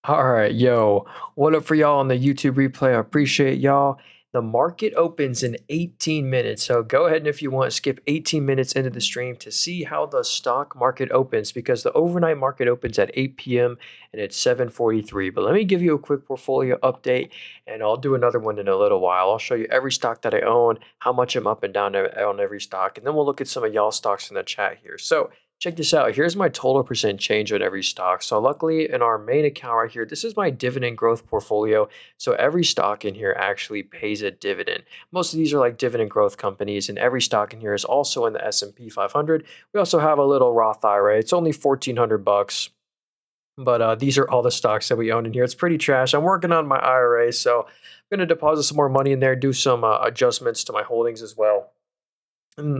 All right, yo, what up for y'all on the YouTube replay? I appreciate y'all. The market opens in 18 minutes, so go ahead and if you want, skip 18 minutes into the stream to see how the stock market opens because the overnight market opens at 8 p.m. and it's 7:43. But let me give you a quick portfolio update, and I'll do another one in a little while. I'll show you every stock that I own, how much I'm up and down on every stock, and then we'll look at some of y'all stocks in the chat here. So check this out. Here's my total percent change on every stock. So luckily in our main account right here, this is my dividend growth portfolio. So every stock in here actually pays a dividend. Most of these are like dividend growth companies, and every stock in here is also in the S&P 500. We also have a little Roth IRA. It's only 1,400 bucks. But these are all the stocks that we own in here. It's pretty trash. I'm working on my IRA, so I'm going to deposit some more money in there, do some adjustments to my holdings as well.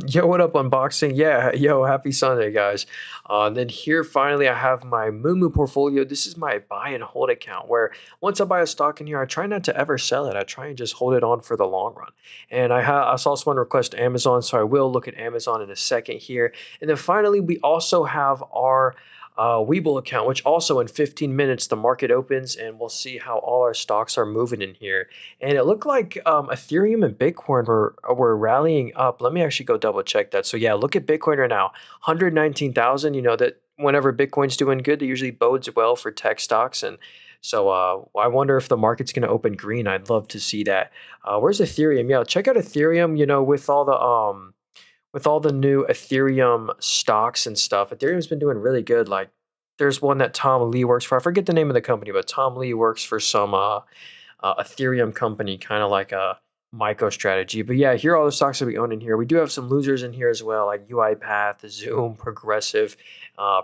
Yo, what up, unboxing? Yeah, yo, happy Sunday, guys. Then here, finally, I have my Moomoo portfolio. This is my buy and hold account where once I buy a stock in here, I try not to ever sell it. I try and just hold it on for the long run. And I saw someone request Amazon, so I will look at Amazon in a second here. And then finally, we also have our Webull account, which also in 15 minutes the market opens and we'll see how all our stocks are moving in here. And it looked like Ethereum and Bitcoin were rallying up. Let me actually go double check that. So yeah, look at Bitcoin right now, 119,000. You know that whenever Bitcoin's doing good, it usually bodes well for tech stocks. And so I wonder if the market's going to open green. I'd love to see that. Where's Ethereum? Yeah, check out Ethereum. You know, with all the new Ethereum stocks and stuff, Ethereum's been doing really good. Like, there's one that Tom Lee works for. I forget the name of the company, but Tom Lee works for some Ethereum company, kind of like a MicroStrategy. But yeah, here are all the stocks that we own in here. We do have some losers in here as well, like UiPath, Zoom, Progressive.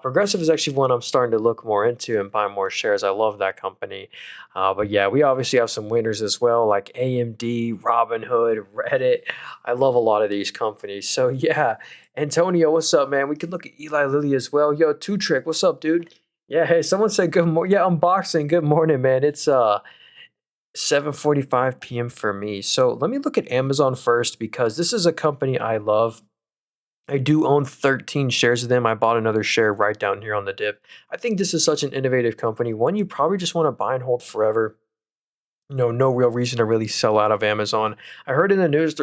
Progressive is actually one I'm starting to look more into and buy more shares. I love that company. But yeah, we obviously have some winners as well, like AMD, Robinhood, Reddit. I love a lot of these companies. So yeah, Antonio, what's up, man? We could look at Eli Lilly as well. Yo, Two Trick, what's up, dude? Yeah, hey, someone said good morning. Yeah, unboxing. Good morning, man. It's 7:45 p.m. for me. So let me look at Amazon first because this is a company I love. I do own 13 shares of them. I bought another share right down here on the dip. I think this is such an innovative company. One you probably just want to buy and hold forever. No real reason to really sell out of Amazon. I heard in the news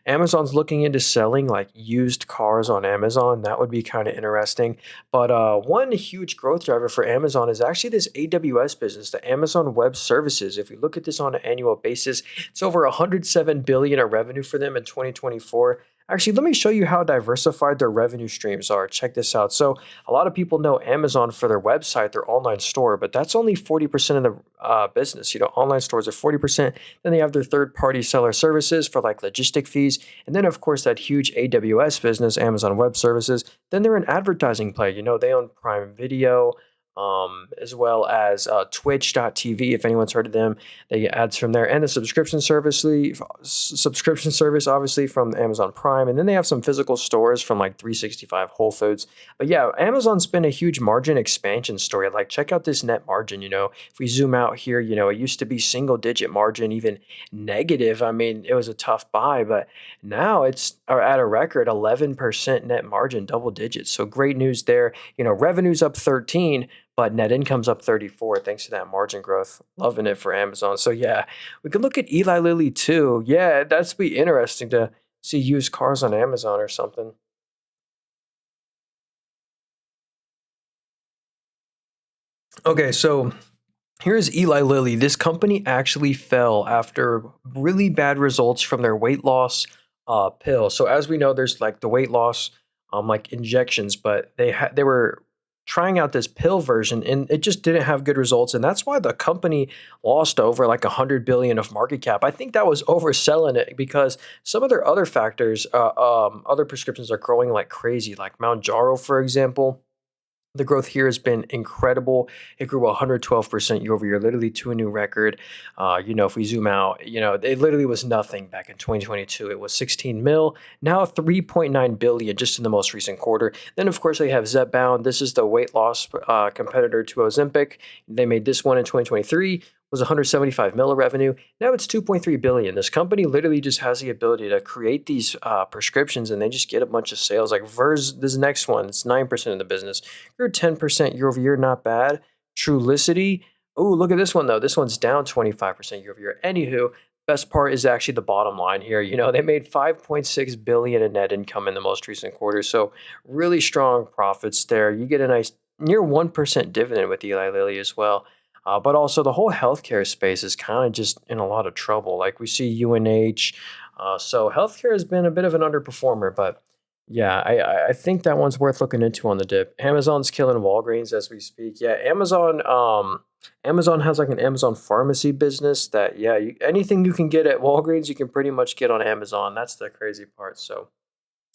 Amazon's looking into selling like used cars on Amazon. That would be kind of interesting. But one huge growth driver for Amazon is actually this AWS business, the Amazon Web Services. If we look at this on an annual basis, it's over 107 billion of revenue for them in 2024. Actually, let me show you how diversified their revenue streams are. Check this out. So a lot of people know Amazon for their website, their online store, but that's only 40% of the business. You know, online stores are 40%. Then they have their third-party seller services for like logistic fees. And then, of course, that huge AWS business, Amazon Web Services. Then they're an advertising play. You know, they own Prime Video, as well as Twitch.tv, if anyone's heard of them. They get ads from there, and the subscription service, obviously from Amazon Prime, and then they have some physical stores from like 365 Whole Foods. But yeah, Amazon's been a huge margin expansion story. Like, check out this net margin. You know, if we zoom out here, you know, it used to be single digit margin, even negative. I mean, it was a tough buy, but now it's at a record 11% net margin, double digits. So great news there. You know, revenue's up 13, but net income's up 34 thanks to that margin growth. Loving it for Amazon. So yeah, we could look at Eli Lilly too. Yeah, that's be interesting to see used cars on Amazon or something. Okay, so here's Eli Lilly. This company actually fell after really bad results from their weight loss pill. So as we know, there's like the weight loss like injections, but they were trying out this pill version and it just didn't have good results. And that's why the company lost over like 100 billion of market cap. I think that was overselling it because some of their other factors, other prescriptions are growing like crazy, like Mounjaro, for example. The growth here has been incredible. It grew 112% year over year, literally to a new record. You know, if we zoom out, you know, it literally was nothing back in 2022. It was 16 mil, now 3.9 billion just in the most recent quarter. Then, of course, they have Zepbound. This is the weight loss competitor to Ozempic. They made this one in 2023. Was 175 mil of revenue. Now it's 2.3 billion. This company literally just has the ability to create these prescriptions and they just get a bunch of sales. Like this next one, it's 9% of the business. Grew 10% year over year, not bad. Trulicity, Ooh, look at this one though. This one's down 25% year over year. Anywho, best part is actually the bottom line here. They made 5.6 billion in net income in the most recent quarter. So really strong profits there. You get a nice near 1% dividend with Eli Lilly as well. But also the whole healthcare space is kind of just in a lot of trouble. Like we see UNH. So healthcare has been a bit of an underperformer, but yeah, I think that one's worth looking into on the dip. Amazon's killing Walgreens as we speak. Yeah, Amazon has like an Amazon pharmacy business that yeah, anything you can get at Walgreens, you can pretty much get on Amazon. That's the crazy part. So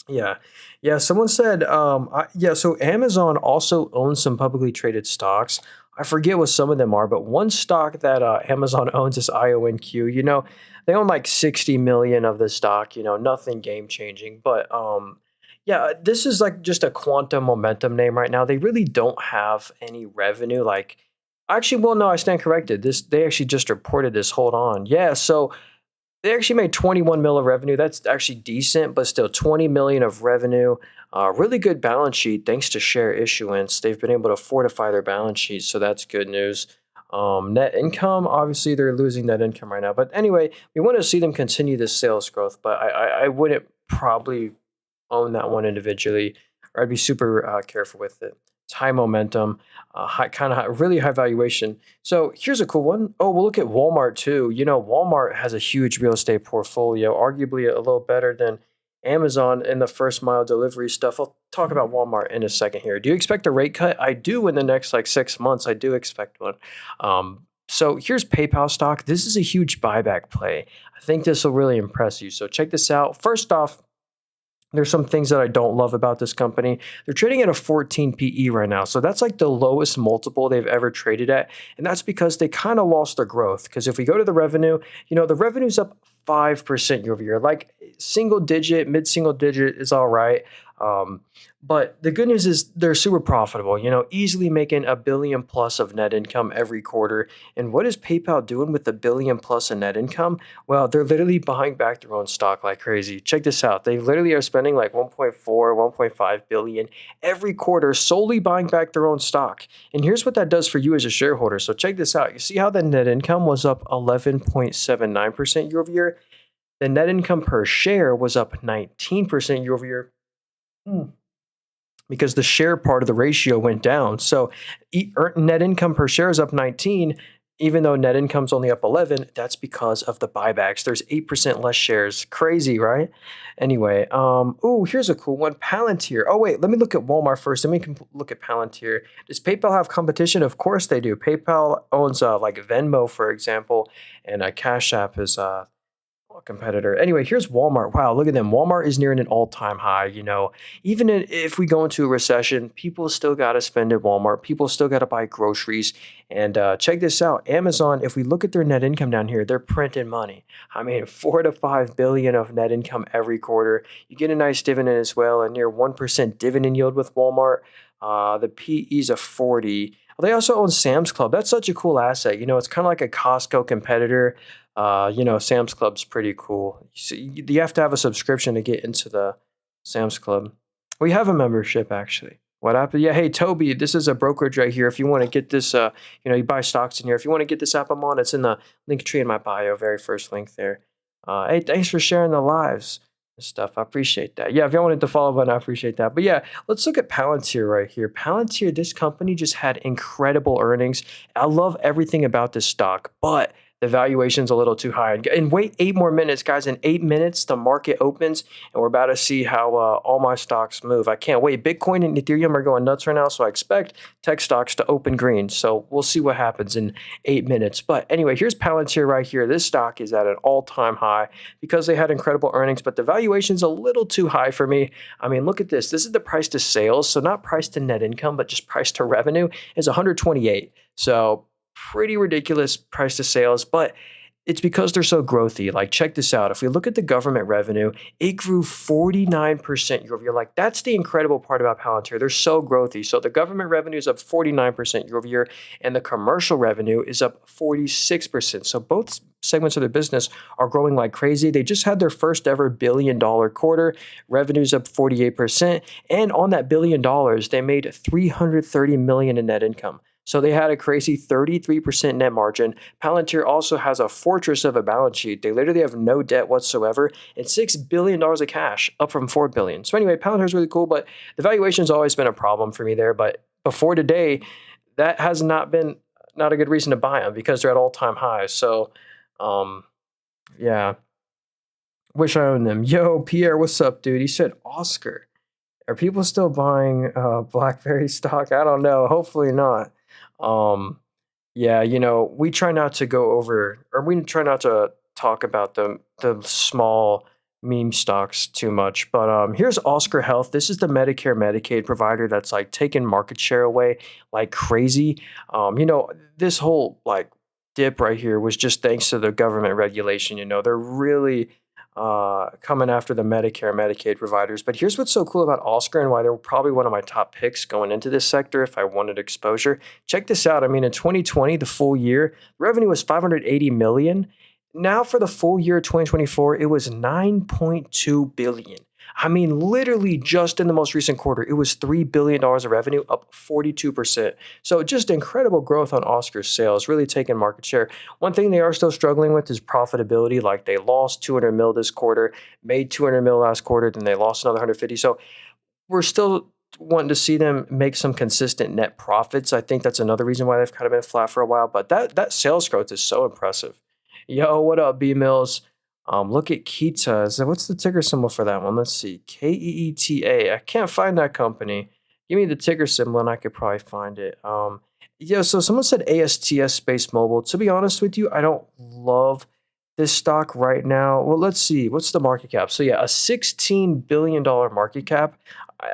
yeah. Yeah, someone said, so Amazon also owns some publicly traded stocks. I forget what some of them are, but one stock that Amazon owns is IONQ. They own like 60 million of the stock, nothing game changing. But yeah, this is like just a quantum momentum name right now. They really don't have any revenue. Like, actually, well, no, I stand corrected. They actually just reported this. Hold on. Yeah, so they actually made 21 mil of revenue. That's actually decent, but still 20 million of revenue. Really good balance sheet thanks to share issuance. They've been able to fortify their balance sheet, so that's good news. Net income, obviously they're losing net income right now. But anyway, we want to see them continue this sales growth, but I wouldn't probably own that one individually, or I'd be super careful with it. It's high momentum, high, kind of high, really high valuation. So here's a cool one. Oh, we'll look at Walmart too. Walmart has a huge real estate portfolio, arguably a little better than Amazon in the first mile delivery stuff. I'll talk about Walmart in a second here. Do you expect a rate cut? I do in the next like 6 months. I do expect one. So here's PayPal stock. This is a huge buyback play. I think this will really impress you. So check this out. First off, there's some things that I don't love about this company. They're trading at a 14 PE right now. So that's like the lowest multiple they've ever traded at. And that's because they kind of lost their growth. Because if we go to the revenue, the revenue's up 5% year over year. Like single digit, mid single digit is all right. But the good news is they're super profitable, easily making a billion plus of net income every quarter. And what is PayPal doing with the billion plus in net income? Well, they're literally buying back their own stock like crazy. Check this out. They literally are spending like 1.4, 1.5 billion every quarter solely buying back their own stock. And here's what that does for you as a shareholder. So check this out. You see how the net income was up 11.79% year over year? The net income per share was up 19% year over year. Because the share part of the ratio went down. So net income per share is up 19, even though net income's only up 11. That's because of the buybacks. There's 8% less shares. Crazy, right? Anyway, here's a cool one. Palantir. Oh, wait, let me look at Walmart first. Then we can look at Palantir. Does PayPal have competition? Of course they do. PayPal owns like Venmo, for example, and Cash App is competitor. Anyway, here's Walmart. Wow, look at them. Walmart is nearing an all-time high. Even if we go into a recession, people still got to spend at Walmart. People still got to buy groceries. And check this out. Amazon, if we look at their net income down here, they're printing money. I mean, 4 to 5 billion of net income every quarter. You get a nice dividend as well, a near 1% dividend yield with Walmart. The PE's a 40. They also own Sam's Club. That's such a cool asset. It's kind of like a Costco competitor. Sam's Club's pretty cool. So you have to have a subscription to get into the Sam's Club. We have a membership, actually. What happened? Yeah, hey, Toby, this is a brokerage right here. If you want to get this, you buy stocks in here. If you want to get this app I'm on, it's in the link tree in my bio, very first link there. Hey, thanks for sharing the lives and stuff. I appreciate that. Yeah, if you wanted to follow button, I appreciate that. But yeah, let's look at Palantir right here. Palantir, this company just had incredible earnings. I love everything about this stock, but the valuation's a little too high. And wait 8 more minutes, guys. In 8 minutes, the market opens, and we're about to see how all my stocks move. I can't wait. Bitcoin and Ethereum are going nuts right now, so I expect tech stocks to open green. So we'll see what happens in 8 minutes. But anyway, here's Palantir right here. This stock is at an all-time high because they had incredible earnings, but the valuation's a little too high for me. I mean, look at this. This is the price to sales, so not price to net income, but just price to revenue is 128. So pretty ridiculous price to sales, but it's because they're so growthy. Like, check this out. If we look at the government revenue, it grew 49% year over year. Like, that's the incredible part about Palantir. They're so growthy. So the government revenue is up 49% year over year, and the commercial revenue is up 46%. So both segments of their business are growing like crazy. They just had their first ever $1 billion quarter. Revenue's up 48%. And on that $1 billion, they made $330 million in net income. So they had a crazy 33% net margin. Palantir also has a fortress of a balance sheet. They literally have no debt whatsoever and $6 billion of cash, up from $4 billion. So anyway, Palantir is really cool, but the valuation's always been a problem for me there. But before today, that has not a good reason to buy them because they're at all-time highs. So, um, yeah, wish I owned them. Yo, Pierre, what's up, dude? He said Oscar. Are people still buying BlackBerry stock? I don't know. Hopefully not. Um, yeah, we try not to go over, or we try not to talk about the small meme stocks too much. But here's Oscar Health. This is the Medicare Medicaid provider that's like taking market share away like crazy. This whole like dip right here was just thanks to the government regulation. They're really coming after the Medicare Medicaid providers. But here's what's so cool about Oscar and why they're probably one of my top picks going into this sector if I wanted exposure. Check this out. I mean, in 2020, the full year, revenue was 580 million. Now for the full year 2024, it was 9.2 billion. I mean, literally just in the most recent quarter, it was $3 billion of revenue, up 42%. So just incredible growth on Oscar's sales, really taking market share. One thing they are still struggling with is profitability. Like they lost 200 mil this quarter, made 200 mil last quarter, then they lost another 150. So we're still wanting to see them make some consistent net profits. I think that's another reason why they've kind of been flat for a while. But that sales growth is so impressive. Yo, what up, B Mills? Look at Keeta. What's the ticker symbol for that one? Let's see. KEETA. I can't find that company. Give me the ticker symbol and I could probably find it. So someone said ASTS Space Mobile. To be honest with you, I don't love this stock right now. Well, let's see. What's the market cap? So yeah, a $16 billion market cap.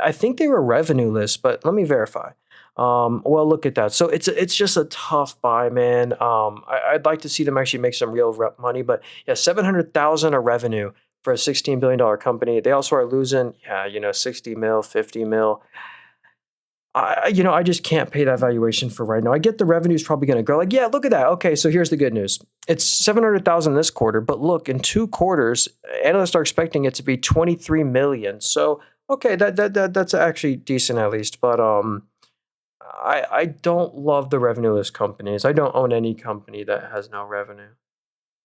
I think they were revenue-less, but let me verify. Well, look at that. So it's just a tough buy, man. I'd like to see them actually make some real money, but yeah, 700,000 of revenue for a $16 billion company. They also are losing, 60 mil, 50 mil. I just can't pay that valuation for right now. I get the revenue is probably going to grow. Like, yeah, look at that. Okay, so here's the good news. It's 700,000 this quarter, but look, in 2 quarters, analysts are expecting it to be 23 million. So, okay, that's actually decent at least, but I don't love the revenue-less companies. I don't own any company that has no revenue.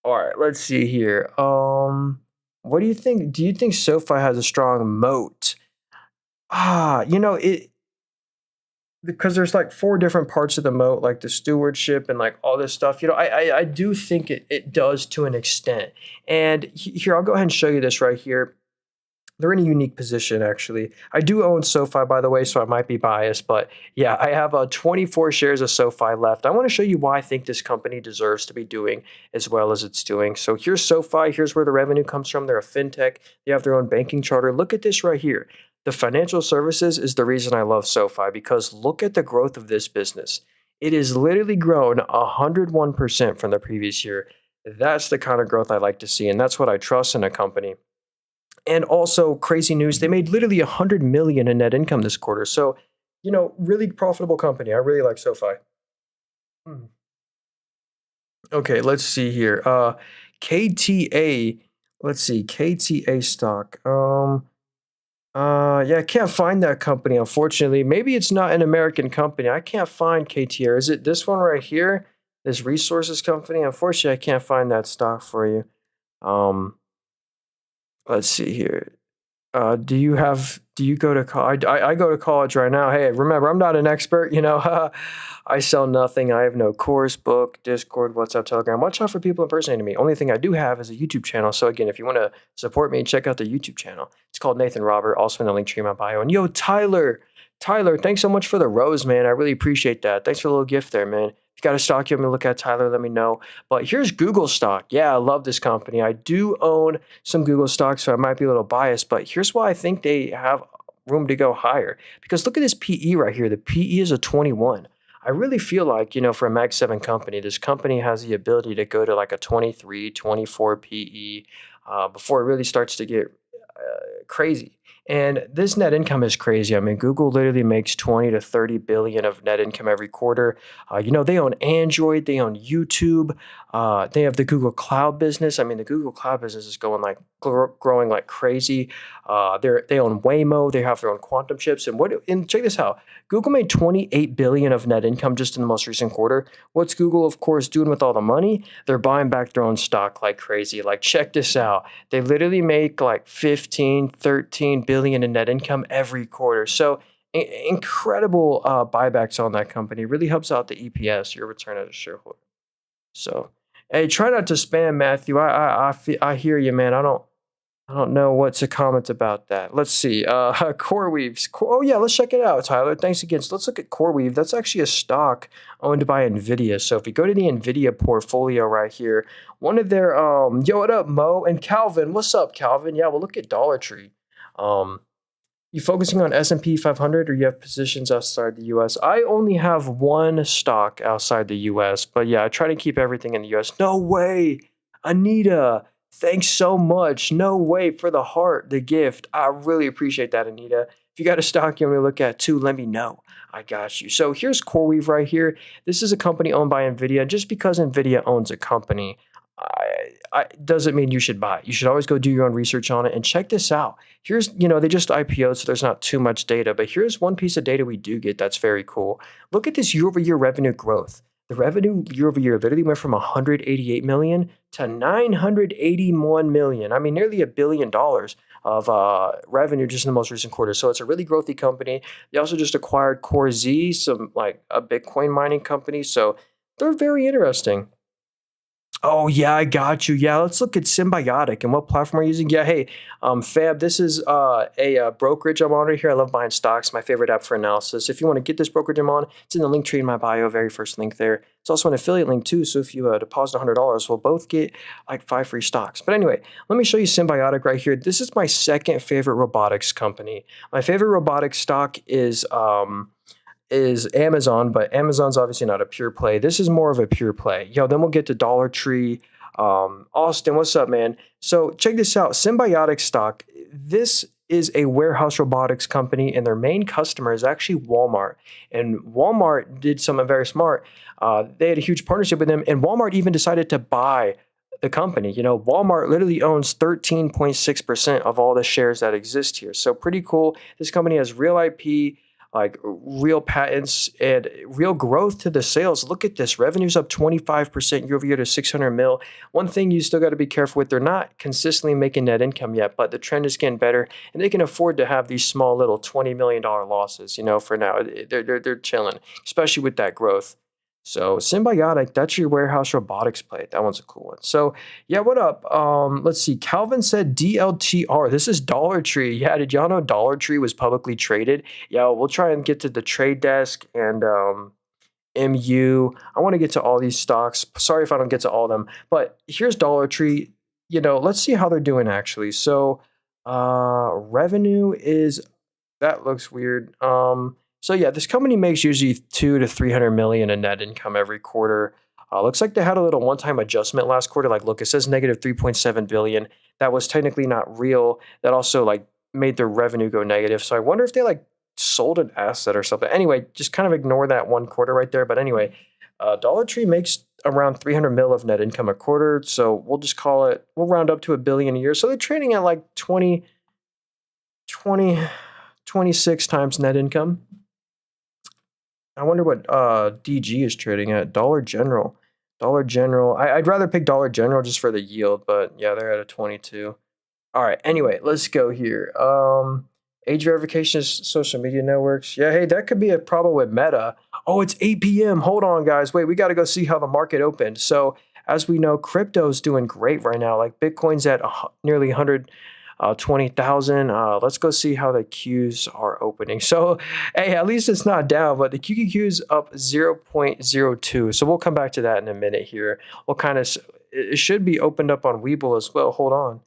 All right, let's see here. What do you think? Do you think SoFi has a strong moat? It because there's like 4 different parts of the moat, like the stewardship and like all this stuff. I do think it does to an extent. And here, I'll go ahead and show you this right here. They're in a unique position, actually. I do own SoFi, by the way, so I might be biased. But yeah, I have 24 shares of SoFi left. I want to show you why I think this company deserves to be doing as well as it's doing. So here's SoFi. Here's where the revenue comes from. They're a fintech. They have their own banking charter. Look at this right here. The financial services is the reason I love SoFi because look at the growth of this business. It has literally grown 101% from the previous year. That's the kind of growth I like to see, and that's what I trust in a company. And also, crazy news, they made literally 100 million in net income this quarter. So, really profitable company. I really like SoFi. Hmm. Okay, let's see here. KTA. Let's see, KTA stock. Yeah, I can't find that company, unfortunately. Maybe it's not an American company. I can't find KTA. Is it this one right here? This resources company? Unfortunately, I can't find that stock for you. Um, let's see here. Do you go to college? I go to college right now. Hey, remember, I'm not an expert, I sell nothing. I have no course, book, Discord, WhatsApp, Telegram. Watch out for people impersonating me. Only thing I do have is a YouTube channel. So again, if you want to support me, check out the YouTube channel. It's called Nathan Robert, also in the link tree in my bio. And yo, Tyler, thanks so much for the rose, man. I really appreciate that. Thanks for the little gift there, man. If you got a stock you want me to look at, Tyler, let me know. But here's Google stock. Yeah, I love this company. I do own some Google stocks, so I might be a little biased, but here's why I think they have room to go higher. Because look at this PE right here. The PE is a 21. I really feel like, for a Mag 7 company, this company has the ability to go to like a 23, 24 PE before it really starts to get crazy. And this net income is crazy. I mean, Google literally makes 20 to 30 billion of net income every quarter. They own Android, they own YouTube, they have the Google Cloud business. I mean, the Google Cloud business is going like growing like crazy. They own Waymo, they have their own quantum chips. And check this out. Google made 28 billion of net income just in the most recent quarter. What's Google, of course, doing with all the money? They're buying back their own stock like crazy. Like, check this out. They literally make like 15, 13 billion in net income every quarter. So incredible buybacks on that company. Really helps out the EPS, your return as a shareholder. So, hey, try not to spam, Matthew. I hear you, man. I don't know what to comment about that. Let's see. CoreWeave. Oh, yeah, let's check it out, Tyler. Thanks again. So let's look at CoreWeave. That's actually a stock owned by NVIDIA. So if you go to the NVIDIA portfolio right here, one of their, yo, what up, Mo? And Calvin. What's up, Calvin? Yeah, well, look at Dollar Tree. You focusing on S&P 500 or you have positions outside the US? I only have one stock outside the US, but yeah, I try to keep everything in the US. No way. Anita, thanks so much. No way for the heart, the gift. I really appreciate that, Anita. If you got a stock you want me to look at too, let me know. I got you. So here's CoreWeave right here. This is a company owned by NVIDIA. Just because NVIDIA owns a company, doesn't mean you should buy it. You should always go do your own research on it. And check this out. Here's, they just IPO'd, so there's not too much data. But here's one piece of data we do get that's very cool. Look at this year-over-year revenue growth. The revenue year-over-year literally went from 188 million to 981 million. I mean, nearly $1 billion of revenue just in the most recent quarter. So it's a really growthy company. They also just acquired Core Z, some like a Bitcoin mining company. So they're very interesting. Oh, yeah, I got you. Yeah, let's look at Symbiotic and what platform we're using. Yeah, hey, Fab, this is a brokerage I'm on right here. I love buying stocks, my favorite app for analysis. If you want to get this brokerage I'm on, it's in the link tree in my bio, very first link there. It's also an affiliate link too, so if you deposit $100, we'll both get like 5 free stocks. But anyway, let me show you Symbiotic right here. This is my second favorite robotics company. My favorite robotics stock is Amazon, but Amazon's obviously not a pure play. This is more of a pure play. Then we'll get to Dollar Tree. Austin, what's up, man? So check this out. Symbiotic stock. This is a warehouse robotics company, and their main customer is actually Walmart. And Walmart did something very smart. They had a huge partnership with them, and Walmart even decided to buy the company. Walmart literally owns 13.6% of all the shares that exist here. So pretty cool. This company has real IP, like real patents and real growth to the sales. Look at this. Revenue's up 25% year over year to 600 mil. One thing you still got to be careful with, they're not consistently making net income yet, but the trend is getting better and they can afford to have these small little $20 million losses, for now. They're chilling, especially with that growth. So Symbiotic, that's your warehouse robotics play. That one's a cool one. So yeah, what up? Let's see. Calvin said DLTR. This is Dollar Tree. Yeah, did y'all know Dollar Tree was publicly traded? Yeah, we'll try and get to the trade desk and MU. I want to get to all these stocks. Sorry if I don't get to all of them. But here's Dollar Tree. Let's see how they're doing actually. So revenue is, that looks weird. So yeah, this company makes usually 200 to 300 million in net income every quarter. Looks like they had a little one-time adjustment last quarter. Like, look, it says negative 3.7 billion. That was technically not real. That also like made their revenue go negative. So I wonder if they like sold an asset or something. Anyway, just kind of ignore that one quarter right there. But anyway, Dollar Tree makes around 300 mil of net income a quarter. So we'll just call it, we'll round up to $1 billion a year. So they're trading at like 26 times net income. I wonder what DG is trading at. Dollar General. I'd rather pick Dollar General just for the yield, but yeah, they're at a 22. All right. Anyway, let's go here. Age verification is social media networks. Yeah, hey, that could be a problem with Meta. Oh, it's 8 p.m. Hold on, guys. Wait, we got to go see how the market opened. So as we know, crypto's doing great right now. Like Bitcoin's at nearly 120,000. Let's go see how the Qs are opening. So, hey, at least it's not down, but the QQQ's up 0.02. So we'll come back to that in a minute here. It should be opened up on Webull as well. Hold on.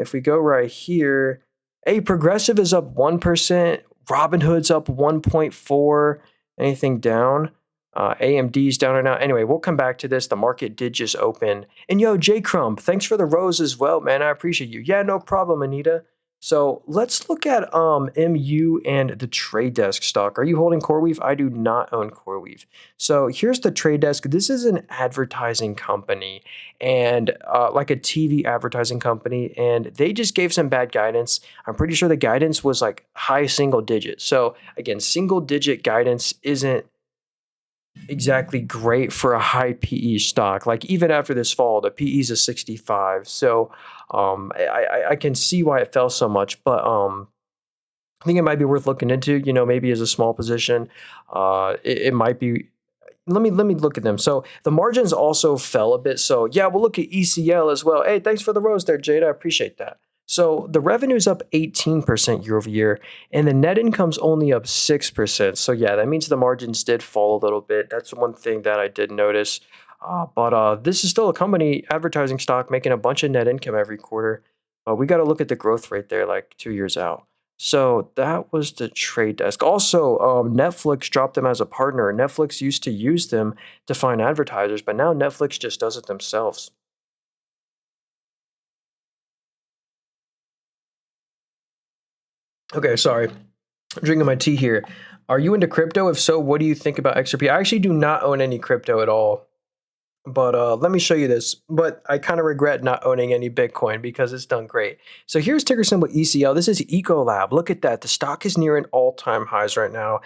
If we go right here, hey, Progressive is up 1%. Robinhood's up 1.4. Anything down? AMD's down or not. Anyway, we'll come back to this. The market did just open. And yo, J Crumb, thanks for the rose as well, man. I appreciate you. Yeah, no problem, Anita. So let's look at MU and the Trade Desk stock. Are you holding CoreWeave? I do not own CoreWeave. So here's the Trade Desk. This is an advertising company and like a TV advertising company, and they just gave some bad guidance. I'm pretty sure the guidance was like high single digit. So again, single digit guidance isn't exactly great for a high PE stock. Like even after this fall, the PE is a 65. So I can see why it fell so much, but I think it might be worth looking into. Maybe as a small position, it might be. Let me look at them. So the margins also fell a bit. So yeah, we'll look at ECL as well. Hey, thanks for the rose there, Jada. I appreciate that. So the revenue's up 18% year over year, and the net income's only up 6%. So yeah, that means the margins did fall a little bit. That's one thing that I did notice. But this is still a company, advertising stock, making a bunch of net income every quarter. We got to look at the growth rate there, like 2 years out. So that was the Trade Desk. Also, Netflix dropped them as a partner. Netflix used to use them to find advertisers, but now Netflix just does it themselves. Okay, sorry. I'm drinking my tea here. Are you into crypto? If so, what do you think about XRP? I actually do not own any crypto at all. But let me show you this. But I kind of regret not owning any Bitcoin because it's done great. So here's ticker symbol ECL. This is Ecolab. Look at that. The stock is nearing all-time highs right now.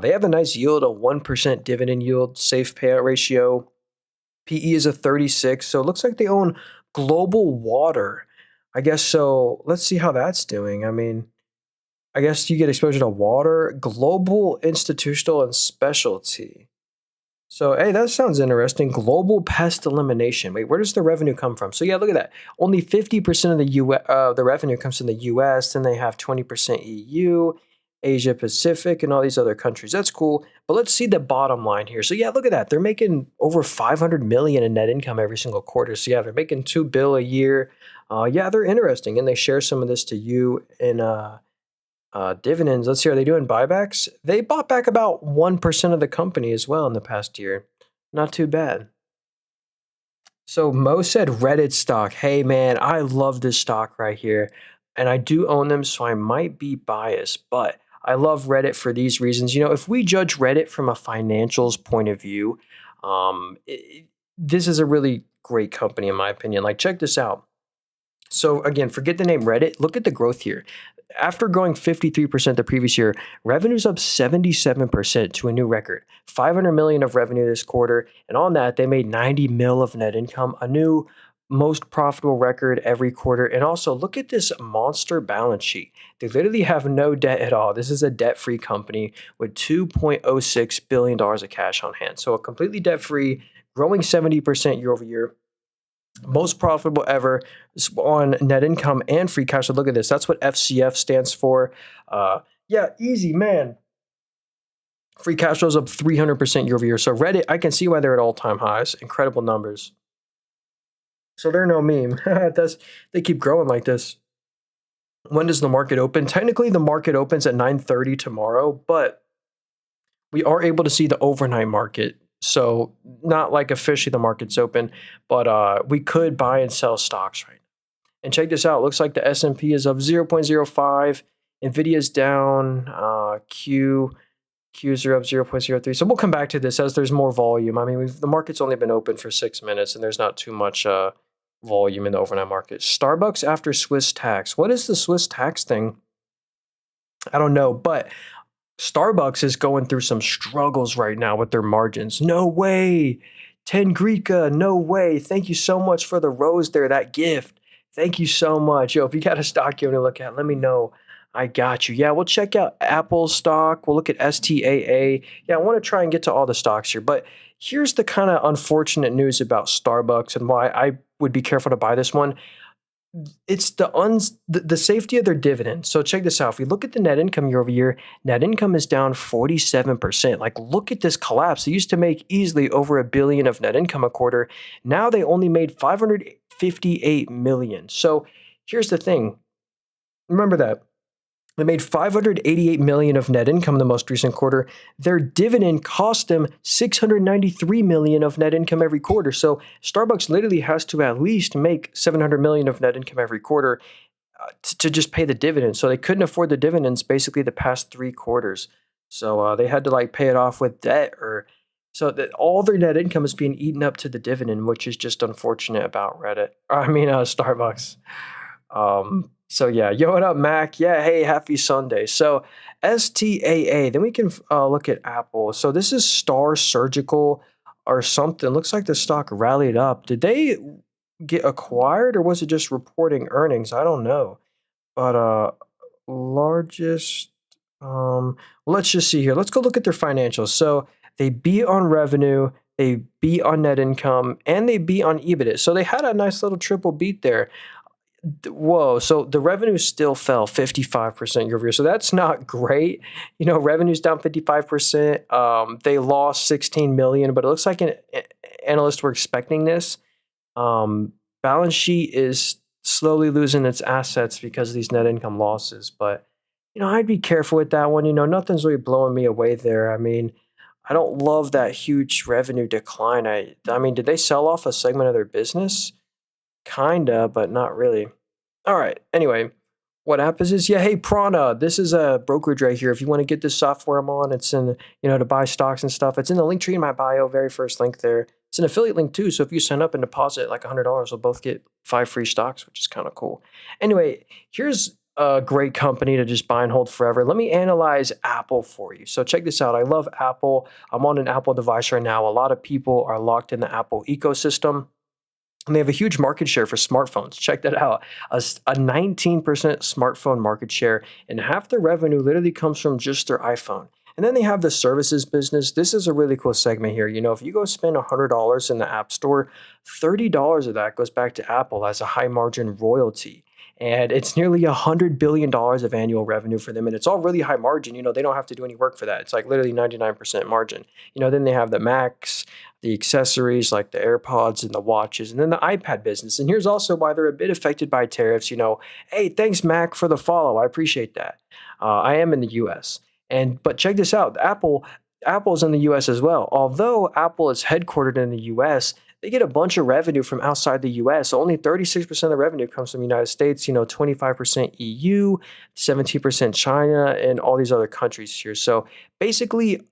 They have a nice yield, a 1% dividend yield, safe payout ratio. PE is a 36. So it looks like they own Global Water. I guess so. Let's see how that's doing. I mean, I guess you get exposure to water, global, institutional, and specialty. So, hey, that sounds interesting. Global pest elimination. Wait, where does the revenue come from? So, yeah, look at that. Only 50% of the revenue comes from the US. Then they have 20% EU, Asia Pacific, and all these other countries. That's cool. But let's see the bottom line here. So, yeah, look at that. They're making over 500 million in net income every single quarter. So, yeah, they're making 2 bill a year. Yeah, they're interesting, and they share some of this to you in dividends. Let's see, are they doing buybacks? They bought back about 1% of the company as well in the past year. Not too bad. So Mo said Reddit stock. Hey man, I love this stock right here. And I do own them, so I might be biased, but I love Reddit for these reasons. If we judge Reddit from a financials point of view, this is a really great company in my opinion. Like, check this out. So again, forget the name Reddit. Look at the growth here. After growing 53% the previous year, revenue's up 77% to a new record. 500 million of revenue this quarter, and on that they made 90 mil of net income, a new most profitable record every quarter. And also look at this monster balance sheet. They literally have no debt at all. This is a debt-free company with $2.06 billion of cash on hand. So a completely debt-free, growing 70% year over year. Most profitable ever on net income and free cash flow. Look at this. That's what FCF stands for. Yeah, easy, man. Free cash flow is up 300% year over year. So Reddit, I can see why they're at all-time highs. Incredible numbers. So they're no meme. They keep growing like this. When does the market open? Technically, the market opens at 9:30 tomorrow, but we are able to see the overnight market. So not like officially the market's open, but we could buy and sell stocks right now. And check this out. Looks like the S&P is up 0.05. Nvidia's down. Qs are up 0.03. So we'll come back to this as there's more volume. I mean, the market's only been open for 6 minutes, and there's not too much volume in the overnight market. Starbucks after Swiss tax. What is the Swiss tax thing? I don't know, but Starbucks is going through some struggles right now with their margins. No way. Tengrica, no way. Thank you so much for the rose there, that gift. Thank you so much. Yo, if you got a stock you want to look at, let me know. I got you. Yeah, we'll check out Apple stock. We'll look at STAA. Yeah, I want to try and get to all the stocks here. But here's the kind of unfortunate news about Starbucks and why I would be careful to buy this one. It's the safety of their dividend. So check this out. If we look at the net income year over year, net income is down 47%. Like, look at this collapse. They used to make easily over $1 billion of net income a quarter. Now they only made 558 million. So here's the thing. Remember that. They made 588 million of net income in the most recent quarter. Their dividend cost them 693 million of net income every quarter. So Starbucks literally has to at least make 700 million of net income every quarter. to just pay the dividends. So they couldn't afford the dividends basically the past 3 quarters. So they had to like pay it off with debt, or so that all their net income is being eaten up to the dividend, which is just unfortunate about Reddit. Starbucks. So yeah, yo, what up, Mac? Yeah, hey, happy Sunday. So STAA, then we can look at Apple. So this is Star Surgical or something. Looks like the stock rallied up. Did they get acquired or was it just reporting earnings? I don't know. But largest let's just see here. Let's go look at their financials. So they beat on revenue, they beat on net income, and they beat on EBITDA. So they had a nice little triple beat there. Whoa, so the revenue still fell 55% year over year. So that's not great. Revenue's down 55%. They lost 16 million, but it looks like analysts were expecting this. Balance sheet is slowly losing its assets because of these net income losses. But, I'd be careful with that one. Nothing's really blowing me away there. I don't love that huge revenue decline. I mean, did they sell off a segment of their business? Kinda, but not really. All right. Anyway, what happens is, yeah, hey, Prana, this is a brokerage right here. If you want to get this software I'm on, it's in, to buy stocks and stuff. It's in the link tree in my bio, very first link there. It's an affiliate link too. So if you sign up and deposit like $100, we'll both get 5 free stocks, which is kind of cool. Anyway, here's a great company to just buy and hold forever. Let me analyze Apple for you. So check this out. I love Apple. I'm on an Apple device right now. A lot of people are locked in the Apple ecosystem. And they have a huge market share for smartphones. Check that out. A 19% smartphone market share, and half their revenue literally comes from just their iPhone. And then they have the services business. This is a really cool segment here. If you go spend $100 in the App Store, $30 of that goes back to Apple as a high margin royalty. And it's nearly $100 billion of annual revenue for them. And it's all really high margin. They don't have to do any work for that. It's like literally 99% margin. Then they have the Macs, the accessories like the AirPods and the watches, and then the iPad business. And here's also why they're a bit affected by tariffs. Hey, thanks, Mac, for the follow. I appreciate that. I am in the US. But check this out. Apple's in the US as well. Although Apple is headquartered in the US, they get a bunch of revenue from outside the US. So only 36% of the revenue comes from the United States, 25% EU, 17% China, and all these other countries here. So basically,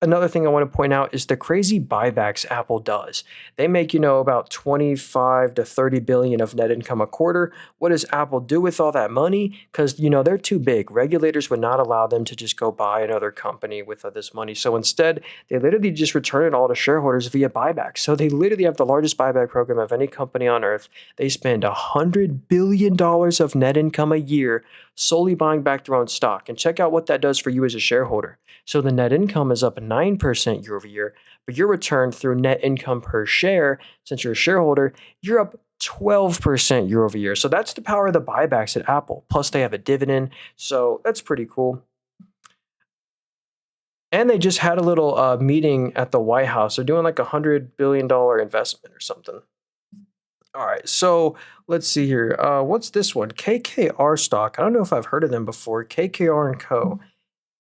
another thing I want to point out is the crazy buybacks Apple does. They make, about 25 to 30 billion of net income a quarter. What does Apple do with all that money? Because, they're too big. Regulators would not allow them to just go buy another company with this money. So instead, they literally just return it all to shareholders via buybacks. So they literally have the largest buyback program of any company on earth. They spend $100 billion of net income a year solely buying back their own stock. And check out what that does for you as a shareholder. So the net income is up 9% year over year, but your return through net income per share, since you're a shareholder, you're up 12% year over year. So that's the power of the buybacks at Apple. Plus they have a dividend. So that's pretty cool. And they just had a little meeting at the White House. They're doing like $100 billion investment or something. All right, so let's see here. What's this one? KKR stock. I don't know if I've heard of them before. KKR & Co.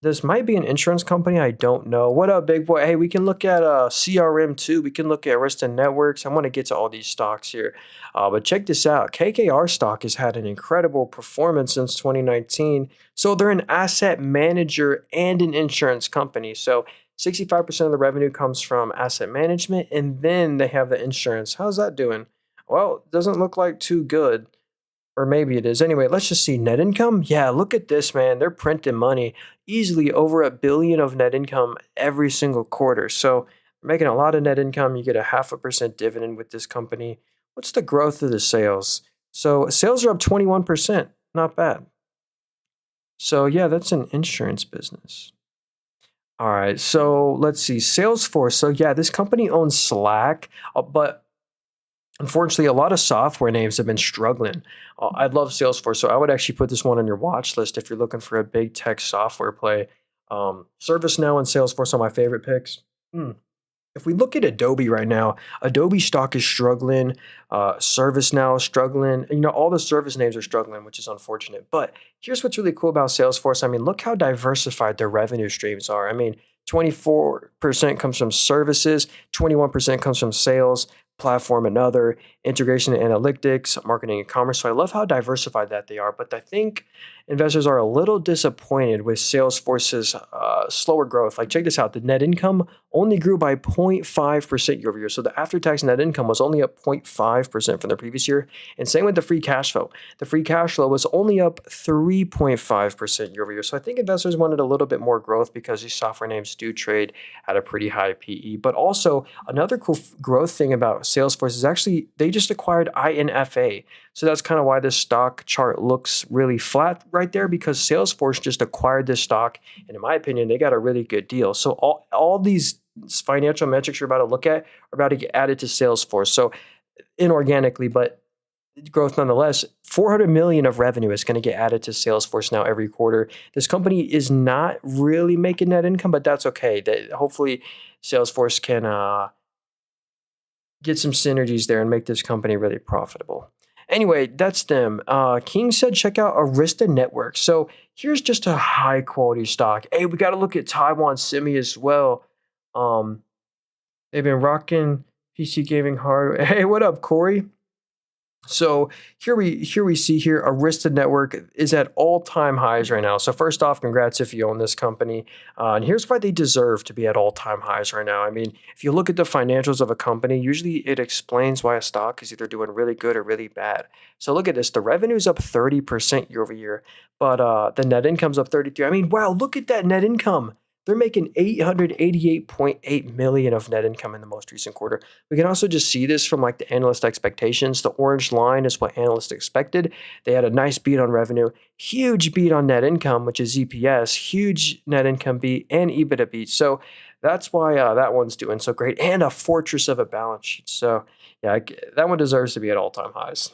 This might be an insurance company. I don't know. What up, big boy? Hey, we can look at CRM too. We can look at Arista Networks. I want to get to all these stocks here. But check this out. KKR stock has had an incredible performance since 2019. So they're an asset manager and an insurance company. So 65% of the revenue comes from asset management, and then they have the insurance. How's that doing? Well, it doesn't look like too good. Or maybe it is. Anyway, let's just see net income. Yeah, look at this, man. They're printing money, easily over $1 billion of net income every single quarter. So making a lot of net income. You get a 0.5% dividend with this company. What's the growth of the sales? So sales are up 21%. Not bad. So yeah, that's an insurance business. All right, so let's see. Salesforce. So yeah, this company owns Slack, but unfortunately, a lot of software names have been struggling. I love Salesforce, so I would actually put this one on your watch list if you're looking for a big tech software play. ServiceNow and Salesforce are my favorite picks. If we look at Adobe right now, Adobe stock is struggling. ServiceNow is struggling. All the service names are struggling, which is unfortunate. But here's what's really cool about Salesforce. Look how diversified their revenue streams are. 24% comes from services, 21% comes from sales, platform another, integration and analytics, marketing and commerce. So I love how diversified that they are. But I think investors are a little disappointed with Salesforce's slower growth. Like, check this out: the net income only grew by 0.5% year over year. So the after-tax net income was only up 0.5% from the previous year. And same with the free cash flow. The free cash flow was only up 3.5% year over year. So I think investors wanted a little bit more growth because these software names do trade at a pretty high PE. But also, another cool growth thing about Salesforce is actually they just acquired INFA. So that's kind of why this stock chart looks really flat right there, because Salesforce just acquired this stock. And in my opinion, they got a really good deal. So all these financial metrics you're about to look at are about to get added to Salesforce. So inorganically, but growth nonetheless. 400 million of revenue is going to get added to Salesforce now every quarter. This company is not really making net income, but that's okay. Hopefully Salesforce can get some synergies there and make this company really profitable. Anyway, that's them. King said check out Arista Network. So here's just a high quality stock. Hey, we got to look at Taiwan Semi as well. They've been rocking PC gaming hardware. Hey, what up, Corey? So here we see here Arista Network is at all-time highs right now. So first off, congrats if you own this company. And here's why they deserve to be at all-time highs right now. I mean, if you look at the financials of a company, usually it explains why a stock is either doing really good or really bad. So look at this. The revenue's up 30% year over year, but the net income's up 33%. I mean, wow, look at that net income. They're making $888.8 million of net income in the most recent quarter. We can also just see this from like the analyst expectations. The orange line is what analysts expected. They had a nice beat on revenue, huge beat on net income, which is EPS, huge net income beat, and EBITDA beat. So that's why that one's doing so great, and a fortress of a balance sheet. So yeah, that one deserves to be at all-time highs.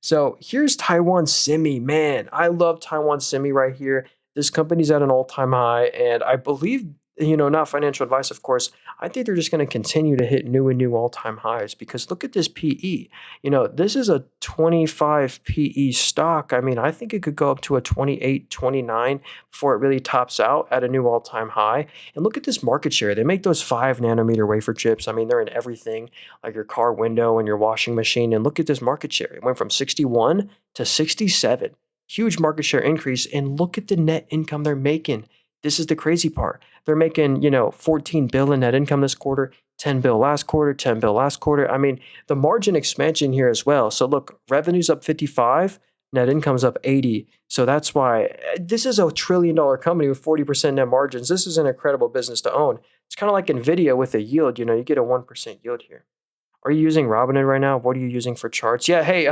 So here's Taiwan Semi. Man, I love Taiwan Semi right here. This company's at an all-time high, and I believe, not financial advice, of course, I think they're just going to continue to hit new all-time highs, because look at this PE. This is a 25 PE stock. I mean, I think it could go up to a 28, 29 before it really tops out at a new all-time high. And look at this market share. They make those 5 nanometer wafer chips. I mean, they're in everything, like your car window and your washing machine. And look at this market share. It went from 61 to 67. Huge market share increase, and look at the net income they're making. This is the crazy part. They're making, 14 bill in net income this quarter, 10 bill last quarter, 10 bill last quarter. I mean, the margin expansion here as well. So look, revenue's up 55, net income's up 80. So that's why this is a $1 trillion company with 40% net margins. This is an incredible business to own. It's kind of like Nvidia with a yield. You get a 1% yield here. Are you using Robinhood right now? What are you using for charts? Yeah, hey,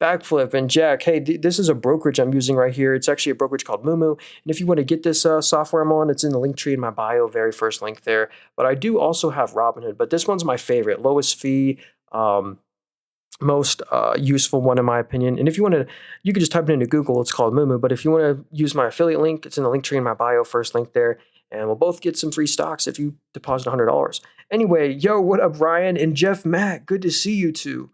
Backflip and Jack, hey, this is a brokerage I'm using right here. It's actually a brokerage called Moomoo. And if you want to get this software I'm on, it's in the link tree in my bio, very first link there. But I do also have Robinhood, but this one's my favorite, lowest fee, most useful one in my opinion. And if you want to, you can just type it into Google. It's called Moomoo. But if you want to use my affiliate link, it's in the link tree in my bio, first link there. And we'll both get some free stocks if you deposit $100. Anyway, yo, what up, Ryan and Jeff Mack? Good to see you two.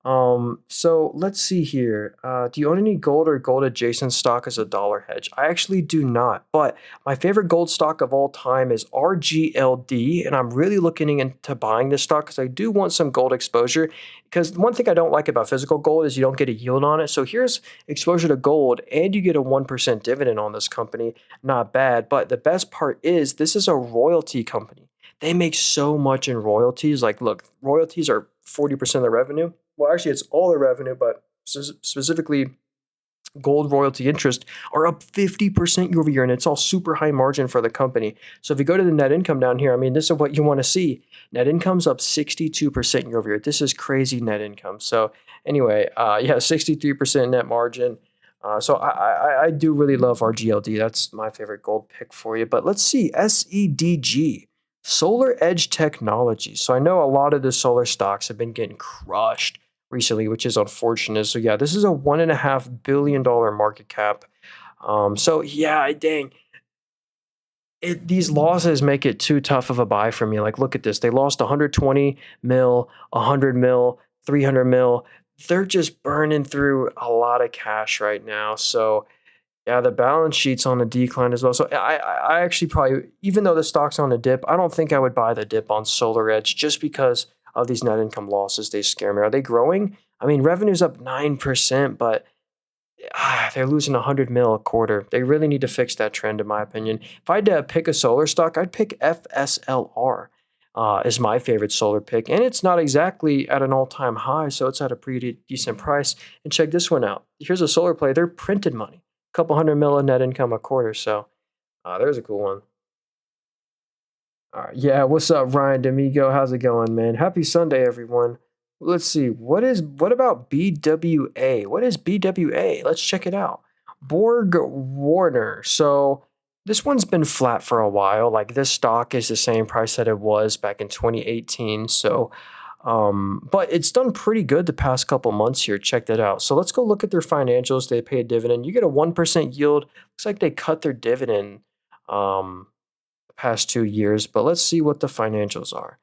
So let's see here. Do you own any gold or gold adjacent stock as a dollar hedge? I actually do not, but my favorite gold stock of all time is RGLD, and I'm really looking into buying this stock because I do want some gold exposure. Because one thing I don't like about physical gold is you don't get a yield on it. So here's exposure to gold, and you get a 1% dividend on this company. Not bad, but the best part is this is a royalty company. They make so much in royalties. Like, look, royalties are 40% of the revenue. Well, actually, it's all the revenue, but specifically gold royalty interest are up 50% year over year, and it's all super high margin for the company. So if you go to the net income down here, I mean, this is what you want to see. Net income's up 62% year over year. This is crazy net income. So anyway, 63% net margin. So I do really love RGLD. That's my favorite gold pick for you. But let's see, SEDG. Solar Edge Technology. So I know a lot of the solar stocks have been getting crushed recently, which is unfortunate. So yeah, this is a $1.5 billion market cap. So yeah, dang. These losses make it too tough of a buy for me. Like, look at this. They lost 120 mil, 100 mil, 300 mil. They're just burning through a lot of cash right now. So yeah, the balance sheet's on a decline as well. So I actually probably, even though the stock's on a dip, I don't think I would buy the dip on Solar Edge just because of these net income losses. They scare me. Are they growing? I mean, revenue's up 9%, but they're losing 100 mil a quarter. They really need to fix that trend, in my opinion. If I had to pick a solar stock, I'd pick FSLR. Is my favorite solar pick, and it's not exactly at an all-time high, so it's at a pretty decent price. And check this one out. Here's a solar play. They're printed money, a couple hundred mil in net income a quarter. So there's a cool one. All right. Yeah, what's up, Ryan D'Amigo? How's it going, man? Happy Sunday, everyone. Let's see. What about BWA? What is BWA? Let's check it out. Borg Warner. So this one's been flat for a while. Like this stock is the same price that it was back in 2018. So but it's done pretty good the past couple months here. Check that out. So let's go look at their financials. They pay a dividend. You get a 1% yield. Looks like they cut their dividend. Past 2 years, but let's see what the financials are.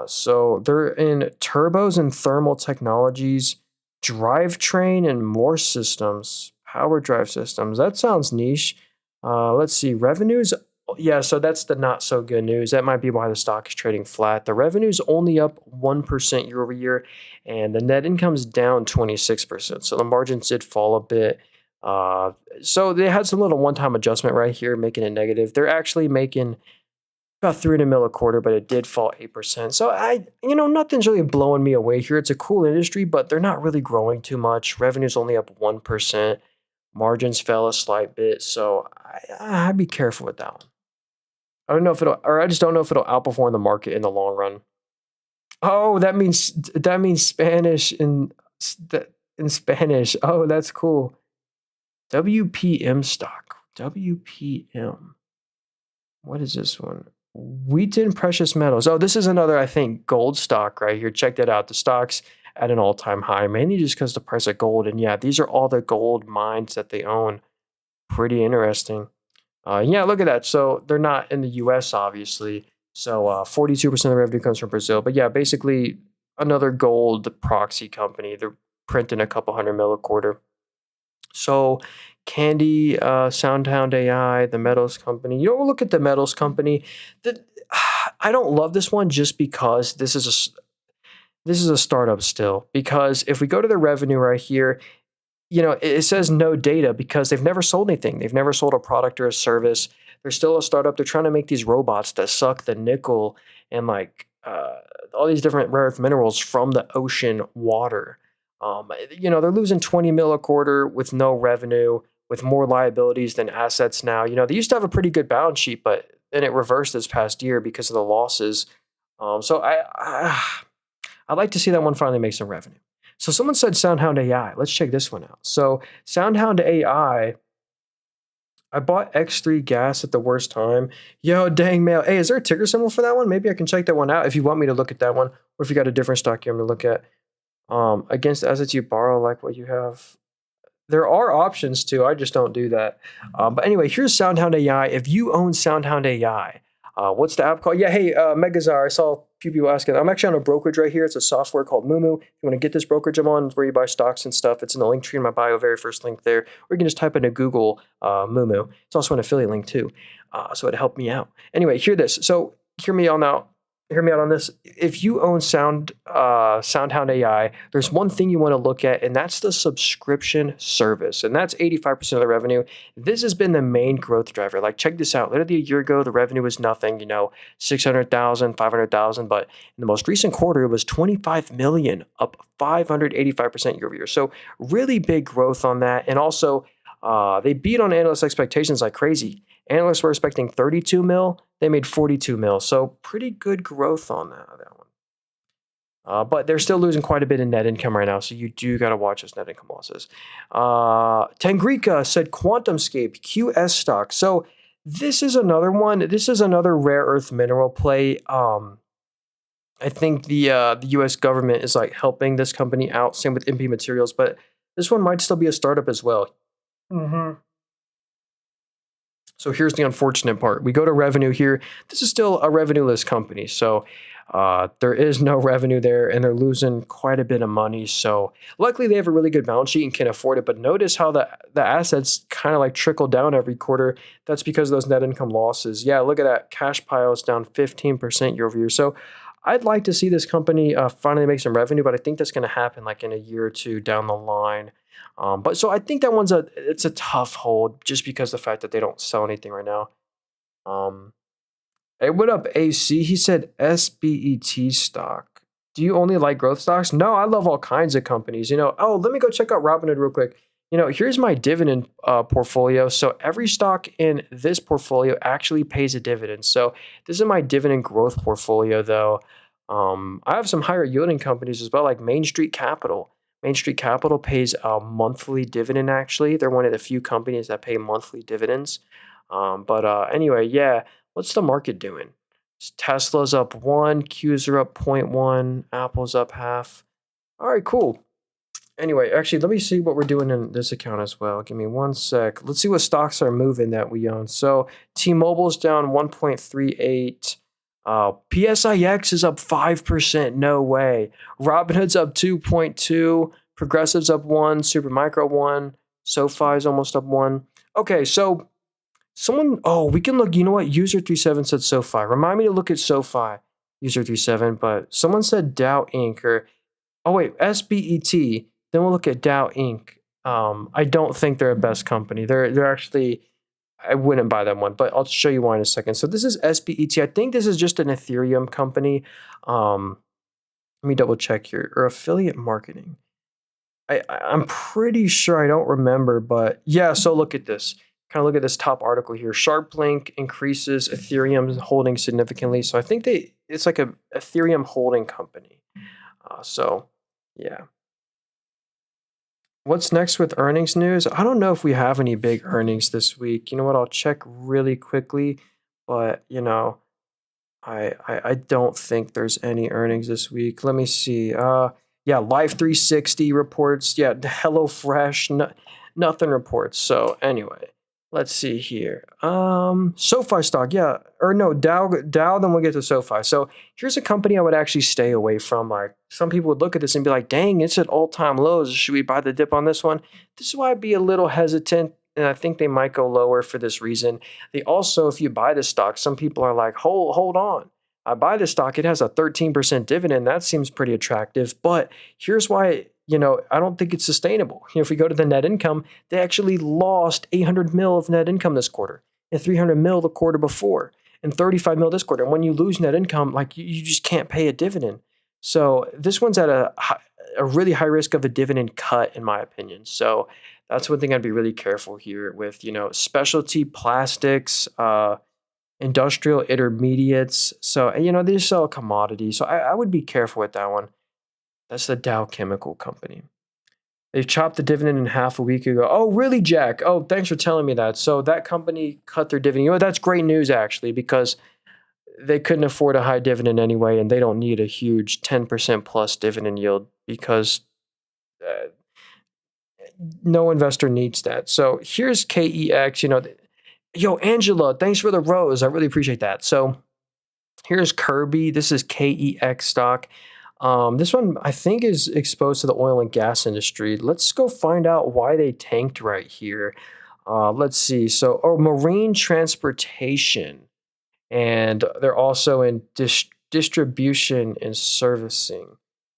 So they're in turbos and thermal technologies, drivetrain and more systems, power drive systems. That sounds niche. Let's see, revenues. Yeah, so that's the not so good news. That might be why the stock is trading flat. The revenue's only up 1% year over year, and the net income's down 26%. So the margins did fall a bit. So they had some little one-time adjustment right here, making it negative. They're actually making about 300 mil a quarter, but it did fall 8%. So nothing's really blowing me away here. It's a cool industry, but they're not really growing too much. Revenue's only up 1%. Margins fell a slight bit. So I'd be careful with that one. I just don't know if it'll outperform the market in the long run. Oh, that means Spanish in Spanish. Oh, that's cool. WPM stock. WPM. What is this one? Wheaton Precious Metals. Oh, this is another, I think, gold stock right here. Check that out. The stock's at an all-time high, mainly just because the price of gold. And yeah, these are all the gold mines that they own. Pretty interesting. Yeah, look at that. So they're not in the U.S., obviously. So 42% of the revenue comes from Brazil. But yeah, basically another gold proxy company. They're printing a couple hundred mil a quarter. So Candy, Soundhound AI, the metals company. We'll look at the metals company. I don't love this one just because this is a startup still. Because if we go to the revenue right here, it says no data because they've never sold anything. They've never sold a product or a service. They're still a startup. They're trying to make these robots that suck the nickel and all these different rare earth minerals from the ocean water. They're losing 20 mil a quarter with no revenue, with more liabilities than assets now. They used to have a pretty good balance sheet, but then it reversed this past year because of the losses. So I'd like to see that one finally make some revenue. So someone said SoundHound AI. Let's check this one out. So SoundHound AI, I bought X3 gas at the worst time. Yo, dang mail. Hey, is there a ticker symbol for that one? Maybe I can check that one out if you want me to look at that one, or if you got a different stock you want me to look at. Against assets you borrow, like what you have. There are options too. I just don't do that. But anyway, here's SoundHound AI. If you own SoundHound AI, what's the app called? Yeah, hey, Megazar, I saw a few people asking. I'm actually on a brokerage right here. It's a software called Moomoo. If you want to get this brokerage I'm on, it's where you buy stocks and stuff. It's in the link tree in my bio, very first link there. Or you can just type into Google Moomoo. It's also an affiliate link too. So it'd help me out. Anyway, hear this. So hear me out now. Hear me out on this. If you own SoundHound AI, there's one thing you want to look at, and that's the subscription service. And that's 85% of the revenue. This has been the main growth driver. Like, check this out. Literally a year ago, the revenue was nothing, 600,000, 500,000. But in the most recent quarter, it was 25 million, up 585% year over year. So really big growth on that. And also, they beat on analyst expectations like crazy. Analysts were expecting 32 mil. They made 42 mil. So pretty good growth on that one. But they're still losing quite a bit in net income right now. So you do got to watch those net income losses. Tangrika said QuantumScape, QS stock. So this is another one. This is another rare earth mineral play. I think the U.S. government is helping this company out. Same with MP Materials. But this one might still be a startup as well. Mm-hmm. So here's the unfortunate part. We go to revenue here. This is still a revenue-less company. So there is no revenue there, and they're losing quite a bit of money. So luckily, they have a really good balance sheet and can afford it. But notice how the assets kind of trickle down every quarter. That's because of those net income losses. Yeah, look at that. Cash pile is down 15% year over year. So I'd like to see this company finally make some revenue, but I think that's going to happen like in a year or two down the line. But so I think that it's a tough hold just because of the fact that they don't sell anything right now. Um, Hey, what up, AC? He said SBET stock. Do you only like growth stocks? No, I love all kinds of companies. Oh, let me go check out Robinhood real quick. Here's my dividend portfolio. So every stock in this portfolio actually pays a dividend. So this is my dividend growth portfolio, though. I have some higher yielding companies as well, like Main Street Capital. Main Street Capital pays a monthly dividend, actually. They're one of the few companies that pay monthly dividends. But anyway, yeah. What's the market doing? Tesla's up 1, Qs are up 0.1, Apple's up half. All right, cool. Anyway, actually, let me see what we're doing in this account as well. Give me one sec. Let's see what stocks are moving that we own. So T-Mobile's down 1.38. PSIX is up 5%. No way. Robinhood's up 2.2. Progressive's up 1. Supermicro 1. SoFi's almost up 1. Okay, so we can look, you know what? User37 said SoFi. Remind me to look at SoFi, User37, but someone said Dow Inc. SBET. Then we'll look at Dow Inc. I don't think they're a best company. They're actually, I wouldn't buy that one, but I'll show you why in a second. So this is SBET. I think this is just an Ethereum company. Let me double check here. Or affiliate marketing. I'm pretty sure, I don't remember, but yeah, so look at this. Kind of look at this top article here. SharpLink increases Ethereum holding significantly. So I think it's like a Ethereum holding company. So yeah. What's next with earnings news? I don't know if we have any big earnings this week. You know what? I'll check really quickly, but I don't think there's any earnings this week. Let me see. Yeah, Life 360 reports. Yeah, HelloFresh, nothing reports. So anyway, let's see here. SoFi stock, yeah, or no, Dow. Then we'll get to SoFi. So here's a company I would actually stay away from. Like some people would look at this and be like, "Dang, it's at all-time lows. Should we buy the dip on this one?" This is why I'd be a little hesitant, and I think they might go lower for this reason. They also, if you buy the stock, some people are like, hold on. I buy the stock, it has a 13% dividend. That seems pretty attractive. But here's why, I don't think it's sustainable. If we go to the net income, they actually lost 800 mil of net income this quarter and 300 mil the quarter before and 35 mil this quarter. And when you lose net income, like you just can't pay a dividend. So this one's at a really high risk of a dividend cut, in my opinion. So that's one thing I'd be really careful here with, specialty plastics, industrial intermediates. So, they just sell commodities. So I would be careful with that one. That's the Dow Chemical Company. They chopped the dividend in half a week ago. Oh, really, Jack? Oh, thanks for telling me that. So that company cut their dividend. That's great news, actually, because they couldn't afford a high dividend anyway, and they don't need a huge 10% plus dividend yield because no investor needs that. So here's KEX. Yo, Angela, thanks for the rose. I really appreciate that. So here's Kirby. This is KEX stock. This one, I think, is exposed to the oil and gas industry. Let's go find out why they tanked right here. Let's see. So, marine transportation. And they're also in distribution and servicing.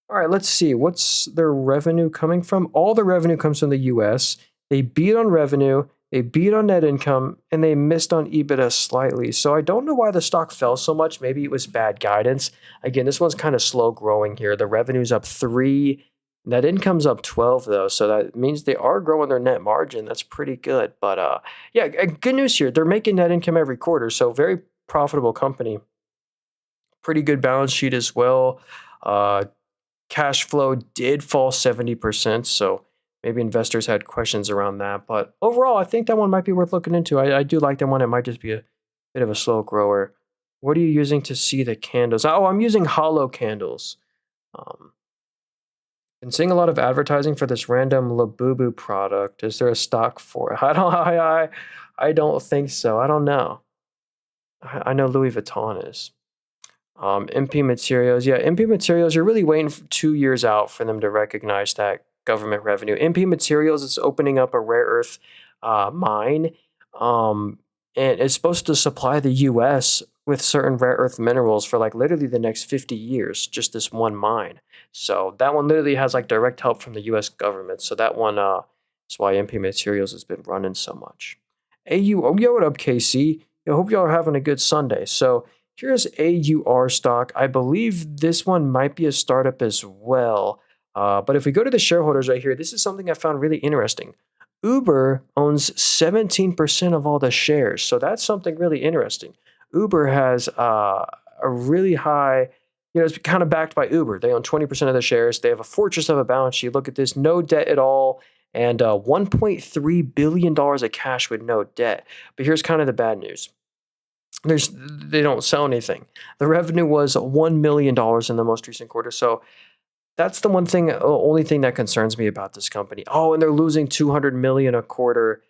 All right, let's see. What's their revenue coming from? All the revenue comes from the U.S. They beat on revenue. They beat on net income, and they missed on EBITDA slightly. So I don't know why the stock fell so much. Maybe it was bad guidance. Again, this one's kind of slow growing here. The revenue's up 3, net income's up 12 though. So that means they are growing their net margin. That's pretty good. But yeah, good news here. They're making net income every quarter. So very profitable company. Pretty good balance sheet as well. Cash flow did fall 70%. So maybe investors had questions around that. But overall, I think that one might be worth looking into. I do like that one. It might just be a bit of a slow grower. What are you using to see the candles? Oh, I'm using hollow candles. Been seeing a lot of advertising for this random Labubu product. Is there a stock for it? I don't think so. I don't know. I know Louis Vuitton is. MP Materials. Yeah, MP Materials, you're really waiting for 2 years out for them to recognize that government revenue. MP Materials is opening up a rare earth mine. and it's supposed to supply the US with certain rare earth minerals for like literally the next 50 years, just this one mine. So that one literally has like direct help from the US government. So that one is why MP Materials has been running so much. Yo, what up, KC? I hope y'all are having a good Sunday. So here's AUR stock. I believe this one might be a startup as well. But if we go to the shareholders right here, this is something I found really interesting. Uber owns 17% of all the shares. So that's something really interesting. Uber has a really high, it's kind of backed by Uber. They own 20% of the shares. They have a fortress of a balance sheet. Look at this, no debt at all, and $1.3 billion of cash with no debt. But here's kind of the bad news. They don't sell anything. The revenue was $1 million in the most recent quarter. So that's the only thing that concerns me about this company. Oh, and they're losing $200 million a quarter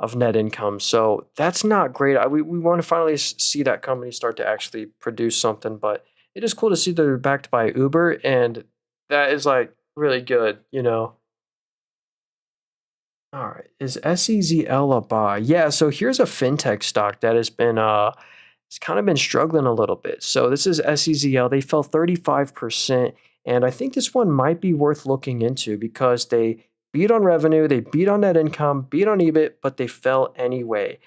of net income. So that's not great. We want to finally see that company start to actually produce something, but it is cool to see they're backed by Uber, and that is like really good, All right. Is SEZL a buy? Yeah, so here's a fintech stock that has been it's kind of been struggling a little bit. So this is SEZL. They fell 35%, and I think this one might be worth looking into because they beat on revenue, they beat on net income, beat on EBIT, but they fell anyway.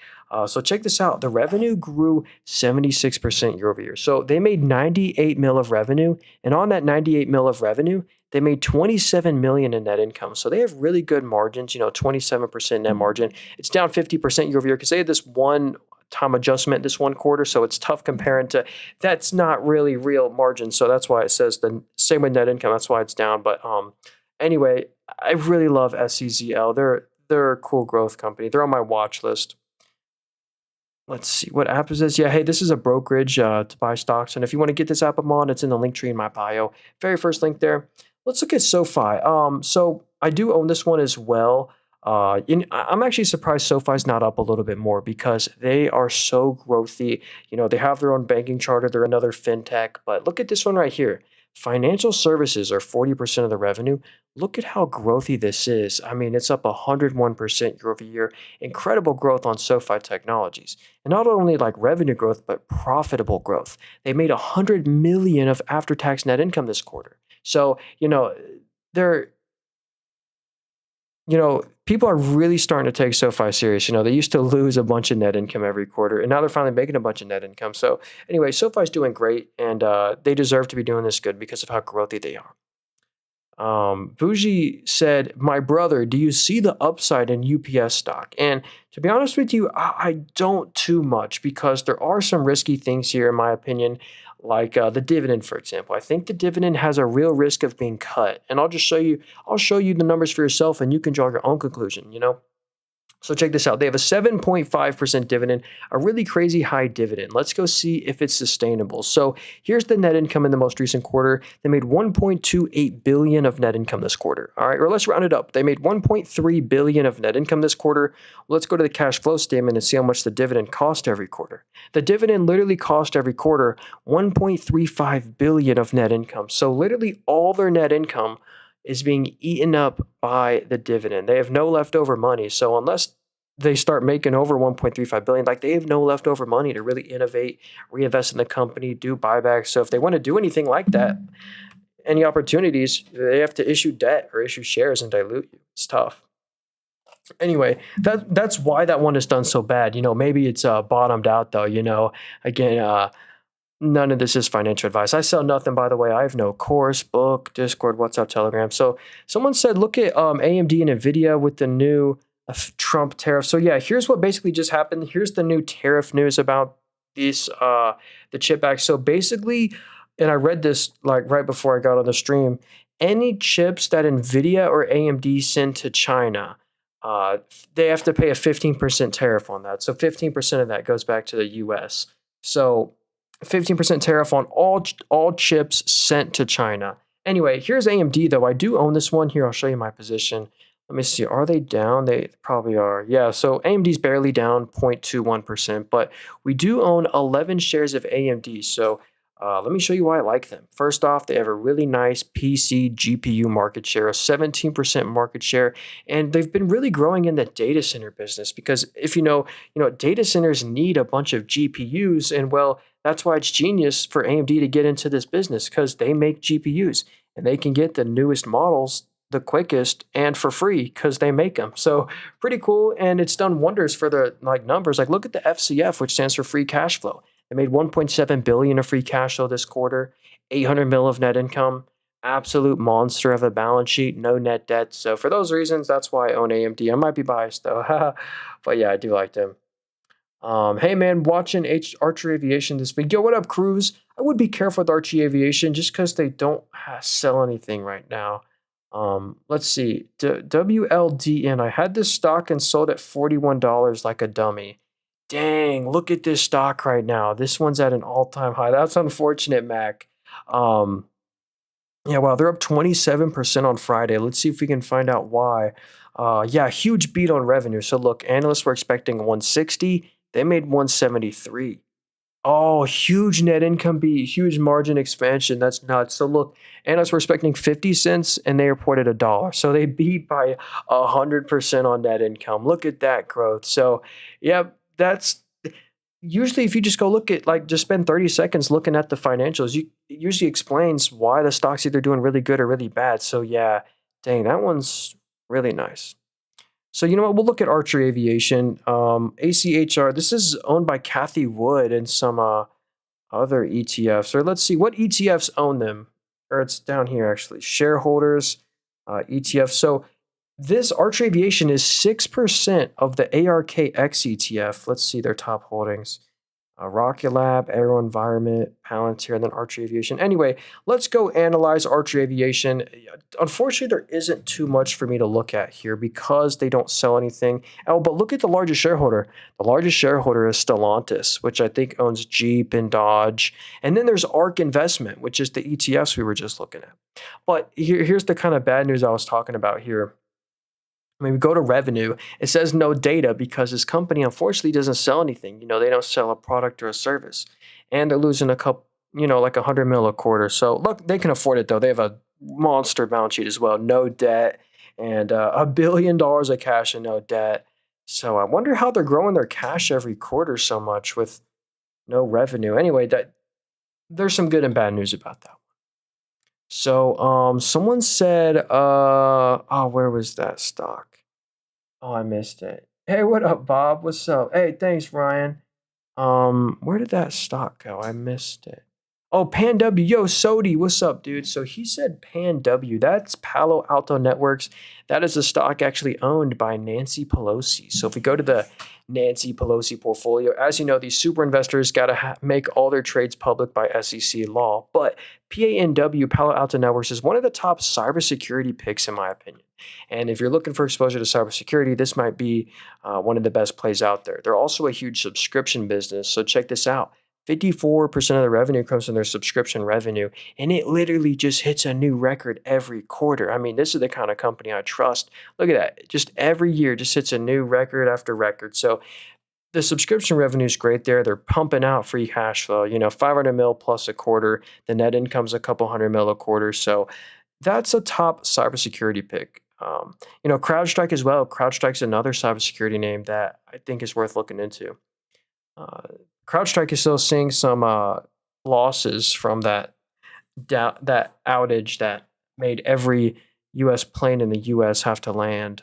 So check this out. The revenue grew 76% year over year. So they made 98 mil of revenue, and on that 98 mil of revenue, they made 27 million in net income. So they have really good margins, 27% net margin. It's down 50% year over year because they had this one time adjustment this one quarter. So it's tough comparing to that's not really real margin. So that's why it says the same with net income. That's why it's down. But anyway, I really love SEZL. They're a cool growth company. They're on my watch list. Let's see what app is this. Yeah, hey, this is a brokerage to buy stocks, and if you want to get this app I'm on, it's in the link tree in my bio. Very first link there. Let's look at SoFi. So I do own this one as well. I'm actually surprised SoFi's not up a little bit more because they are so growthy. They have their own banking charter. They're another fintech. But look at this one right here. Financial services are 40% of the revenue. Look at how growthy this is. I mean, it's up 101% year over year. Incredible growth on SoFi Technologies. And not only like revenue growth, but profitable growth. They made 100 million of after-tax net income this quarter. So, they're people are really starting to take SoFi serious. They used to lose a bunch of net income every quarter, and now they're finally making a bunch of net income. So anyway, SoFi's doing great, and they deserve to be doing this good because of how growthy they are. Bougie said, "My brother, do you see the upside in UPS stock?" And to be honest with you, I don't too much because there are some risky things here, in my opinion, like the dividend, for example. I think the dividend has a real risk of being cut, and I'll show you the numbers for yourself, and you can draw your own conclusion. So check this out. They have a 7.5% dividend, a really crazy high dividend. Let's go see if it's sustainable. So here's the net income in the most recent quarter. They made 1.28 billion of net income this quarter. All right, or let's round it up. They made 1.3 billion of net income this quarter. Let's go to the cash flow statement and see how much the dividend cost every quarter. The dividend literally cost every quarter 1.35 billion of net income. So literally all their net income is being eaten up by the dividend. They have no leftover money. So unless they start making over 1.35 billion, like they have no leftover money to really innovate, reinvest in the company, do buybacks. So if they want to do anything like that, any opportunities, they have to issue debt or issue shares and dilute you. It's tough. Anyway, that's why that one is done so bad. Maybe it's bottomed out though. Again, none of this is financial advice. I sell nothing, by the way. I have no course, book, Discord, WhatsApp, Telegram. So someone said, look at AMD and NVIDIA with the new Trump tariff. So yeah, here's what basically just happened. Here's the new tariff news about these the chip act. So basically, and I read this like right before I got on the stream, any chips that NVIDIA or AMD send to China, they have to pay a 15% tariff on that. So 15% of that goes back to the US. So 15% tariff on all chips sent to China. Anyway, here's AMD though. I do own this one here. I'll show you my position. Let me see. Are they down? They probably are. Yeah, so AMD's barely down 0.21%, but we do own 11 shares of AMD. So Let me show you why I like them. First off, they have a really nice PC GPU market share, a 17% market share, and they've been really growing in the data center business because if data centers need a bunch of GPUs, and well, that's why it's genius for AMD to get into this business because they make GPUs and they can get the newest models the quickest and for free because they make them. So pretty cool, and it's done wonders for the numbers. Like look at the FCF, which stands for free cash flow. They made 1.7 billion of free cash flow this quarter, 800 mil of net income, absolute monster of a balance sheet, no net debt. So for those reasons, that's why I own AMD. I might be biased though, but yeah, I do like them. Hey man, watching Archer Aviation this week. Yo, what up, Cruz? I would be careful with Archer Aviation just because they don't sell anything right now. Let's see. WLDN. I had this stock and sold at $41 like a dummy. Dang, look at this stock right now. This one's at an all-time high. That's unfortunate, Mac. Um, yeah, wow, they're up 27% on Friday. Let's see if we can find out why. Yeah, huge beat on revenue. So look, analysts were expecting 160. They made 173. Oh, huge net income beat, huge margin expansion. That's nuts. So look, analysts were expecting 50 cents and they reported a dollar. So they beat by 100% on net income. Look at that growth. So yeah, that's usually if you just go look at just spend 30 seconds looking at the financials, it usually explains why the stock's either doing really good or really bad. So yeah, dang, that one's really nice. So you know what? We'll look at Archer Aviation. ACHR. This is owned by Kathy Wood and some other ETFs. Or let's see what ETFs own them. Or it's down here actually. Shareholders, ETFs. So this Archer Aviation is 6% of the ARKX ETF. Let's see their top holdings. Rocket Lab, Aero Environment, Palantir, and then Archer Aviation. Anyway, let's go analyze Archer Aviation. Unfortunately, there isn't too much for me to look at here because they don't sell anything. Oh, but look at the largest shareholder. The largest shareholder is Stellantis, which I think owns Jeep and Dodge. And then there's ARK Investment, which is the ETFs we were just looking at. But here's the kind of bad news I was talking about here. When we go to revenue, it says no data because this company unfortunately doesn't sell anything. They don't sell a product or a service. And they're losing a couple, like 100 mil a quarter. So look, they can afford it though. They have a monster balance sheet as well. No debt and $1 billion of cash and no debt. So I wonder how they're growing their cash every quarter so much with no revenue. Anyway, there's some good and bad news about that. So someone said, where was that stock? Oh, I missed it. Hey, what up, Bob? What's up? Hey, thanks, Ryan. Where did that stock go? I missed it. Oh, Pan W. Yo, Sodi, what's up, dude? So he said Pan W. That's Palo Alto Networks. That is a stock actually owned by Nancy Pelosi. So if we go to the Nancy Pelosi portfolio, as you know, these super investors got to make all their trades public by SEC law. But PANW, Palo Alto Networks, is one of the top cybersecurity picks, in my opinion. And if you're looking for exposure to cybersecurity, this might be one of the best plays out there. They're also a huge subscription business. So check this out. 54% of the revenue comes from their subscription revenue, and it literally just hits a new record every quarter. I mean, this is the kind of company I trust. Look at that. Just every year just hits a new record after record. So the subscription revenue is great there. They're pumping out free cash flow, 500 mil plus a quarter. The net income's a couple hundred mil a quarter. So that's a top cybersecurity pick. CrowdStrike as well. CrowdStrike's another cybersecurity name that I think is worth looking into. CrowdStrike is still seeing some losses from that outage that made every U.S. plane in the U.S. have to land.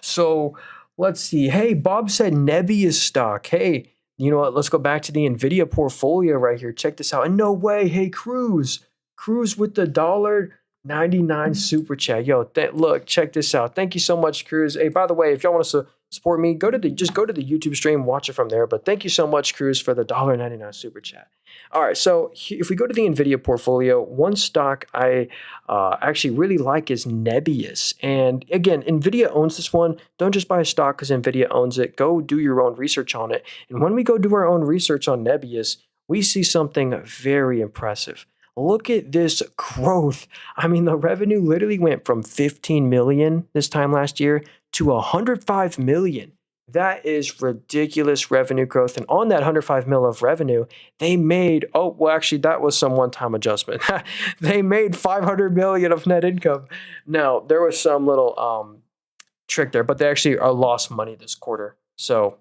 So let's see. Hey, Bob said Nebius stock. Hey, you know what? Let's go back to the NVIDIA portfolio right here. Check this out. And no way. Hey, Cruz with the $1.99 super chat. Yo, look, check this out. Thank you so much, Cruz. Hey, by the way, if y'all want to support me, just go to the YouTube stream, watch it from there. But thank you so much, Cruz, for the $1.99 super chat. All right, so if we go to the NVIDIA portfolio, one stock I actually really like is Nebius. And again, NVIDIA owns this one. Don't just buy a stock because NVIDIA owns it. Go do your own research on it. And when we go do our own research on Nebius, we see something very impressive. Look at this growth. I mean, the revenue literally went from 15 million this time last year to 105 million That is ridiculous revenue growth. And on that 105 mil of revenue, they made, oh, well, actually, that was some one-time adjustment. They made 500 million of net income. Now, there was some little trick there, but they actually lost money this quarter. So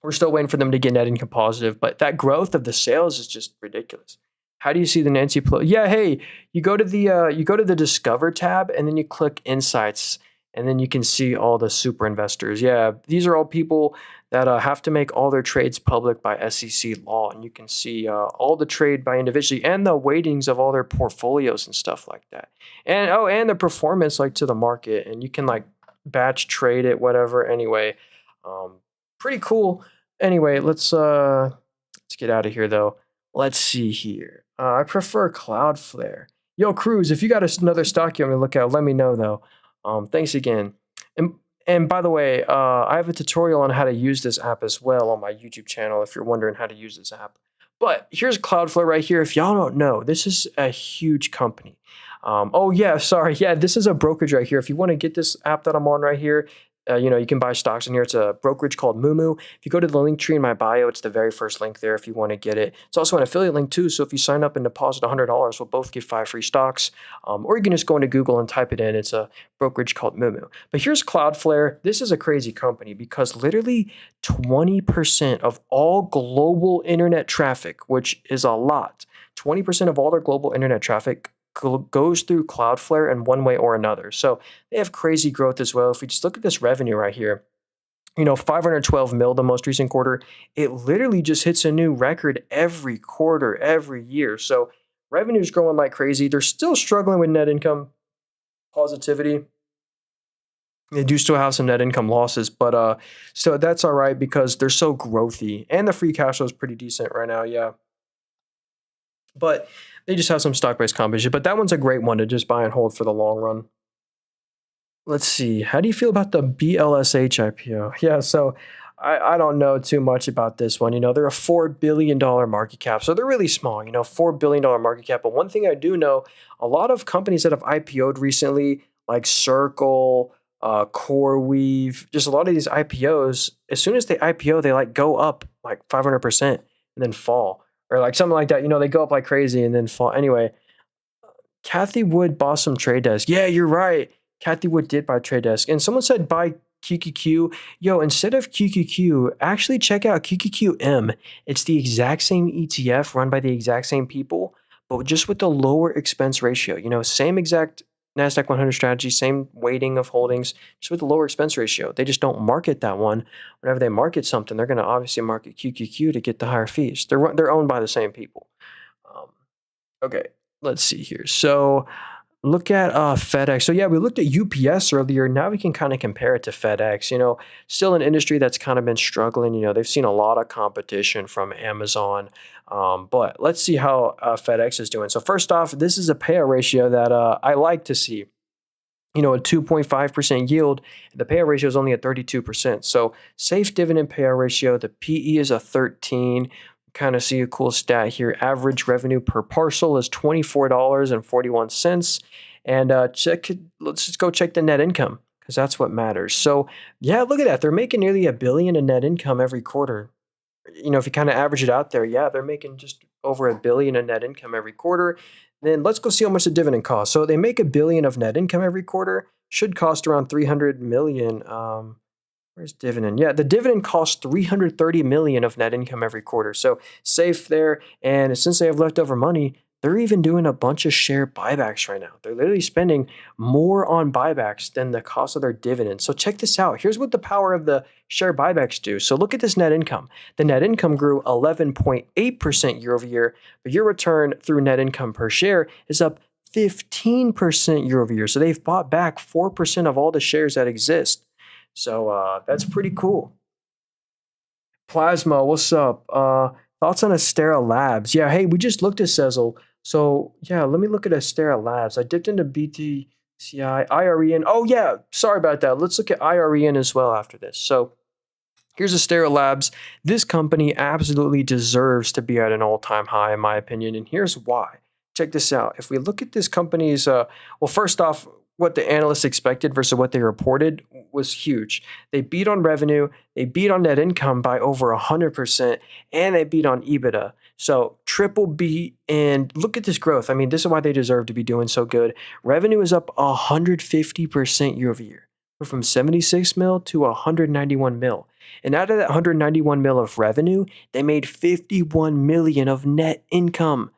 we're still waiting for them to get net income positive, but that growth of the sales is just ridiculous. How do you see the Nancy Pelosi? Yeah, hey, you go to the Discover tab, and then you click Insights, and then you can see all the super investors. Yeah, these are all people that have to make all their trades public by SEC law, and you can see all the trade by individually and the weightings of all their portfolios and stuff like that. And and the performance like to the market, and you can like batch trade it, whatever. Anyway, um, pretty cool. Anyway, let's get out of here though. Let's see here. I prefer Cloudflare. Yo, Cruz, if you got another stock you want me to look at, let me know though. Thanks again. And and by the way, I have a tutorial on how to use this app as well on my YouTube channel if you're wondering how to use this app. But here's Cloudflare right here. If y'all don't know, this is a huge company. Oh yeah, sorry. Yeah, this is a brokerage right here. If you want to get this app that I'm on right here, you can buy stocks in here. It's a brokerage called Moomoo. If you go to the link tree in my bio, it's the very first link there if you want to get it. It's also an affiliate link too. So if you sign up and deposit $100, we'll both get 5 free stocks. Or you can just go into Google and type it in. It's a brokerage called Moomoo. But here's Cloudflare. This is a crazy company because literally 20% of all global internet traffic, which is a lot, 20% of all their global internet traffic goes through Cloudflare in one way or another. So they have crazy growth as well. If we just look at this revenue right here, 512 mil the most recent quarter, it literally just hits a new record every quarter, every year. So revenue is growing like crazy. They're still struggling with net income positivity. They do still have some net income losses, but so that's all right because they're so growthy and the free cash flow is pretty decent right now. Yeah. But they just have some stock-based compensation. But that one's a great one to just buy and hold for the long run. Let's see. How do you feel about the BLSH IPO? Yeah, so I don't know too much about this one. They're a $4 billion market cap. So they're really small, $4 billion market cap. But one thing I do know, a lot of companies that have IPO'd recently, like Circle, CoreWeave, just a lot of these IPOs, as soon as they IPO, they like go up like 500% and then fall. Or like something like that. They go up like crazy and then fall. Anyway, Kathy Wood bought some Trade Desk. Yeah, you're right. Kathy Wood did buy Trade Desk. And someone said buy QQQ. Yo, instead of QQQ, actually check out QQQM. It's the exact same ETF run by the exact same people, but just with the lower expense ratio. Same exact NASDAQ 100 strategy, same weighting of holdings, just with a lower expense ratio. They just don't market that one. Whenever they market something, they're going to obviously market QQQ to get the higher fees. They're owned by the same people. Okay, let's see here. So look at FedEx. So yeah, we looked at UPS earlier. Now we can kind of compare it to FedEx. Still an industry that's kind of been struggling. They've seen a lot of competition from Amazon. But let's see how FedEx is doing. So first off, this is a payout ratio that I like to see. A 2.5% yield. The payout ratio is only at 32%. So safe dividend payout ratio. The PE is a 13. Kind of see a cool stat here. Average revenue per parcel is $24.41. And let's just go check the net income because that's what matters. So yeah, look at that. They're making nearly $1 billion in net income every quarter. If you kind of average it out there, yeah, they're making just over $1 billion in net income every quarter. Then let's go see how much the dividend costs. So they make $1 billion of net income every quarter. Should cost around 300 million. Where's dividend? Yeah, the dividend costs 330 million of net income every quarter. So safe there. And since they have leftover money, they're even doing a bunch of share buybacks right now. They're literally spending more on buybacks than the cost of their dividends. So check this out. Here's what the power of the share buybacks do. So look at this net income. The net income grew 11.8% year over year, but your return through net income per share is up 15% year over year. So they've bought back 4% of all the shares that exist. So that's pretty cool. Plasma, what's up? Thoughts on Astera Labs? Yeah, hey, we just looked at Sezzle. So yeah, let me look at Astera Labs. I dipped into BTCI, IREN. Oh yeah, sorry about that. Let's look at IREN as well after this. So here's Astera Labs. This company absolutely deserves to be at an all-time high, in my opinion, and here's why. Check this out. If we look at this company's, well, first off, what the analysts expected versus what they reported was huge. They beat on revenue, they beat on net income by over 100%, and they beat on EBITDA. So triple beat, and look at this growth. I mean, this is why they deserve to be doing so good. Revenue is up 150% year over year. We're from 76 mil to 191 mil. And out of that 191 mil of revenue, they made 51 million of net income.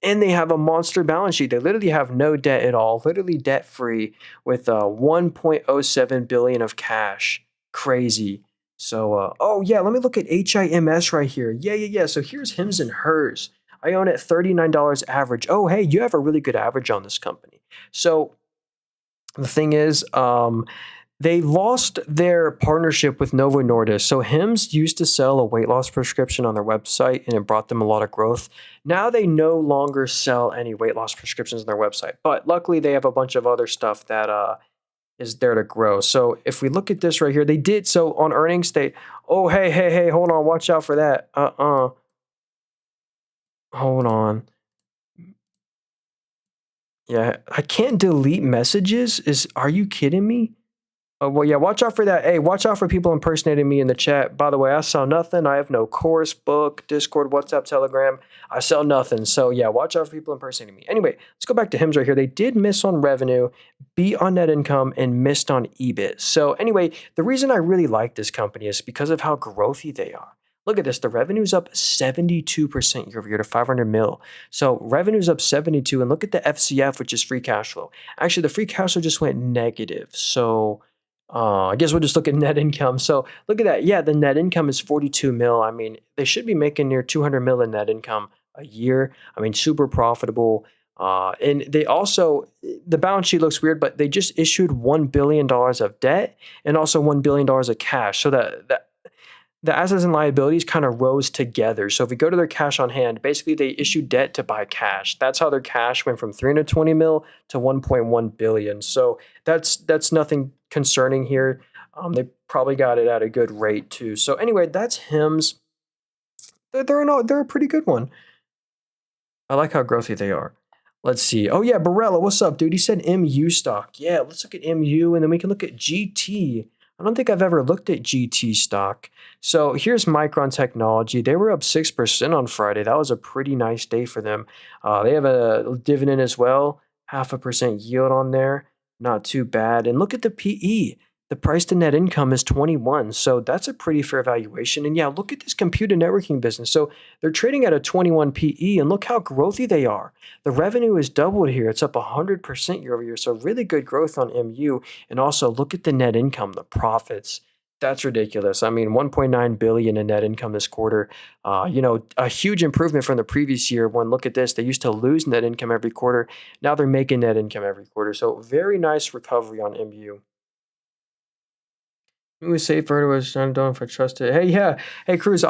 And they have a monster balance sheet. They literally have no debt at all, literally debt free, with 1.07 billion of cash. Crazy. So, oh yeah, let me look at HIMS right here. Yeah. So here's hims and hers. I own it $39 average. Oh, hey, you have a really good average on this company. So the thing is, they lost their partnership with Novo Nordisk. So Hims used to sell a weight loss prescription on their website, and it brought them a lot of growth. Now they no longer sell any weight loss prescriptions on their website, but luckily they have a bunch of other stuff that is there to grow. So if we look at this right here, they did so on earnings. Oh hey, hold on, watch out for that. Hold on. Yeah, I can't delete messages. Are you kidding me? Oh, well, yeah, watch out for that. Hey, watch out for people impersonating me in the chat. By the way, I sell nothing. I have no course, book, Discord, WhatsApp, Telegram. I sell nothing. So, yeah, watch out for people impersonating me. Anyway, let's go back to Hims right here. They did miss on revenue, beat on net income, and missed on EBIT. So, anyway, the reason I really like this company is because of how growthy they are. Look at this. The revenue's up 72% year over year to 500 mil. So revenue's up 72. And look at the FCF, which is free cash flow. Actually, the free cash flow just went negative. So I guess we'll just look at net income. So look at that. Yeah, the net income is 42 mil. I mean, they should be making near 200 mil in net income a year. I mean, super profitable. And they also, the balance sheet looks weird, but they just issued $1 billion of debt and also $1 billion of cash. So that the assets and liabilities kind of rose together. So if we go to their cash on hand, basically they issued debt to buy cash. That's how their cash went from 320 mil to 1.1 billion. So that's nothing concerning here. They probably got it at a good rate too. So anyway, that's Hims. They're a pretty good one. I like how growthy they are. Let's see. Oh yeah, Barella, what's up, dude? He said MU stock. Yeah, let's look at MU, and then we can look at GT. I don't think I've ever looked at GT stock. So here's Micron Technology. They were up 6% on Friday. That was a pretty nice day for them. They have a dividend as well, 0.5% yield on there. Not too bad. And look at the PE. The price to net income is 21. So that's a pretty fair valuation. And yeah, look at this computer networking business. So they're trading at a 21 PE, and look how growthy they are. The revenue is doubled here. It's up 100% year over year. So really good growth on MU. And also look at the net income, the profits. That's ridiculous. I mean, 1.9 billion in net income this quarter. A huge improvement from the previous year. When look at this, they used to lose net income every quarter. Now they're making net income every quarter. So very nice recovery on MU. It was safe for her was done for trusted. Hey, yeah. Hey, Cruz,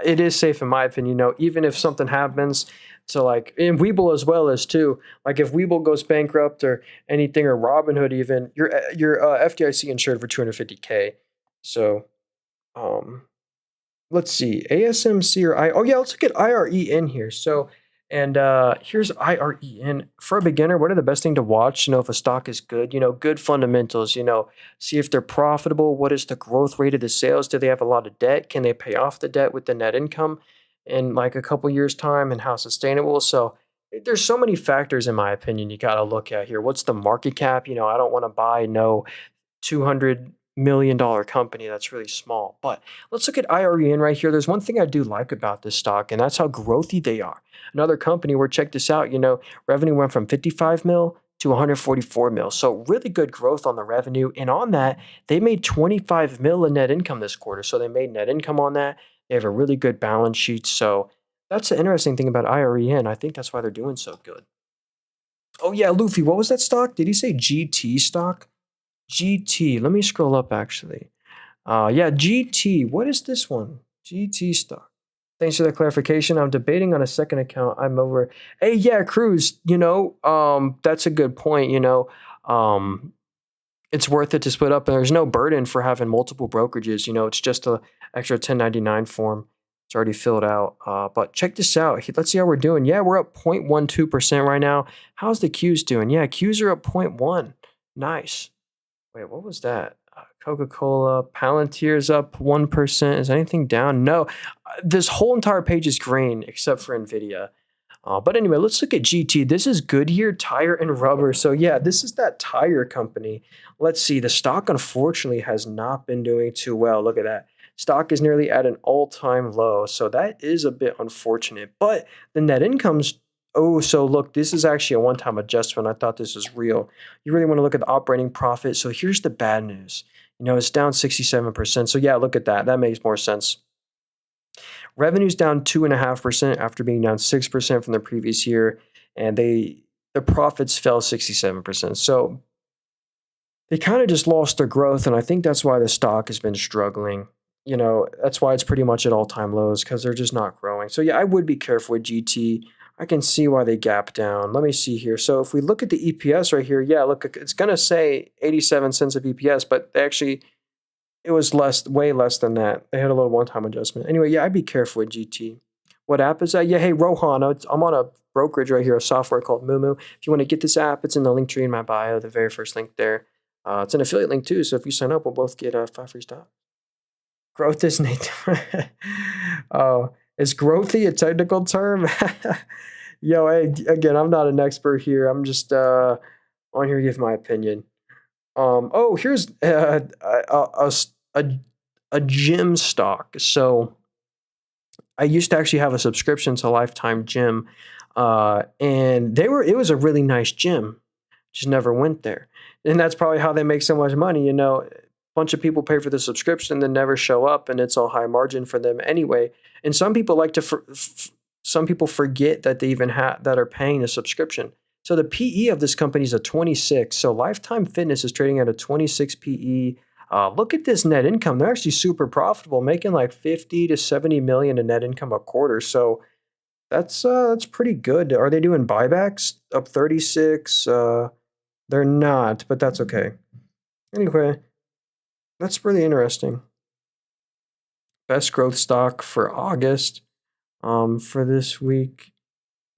it is safe in my opinion. Even if something happens to like in Webull as well as too, like if Webull goes bankrupt or anything or Robinhood even, you're FDIC insured for 250K. So, um, let's see, ASMC or I. Oh yeah, let's look at IREN here. So, and here's IREN for a beginner. What are the best thing to watch? If a stock is good. Good fundamentals. See if they're profitable. What is the growth rate of the sales? Do they have a lot of debt? Can they pay off the debt with the net income in like a couple years time? And how sustainable? So there's so many factors in my opinion you got to look at here. What's the market cap? I don't want to buy $200 million company that's really small. But let's look at IREN right here. There's one thing I do like about this stock, and that's how growthy they are. Another company where, check this out, revenue went from 55 mil to 144 mil. So really good growth on the revenue. And on that, they made 25 mil in net income this quarter. So they made net income on that. They have a really good balance sheet. So that's the interesting thing about IREN. I think that's why they're doing so good. Oh yeah, Luffy, what was that stock? Did he say GT stock? GT. Let me scroll up actually. Yeah, GT. What is this one? GT stock. Thanks for the clarification. I'm debating on a second account. I'm over. Hey, yeah, Cruz. That's a good point. It's worth it to split up, and there's no burden for having multiple brokerages. It's just a extra 1099 form. It's already filled out. But check this out. Let's see how we're doing. Yeah, we're up 0.12% right now. How's the Qs doing? Yeah, Qs are up 0.1. Nice. Wait, what was that? Coca-Cola, Palantir's up 1%. Is anything down? No. This whole entire page is green except for Nvidia. But anyway, let's look at GT. This is Goodyear Tire and Rubber. So yeah, this is that tire company. Let's see. The stock unfortunately has not been doing too well. Look at that. Stock is nearly at an all-time low. So that is a bit unfortunate. But the net income's so look, this is actually a one-time adjustment. I thought this was real. You really want to look at the operating profit. So here's the bad news. It's down 67%. So yeah, look at that. That makes more sense. Revenue's down 2.5% after being down 6% from the previous year, and the profits fell 67%. So they kind of just lost their growth, and I think that's why the stock has been struggling. That's why it's pretty much at all-time lows because they're just not growing. So yeah, I would be careful with GT. I can see why they gap down. Let me see here. So if we look at the EPS right here, yeah, look, it's going to say 87 cents of EPS, but it was way less than that. They had a little one-time adjustment. Anyway, yeah, I'd be careful with GT. What app is that? Yeah, hey, Rohan, I'm on a brokerage right here, a software called Moomoo. If you want to get this app, it's in the link tree in my bio, the very first link there. It's an affiliate link too, so if you sign up, we'll both get 5 free stock. Growth is oh, is growthy a technical term? Yo, hey, again, I'm not an expert here. I'm just on here to give my opinion. Here's a gym stock. So I used to actually have a subscription to Lifetime Gym, and it was a really nice gym. Just never went there, and that's probably how they make so much money. A bunch of people pay for the subscription, then never show up, and it's all high margin for them anyway. And some people some people forget that they even that are paying a subscription. So the PE of this company is a 26. So Lifetime Fitness is trading at a 26 PE. Look at this net income. They're actually super profitable, making like 50 to 70 million in net income a quarter. So that's pretty good. Are they doing buybacks? Up 36? They're not, but that's okay. Anyway, that's really interesting. Best growth stock for August for this week.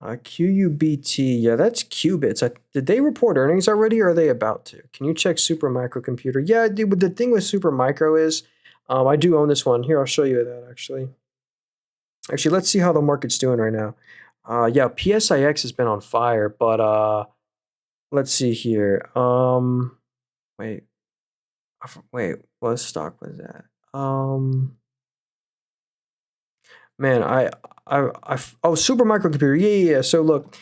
QUBT, yeah, that's qubits. Did they report earnings already, or are they about to? Can you check Super Micro Computer? Yeah, dude, the thing with Super Micro is, I do own this one. Here, I'll show you that, actually. Actually, let's see how the market's doing right now. Yeah, PSIX has been on fire, but let's see here. Wait, what stock was that? Man, Super Micro Computer. Yeah. So look,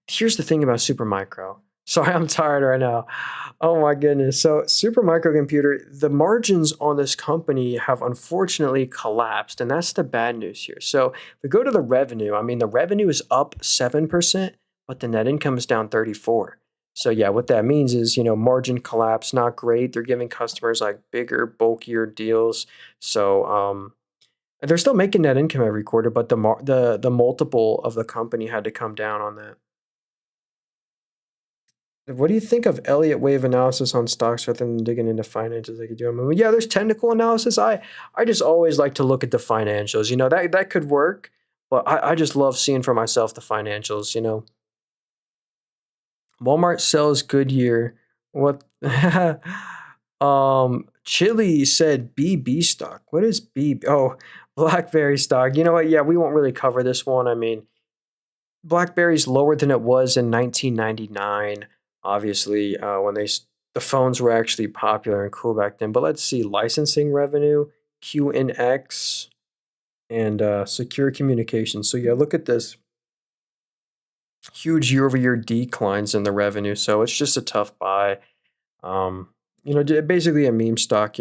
here's the thing about Super Micro. Sorry, I'm tired right now. Oh my goodness. So Super Micro Computer, the margins on this company have unfortunately collapsed, and that's the bad news here. So if we go to the revenue, I mean, the revenue is up 7%, but the net income is down 34. So yeah, what that means is, margin collapse, not great. They're giving customers like bigger, bulkier deals. So they're still making net income every quarter, but the multiple of the company had to come down on that. What do you think of Elliott wave analysis on stocks rather than digging into financials like you do? I mean, yeah, there's technical analysis. I just always like to look at the financials. That could work, but I just love seeing for myself the financials. Walmart sells Goodyear. What? Chili said BB stock. What is BB? Oh, BlackBerry stock. You know what? Yeah, we won't really cover this one. I mean, BlackBerry's lower than it was in 1999. Obviously, when the phones were actually popular and cool back then. But let's see, licensing revenue, QNX, and secure communications. So yeah, look at this. Huge year-over-year declines in the revenue. So it's just a tough buy. Basically a meme stock.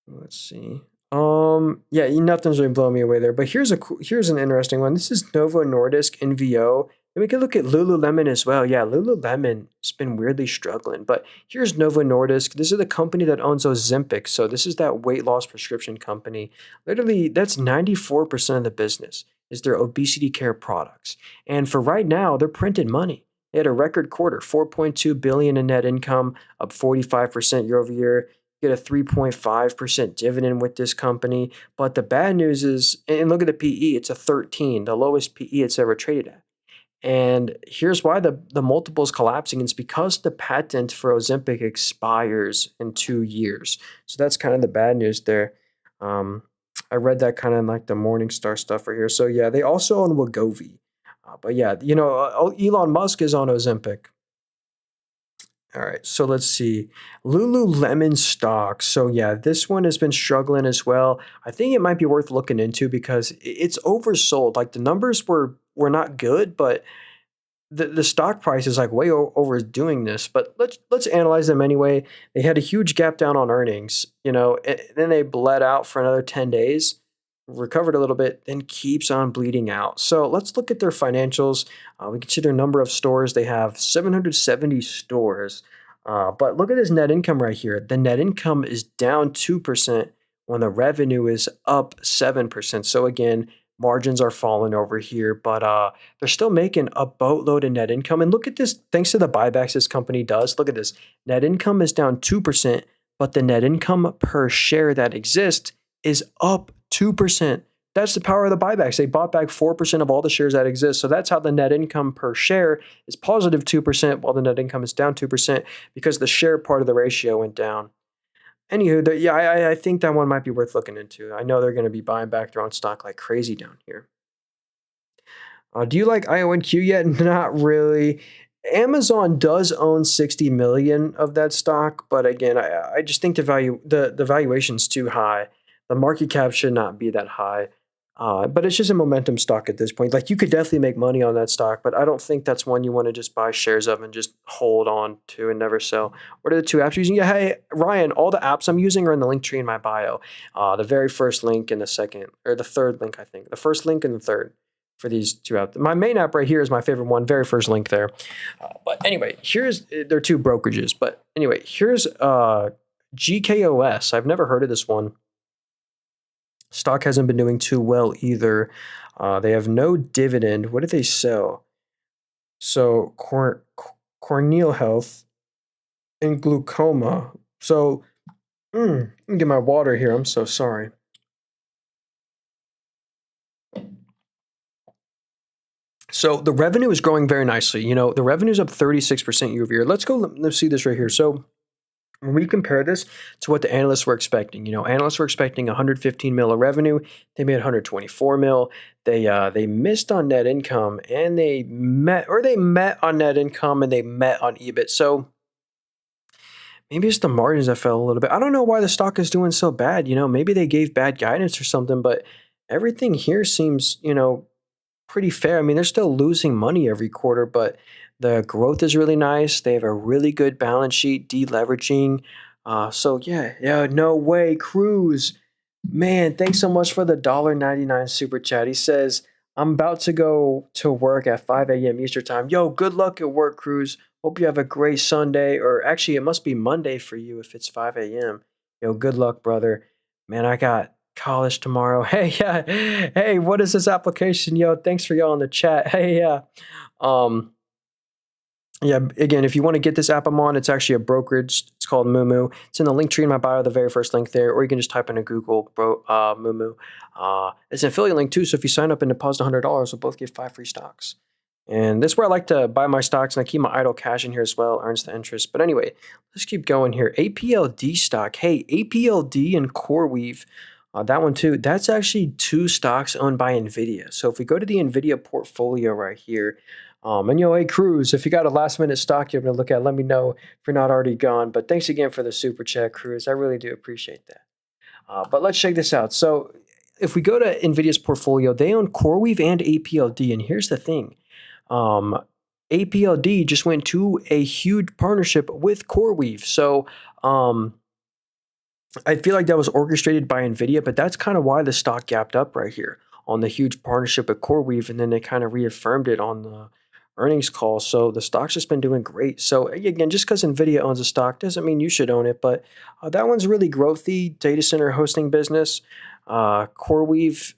Let's see. Yeah, nothing's really blowing me away there. But here's an interesting one. This is Novo Nordisk NVO. And we can look at Lululemon as well. Yeah, Lululemon's been weirdly struggling. But here's Novo Nordisk. This is the company that owns Ozempic. So this is that weight loss prescription company. Literally, that's 94% of the business is their obesity care products. And for right now, they're printing money. They had a record quarter, 4.2 billion in net income, up 45% year over year. Get a 3.5% dividend with this company. But the bad news is, and look at the PE, it's a 13, the lowest PE it's ever traded at. And here's why the multiple is collapsing. It's because the patent for Ozempic expires in 2 years. So that's kind of the bad news there. Um, I read that kind of in like the Morningstar stuff right here. So yeah, they also own Wegovy. But yeah, Elon Musk is on Ozempic. All right, so let's see. Lululemon stock. So yeah, this one has been struggling as well. I think it might be worth looking into because it's oversold. Like the numbers were not good, but the stock price is like way overdoing this, but let's analyze them anyway. They had a huge gap down on earnings, then they bled out for another 10 days, recovered a little bit, then keeps on bleeding out. So let's look at their financials. We can see their number of stores. They have 770 stores. But look at this net income right here. The net income is down 2% when the revenue is up 7%. So again, margins are falling over here, but they're still making a boatload of net income. And look at this, thanks to the buybacks this company does. Look at this. Net income is down 2%, but the net income per share that exists is up 2%. That's the power of the buybacks. They bought back 4% of all the shares that exist. So that's how the net income per share is positive 2%, while the net income is down 2% because the share part of the ratio went down. Anywho, I think that one might be worth looking into. I know they're going to be buying back their own stock like crazy down here. Do you like IONQ yet? Not really. Amazon does own 60 million of that stock, but again, I just think the valuation's too high. The market cap should not be that high. But it's just a momentum stock at this point. Like you could definitely make money on that stock, but I don't think that's one you want to just buy shares of and just hold on to and never sell. What are the two apps you're using? Yeah, hey Ryan, all the apps I'm using are in the link tree in my bio. The very first link and the second, or the third link, I think. The first link and the third for these two apps. My main app right here is my favorite one. Very first link there. But anyway, they're two brokerages. But anyway, here's GKOS. I've never heard of this one. Stock hasn't been doing too well either. They have no dividend. What did they sell? So corneal health and glaucoma. So let me get my water here. I'm so sorry. So the revenue is growing very nicely. The revenue is up 36% year over year. Let's see this right here. So when we compare this to what the analysts were expecting, analysts were expecting 115 mil of revenue. They made 124 mil. They missed on net income, and they met on net income, and they met on EBIT. So maybe it's the margins that fell a little bit. I don't know why the stock is doing so bad. Maybe they gave bad guidance or something, but everything here seems, pretty fair. I mean, they're still losing money every quarter, but the growth is really nice. They have a really good balance sheet, deleveraging. So yeah, no way, Cruz. Man, thanks so much for the $1.99 super chat. He says, I'm about to go to work at 5 a.m. Eastern time. Yo, good luck at work, Cruz. Hope you have a great Sunday, or actually, it must be Monday for you if it's 5 a.m. Yo, good luck, brother. Man, I got college tomorrow. Hey, yeah. Hey, what is this application? Yo, thanks for y'all in the chat. Hey, yeah. Yeah, again, if you want to get this app I'm on, it's actually a brokerage. It's called Moomoo. It's in the link tree in my bio, the very first link there, or you can just type in a Google Moomoo. It's an affiliate link too, so if you sign up and deposit $100, we'll both get 5 free stocks. And this is where I like to buy my stocks, and I keep my idle cash in here as well, earns the interest. But anyway, let's keep going here. APLD stock. Hey, APLD and CoreWeave. That one too. That's actually 2 stocks owned by NVIDIA. So if we go to the NVIDIA portfolio right here, and hey, Cruz, if you got a last minute stock you're going to look at, let me know if you're not already gone. But thanks again for the super chat, Cruz. I really do appreciate that. But let's check this out. So if we go to NVIDIA's portfolio, they own CoreWeave and APLD. And here's the thing. APLD just went to a huge partnership with CoreWeave. So I feel like that was orchestrated by NVIDIA, but that's kind of why the stock gapped up right here on the huge partnership with CoreWeave, and then they kind of reaffirmed it on the earnings call. So the stock's just been doing great. So again, just because NVIDIA owns a stock doesn't mean you should own it, but that one's really growthy, data center hosting business. CoreWeave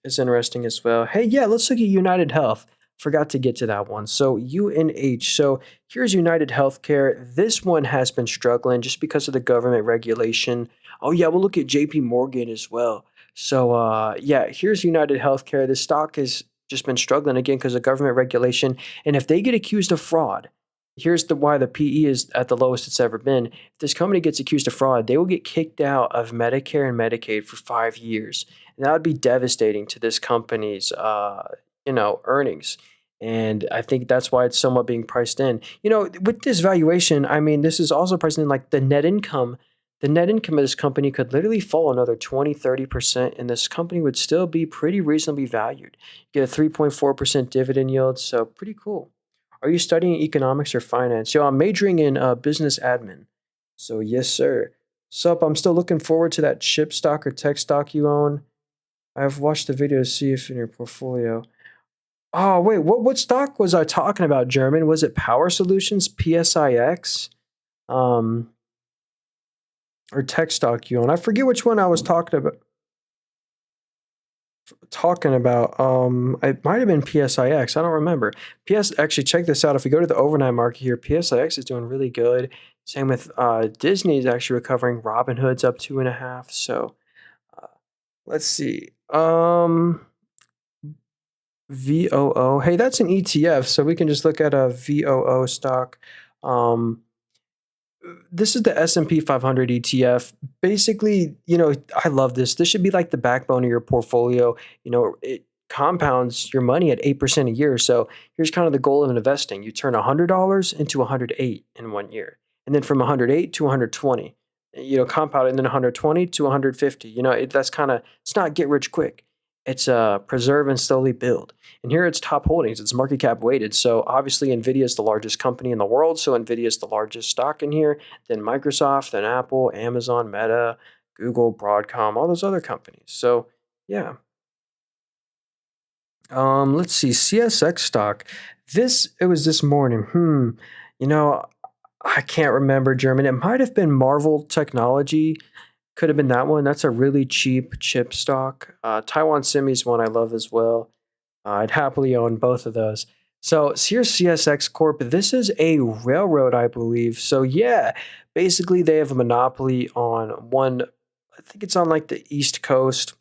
is interesting as well. Hey, yeah, let's look at United Health. Forgot to get to that one. So UNH. So here's United Healthcare. This one has been struggling just because of the government regulation. Oh yeah, we'll look at JP Morgan as well. So yeah, here's United Healthcare. The stock is just been struggling again because of government regulation. And if they get accused of fraud, here's the why the PE is at the lowest it's ever been. If this company gets accused of fraud, they will get kicked out of Medicare and Medicaid for 5 years, and that would be devastating to this company's earnings. And I think that's why it's somewhat being priced in. With this valuation, I mean, this is also priced in like the net income. The net income of this company could literally fall another 20-30%, and this company would still be pretty reasonably valued. You get a 3.4% dividend yield, so pretty cool. Are you studying economics or finance? Yo, I'm majoring in business admin. So, yes, sir. Sup, I'm still looking forward to that chip stock or tech stock you own. I've watched the video to see if in your portfolio. Oh, wait, what stock was I talking about, German? Was it Power Solutions, PSIX, um, or tech stock you own? I forget which one I was talking about. It might have been PSIX. I don't remember. Actually, check this out. If we go to the overnight market here, PSIX is doing really good. Same with Disney is actually recovering. Robinhood's up 2.5. So uh, let's see. VOO. Hey, that's an ETF, so we can just look at a VOO stock. Um, this is the S&P 500 ETF. Basically, I love this. This should be like the backbone of your portfolio. It compounds your money at 8% a year. So here's kind of the goal of investing. You turn $100 into 108 in 1 year. And then from 108 to 120, compound it, and then 120 to 150. It's not get rich quick. It's preserve and slowly build. And here it's top holdings. It's market cap weighted. So obviously NVIDIA is the largest company in the world. So NVIDIA is the largest stock in here. Then Microsoft, then Apple, Amazon, Meta, Google, Broadcom, all those other companies. So yeah. Let's see. CSX stock. It was this morning. You know, I can't remember, German. It might have been Marvel Technology. Could have been that one. That's a really cheap chip stock. Taiwan Semi is one I love as well. I'd happily own both of those. So here's CSX Corp. This is a railroad, I believe. So yeah, basically they have a monopoly on one. I think it's on like the East Coast.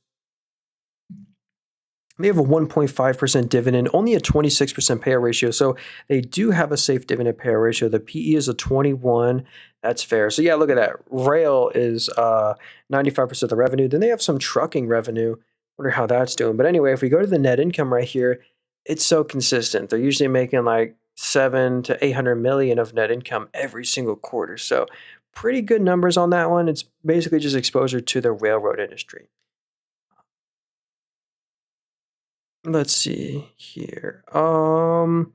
They have a 1.5% dividend, only a 26% payout ratio. So they do have a safe dividend payout ratio. The PE is a 21. That's fair. So yeah, look at that. Rail is 95% of the revenue. Then they have some trucking revenue. Wonder how that's doing. But anyway, if we go to the net income right here, it's so consistent. They're usually making like 7 to 800 million of net income every single quarter. So pretty good numbers on that one. It's basically just exposure to the railroad industry. Let's see here. Oh,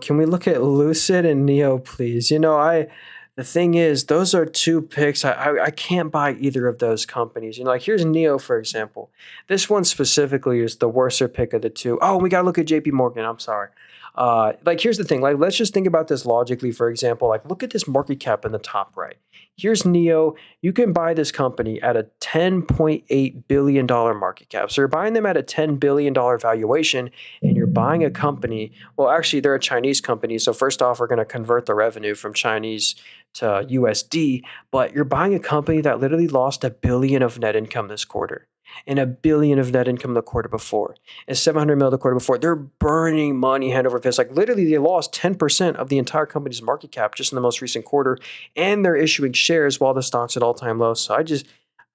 can we look at Lucid and Neo, please? The thing is, those are two picks. I can't buy either of those companies. Like here's Neo, for example. This one specifically is the worser pick of the two. Oh, we gotta look at JP Morgan. I'm sorry. Like here's the thing. Like let's just think about this logically. For example, like look at this market cap in the top right. Here's Neo. You can buy this company at a $10.8 billion market cap. So you're buying them at a $10 billion valuation, and you're buying a company. Well, actually, they're a Chinese company. So first off, we're going to convert the revenue from Chinese to USD, but you're buying a company that literally lost $1 billion of net income this quarter and $1 billion of net income the quarter before and 700 mil the quarter before. They're burning money hand over fist. Like literally they lost 10% of the entire company's market cap just in the most recent quarter, and they're issuing shares while the stock's at all-time lows. So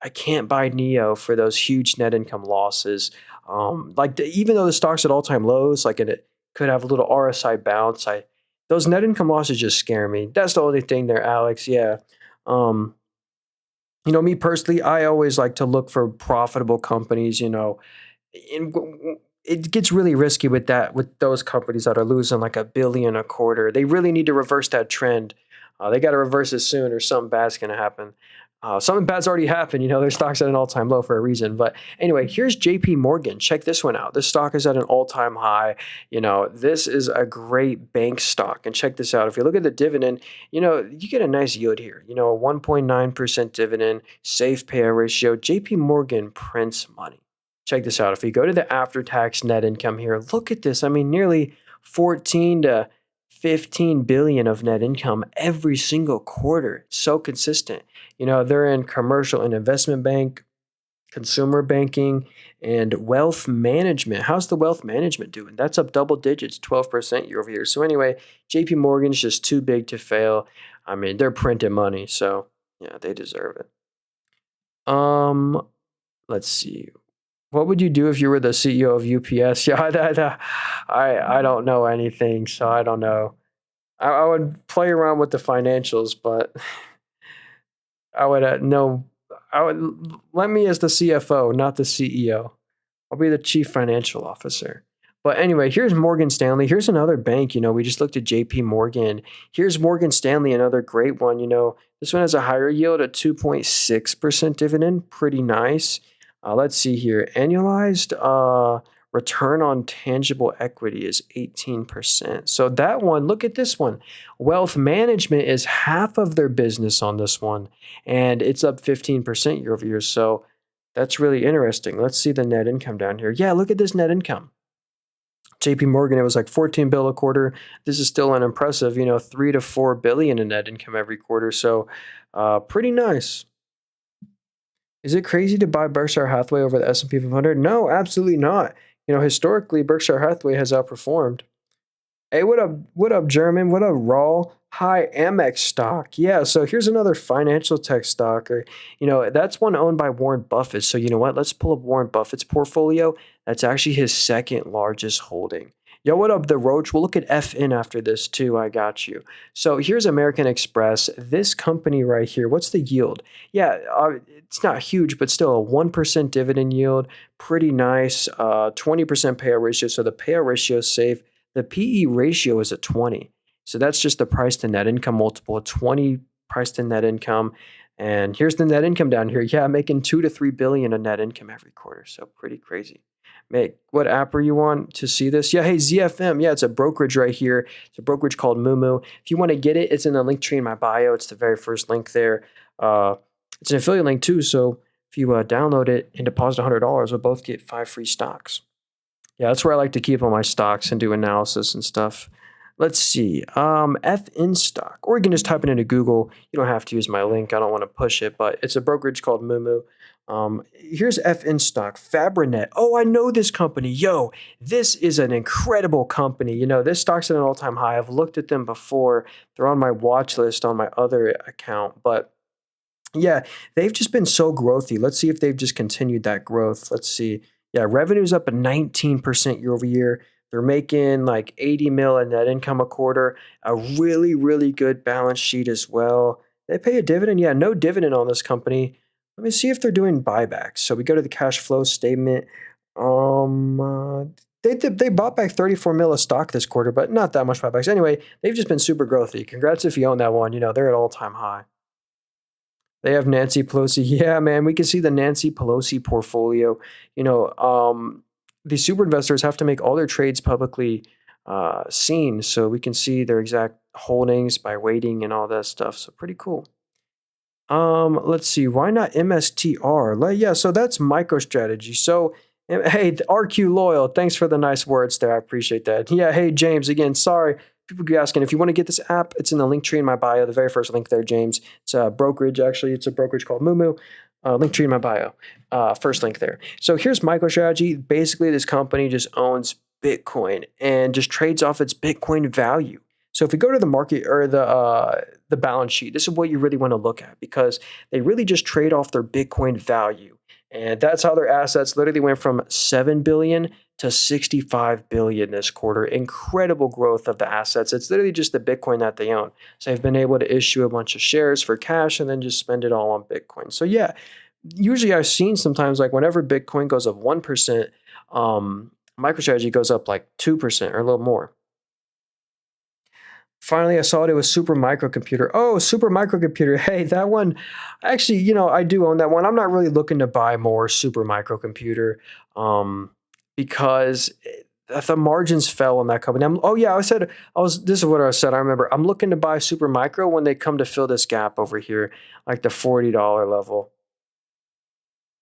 I can't buy Neo for those huge net income losses. Even though the stock's at all-time lows, and it could have a little RSI bounce, those net income losses just scare me. That's the only thing there, Alex. Yeah. Me personally, I always like to look for profitable companies, it gets really risky with those companies that are losing like $1 billion a quarter. They really need to reverse that trend. They got to reverse it soon or something bad's going to happen. Something bad's already happened. Their stock's at an all-time low for a reason. But anyway, here's JP Morgan. Check this one out. This stock is at an all-time high. This is a great bank stock. And check this out. If you look at the dividend, you get a nice yield here. A 1.9% dividend, safe payout ratio. JP Morgan prints money. Check this out. If we go to the after-tax net income here, look at this. I mean, nearly 14 to 15 billion of net income every single quarter. It's so consistent. They're in commercial and investment bank. consumer banking, and wealth management. How's the wealth management doing? That's up double digits, 12% year over year. So anyway, JP Morgan's just too big to fail. I mean, they're printing money, so yeah, they deserve it. Um, let's see. What would you do if you were the CEO of UPS? Yeah, I don't know anything, so I don't know. I would play around with the financials, but I would no. I would let me as the CFO, not the CEO. I'll be the chief financial officer. But anyway, here's Morgan Stanley. Here's another bank. We just looked at JP Morgan. Here's Morgan Stanley, another great one. This one has a higher yield, a 2.6% dividend. Pretty nice. Let's see here. Annualized return on tangible equity is 18%. So that one, look at this one. Wealth management is half of their business on this one, and it's up 15% year over year. So that's really interesting. Let's see the net income down here. Yeah, look at this net income. JP Morgan, it was like 14 bill a quarter. This is still an impressive, 3 to 4 billion in net income every quarter. So pretty nice. Is it crazy to buy Berkshire Hathaway over the S&P 500? No, absolutely not. Historically, Berkshire Hathaway has outperformed. Hey, what up, German? What up, Raw? Hi, Amex stock. Yeah, so here's another financial tech stock. That's one owned by Warren Buffett. So you know what? Let's pull up Warren Buffett's portfolio. That's actually his second largest holding. Yo, what up, The Roach? We'll look at FN after this too. I got you. So here's American Express. This company right here, what's the yield? Yeah, it's not huge, but still a 1% dividend yield. Pretty nice. 20% payout ratio. So the payout ratio is safe. The PE ratio is at 20. So that's just the price to net income multiple, 20 price to net income. And here's the net income down here. Yeah, making 2 to 3 billion in net income every quarter. So pretty crazy. Mate, what app are you on to see this? Yeah, hey, ZFM. Yeah, it's a brokerage right here. It's a brokerage called Moomoo. If you want to get it, it's in the link tree in my bio. It's the very first link there. It's an affiliate link too. So if you download it and deposit $100, we'll both get 5 free stocks. Yeah, that's where I like to keep all my stocks and do analysis and stuff. Let's see. FN stock. Or you can just type it into Google. You don't have to use my link. I don't want to push it, but it's a brokerage called Moomoo. Here's FN stock. Fabrinet. Oh, I know this company. Yo, this is an incredible company. This stock's at an all-time high. I've looked at them before. They're on my watch list on my other account, but yeah, they've just been so growthy. Let's see if they've just continued that growth. Let's see. Yeah, revenue's up at 19% year over year. They're making like 80 mil in net income a quarter. A really, really good balance sheet as well. They pay a dividend. Yeah, no dividend on this company. Let me see if they're doing buybacks. So we go to the cash flow statement. They bought back 34 mil of stock this quarter, but not that much buybacks. Anyway, they've just been super growthy. Congrats if you own that one. They're at all-time high. They have Nancy Pelosi. Yeah, man, we can see the Nancy Pelosi portfolio. The super investors have to make all their trades publicly seen, so we can see their exact holdings by weighting and all that stuff. So pretty cool. Let's see. Why not MSTR? Yeah, so that's MicroStrategy. So, hey, RQ Loyal, thanks for the nice words there. I appreciate that. Yeah, hey, James, again, sorry. People be asking, if you want to get this app, it's in the link tree in my bio, the very first link there, James. It's a brokerage, actually. It's a brokerage called Moomoo. Link tree in my bio. First link there. So here's MicroStrategy. Basically, this company just owns Bitcoin and just trades off its Bitcoin value. So if we go to the market or the balance sheet, this is what you really want to look at because they really just trade off their Bitcoin value. And that's how their assets literally went from 7 billion to 65 billion this quarter. Incredible growth of the assets. It's literally just the Bitcoin that they own. So they've been able to issue a bunch of shares for cash and then just spend it all on Bitcoin. So yeah, usually I've seen sometimes like whenever Bitcoin goes up 1%, MicroStrategy goes up like 2% or a little more. Finally, I saw it. It was Super Microcomputer. Oh, Super Microcomputer. Hey, that one. Actually, I do own that one. I'm not really looking to buy more Super Microcomputer because the margins fell on that company. This is what I said. I remember. I'm looking to buy Super Micro when they come to fill this gap over here, like the $40 level.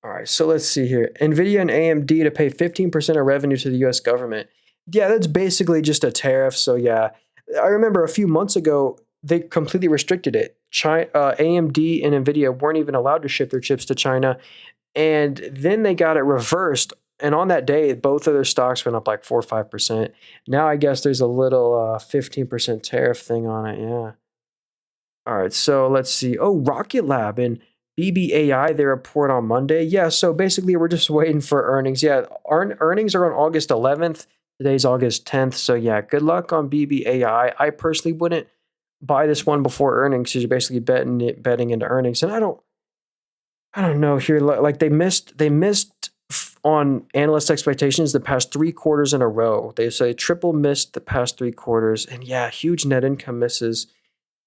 All right, so let's see here. NVIDIA and AMD to pay 15% of revenue to the U.S. government. Yeah, that's basically just a tariff. So yeah. I remember a few months ago, they completely restricted it. AMD and NVIDIA weren't even allowed to ship their chips to China. And then they got it reversed. And on that day, both of their stocks went up like 4 or 5%. Now I guess there's a little 15% tariff thing on it. Yeah. All right. So let's see. Oh, Rocket Lab and BBAI, they report on Monday. Yeah. So basically, we're just waiting for earnings. Yeah. Our earnings are on August 11th. Today's August 10th. So yeah, good luck on BBAI. I personally wouldn't buy this one before earnings because you're basically betting into earnings. And I don't know here. Like they missed on analyst expectations the past 3 quarters in a row. They say triple missed the past 3 quarters, and yeah, huge net income misses.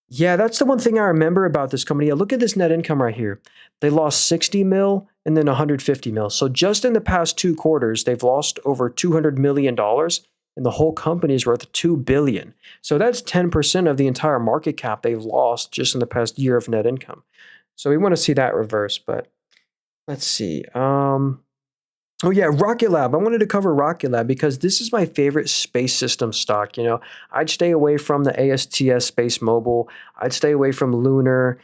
Yeah, that's the one thing I remember about this company. Yeah, look at this net income right here. They lost 60 mil and then 150 mil. So just in the past 2 quarters, they've lost over $200 million, and the whole company is worth 2 billion. So that's 10% of the entire market cap they've lost just in the past year of net income. So we want to see that reverse, but let's see. Oh yeah, Rocket Lab. I wanted to cover Rocket Lab because this is my favorite space system stock. I'd stay away from the ASTS Space Mobile. I'd stay away from Lunar.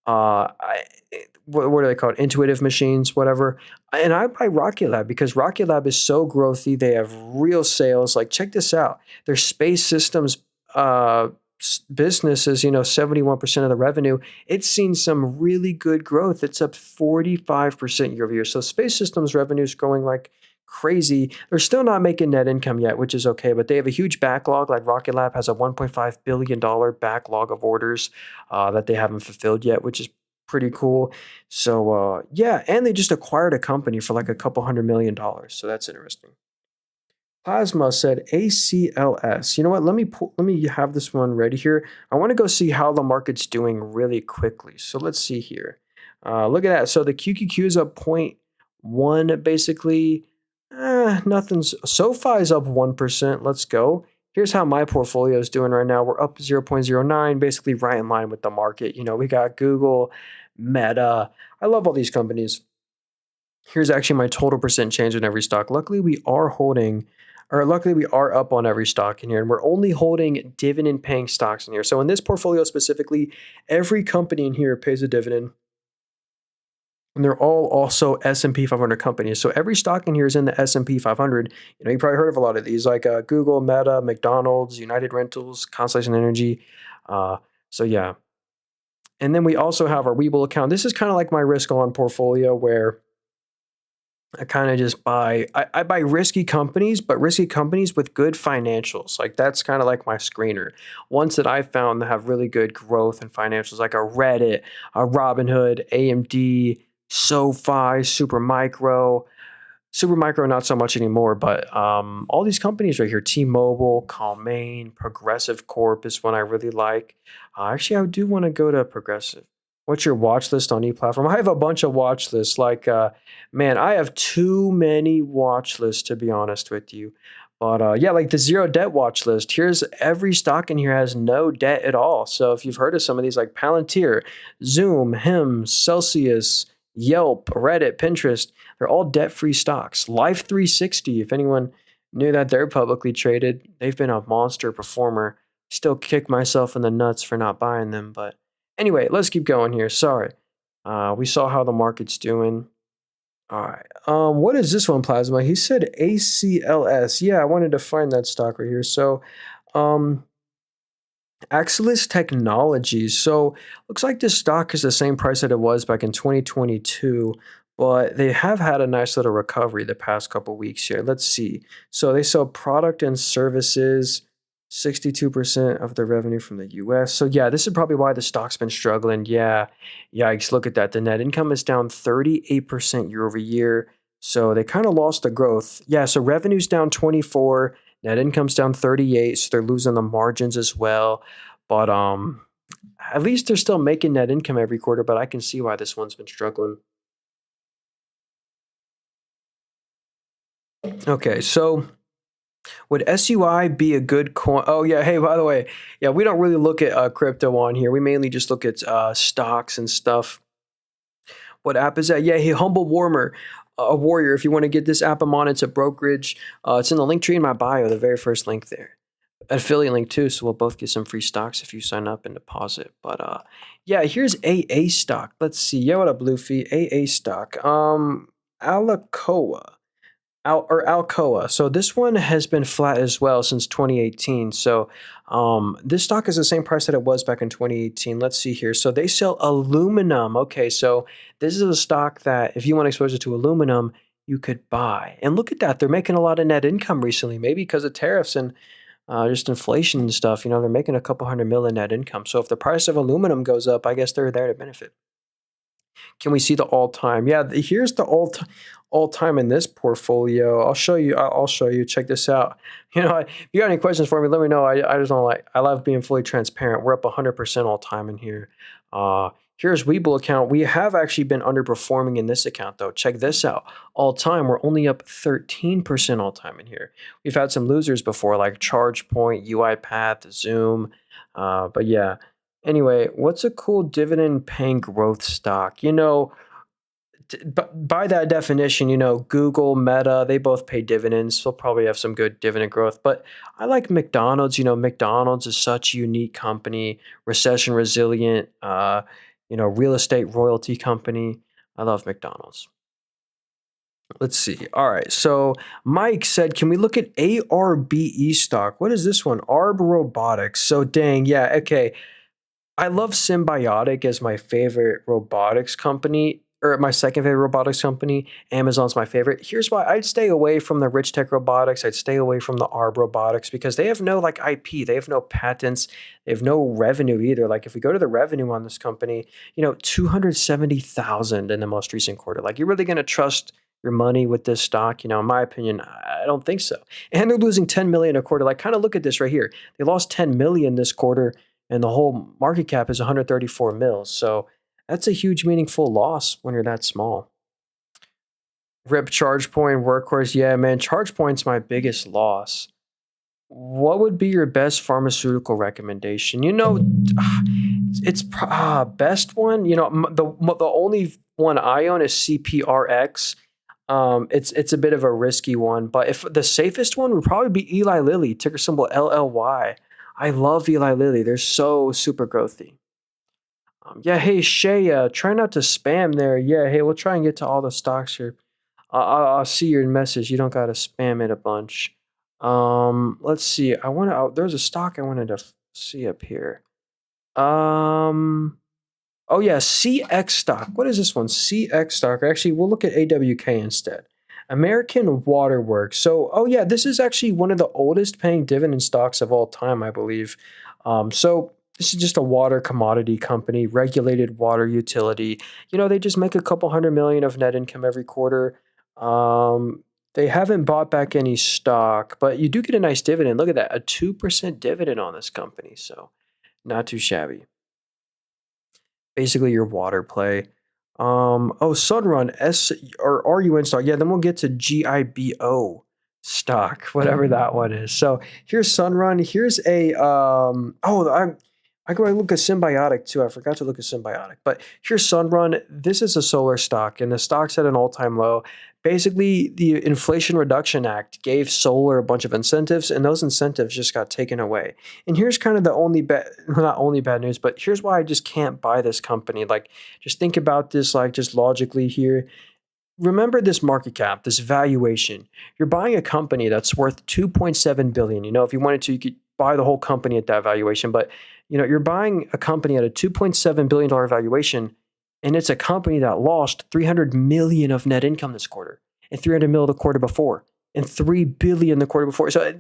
What are they called? Intuitive Machines, whatever. And I buy Rocket Lab because Rocket Lab is so growthy. They have real sales. Like, check this out. Their space systems business is 71% of the revenue. It's seen some really good growth. It's up 45% year over year. So space systems revenue is growing like crazy. They're still not making net income yet, which is okay, but they have a huge backlog. Like Rocket Lab has a $1.5 billion backlog of orders that they haven't fulfilled yet, which is pretty cool. So yeah, and they just acquired a company for like a couple $100 million. So that's interesting. Plasma said ACLS. You know what? Let me have this one ready here. I want to go see how the market's doing really quickly. So let's see here. Look at that. So the QQQ is up point 0.1 basically. Nothing's. SoFi is up 1%. Let's go. Here's how my portfolio is doing right now. We're up 0.09, basically right in line with the market. We got Google, Meta. I love all these companies. Here's actually my total percent change in every stock. Luckily, we are up on every stock in here, and we're only holding dividend paying stocks in here. So in this portfolio specifically, every company in here pays a dividend, and they're all also S&P 500 companies. So every stock in here is in the S&P 500. You probably heard of a lot of these, like Google, Meta, McDonald's, United Rentals, Constellation Energy. So yeah. And then we also have our Webull account. This is kind of like my risk on portfolio where I kind of just I buy risky companies, but risky companies with good financials. Like that's kind of like my screener. Ones that I found that have really good growth and financials, like a Reddit, a Robinhood, AMD, SoFi, Supermicro, not so much anymore, but all these companies right here, T-Mobile, Calmain, Progressive Corp is one I really like. Actually, I do want to go to Progressive. What's your watch list on e-platform? I have a bunch of watch lists. Like, man, I have too many watch lists to be honest with you. But yeah, like the zero debt watch list. Here's every stock in here has no debt at all. So if you've heard of some of these, like Palantir, Zoom, Hims, Celsius, Yelp, Reddit, Pinterest, they're all debt-free stocks. Life 360, if anyone knew that they're publicly traded, they've been a monster performer. Still kick myself in the nuts for not buying them, but anyway, let's keep going here. Sorry. We saw how the market's doing. All right. What is this one, Plasma? He said ACLS. Yeah, I wanted to find that stock right here. So, Axelis Technologies. So, looks like this stock is the same price that it was back in 2022, but they have had a nice little recovery the past couple weeks here. Let's see. So, they sell product and services. 62% of the revenue from the US. So yeah, this is probably why the stock's been struggling. Yeah. Yikes, look at that. The net income is down 38% year over year. So they kind of lost the growth. Yeah, so revenue's down 24, net income's down 38, so they're losing the margins as well. But at least they're still making net income every quarter, but I can see why this one's been struggling. Okay, so would SUI be a good coin? Oh, yeah. Hey, by the way, yeah, we don't really look at crypto on here. We mainly just look at stocks and stuff. What app is that? Yeah, hey, Humble Warmer, a warrior. If you want to get this app, I'm on. It's a brokerage. It's in the link tree in my bio, the very first link there. affiliate link too, so we'll both get some free stocks if you sign up and deposit. But yeah, here's AA stock. Let's see. Yeah, what up, Luffy? AA stock. Alacoa. Alcoa. So this one has been flat as well since 2018. So this stock is the same price that it was back in 2018. Let's see here. So they sell aluminum. Okay, so this is a stock that if you want exposure to aluminum, you could buy. And look at that. They're making a lot of net income recently, maybe because of tariffs and just inflation and stuff. They're making a couple hundred million net income. So if the price of aluminum goes up, I guess they're there to benefit. Can we see the all-time? Yeah, here's the all-time in this portfolio. I'll show you. I'll show you. Check this out. If you got any questions for me, let me know. I just don't like. I love being fully transparent. We're up 100% all-time in here. Here's Webull account. We have actually been underperforming in this account though. Check this out. All-time, we're only up 13% all-time in here. We've had some losers before, like ChargePoint, UiPath, Zoom. But yeah. Anyway, what's a cool dividend-paying growth stock? By that definition, Google, Meta, they both pay dividends. They'll probably have some good dividend growth. But I like McDonald's. McDonald's is such a unique company, recession resilient, real estate royalty company. I love McDonald's. Let's see. All right. So Mike said, can we look at ARBE stock? What is this one? ARB Robotics. So dang, yeah, okay. I love Symbiotic as my favorite robotics company, or my second favorite robotics company. Amazon's my favorite. Here's why. I'd stay away from the Rich Tech Robotics. I'd stay away from the ARB Robotics because they have no IP. They have no patents. They have no revenue either. Like if we go to the revenue on this company, 270,000 in the most recent quarter. Like you're really going to trust your money with this stock? In my opinion, I don't think so. And they're losing 10 million a quarter. Like kind of look at this right here. They lost 10 million this quarter. And the whole market cap is 134 mils. So that's a huge, meaningful loss when you're that small. RIP ChargePoint, Workhorse. Yeah, man, ChargePoint's my biggest loss. What would be your best pharmaceutical recommendation? It's best one. The only one I own is CPRX. It's a bit of a risky one, but if the safest one would probably be Eli Lilly, ticker symbol LLY. I love Eli Lilly. They're so super growthy. Yeah, hey, Shay, try not to spam there. Yeah, hey, we'll try and get to all the stocks here. I'll see your message. You don't got to spam it a bunch. Let's see. There's a stock I wanted to see up here. Oh yeah, CX stock. What is this one? CX stock. Actually, we'll look at AWK instead. American Waterworks. So, oh yeah, this is actually one of the oldest paying dividend stocks of all time, I believe. So this is just a water commodity company, regulated water utility. They just make a couple $100 million of net income every quarter. They haven't bought back any stock, but you do get a nice dividend. Look at that, a 2% dividend on this company. So not too shabby. Basically your water play. Sunrun or RUN stock. Yeah, then we'll get to GIBO stock, whatever that one is. So here's Sunrun. Here's a I go look at Symbiotic too. I forgot to look at Symbiotic, but here's Sunrun. This is a solar stock, and the stock's at an all-time low. Basically, the Inflation Reduction Act gave solar a bunch of incentives, and those incentives just got taken away. And here's kind of the only not only bad news, but here's why I just can't buy this company. Like, just think about this, like, just logically here. Remember this market cap, this valuation. You're buying a company that's worth $2.7 billion. If you wanted to, you could buy the whole company at that valuation. But, you're buying a company at a $2.7 billion valuation, and it's a company that lost $300 million of net income this quarter, and $300 million the quarter before, and $3 billion the quarter before. So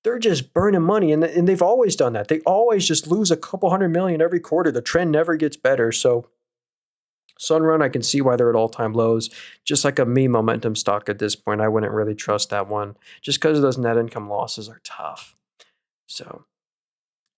they're just burning money, and they've always done that. They always just lose a couple $100 million every quarter. The trend never gets better. So Sunrun, I can see why they're at all-time lows. Just like a meme momentum stock at this point, I wouldn't really trust that one just because those net income losses are tough. So,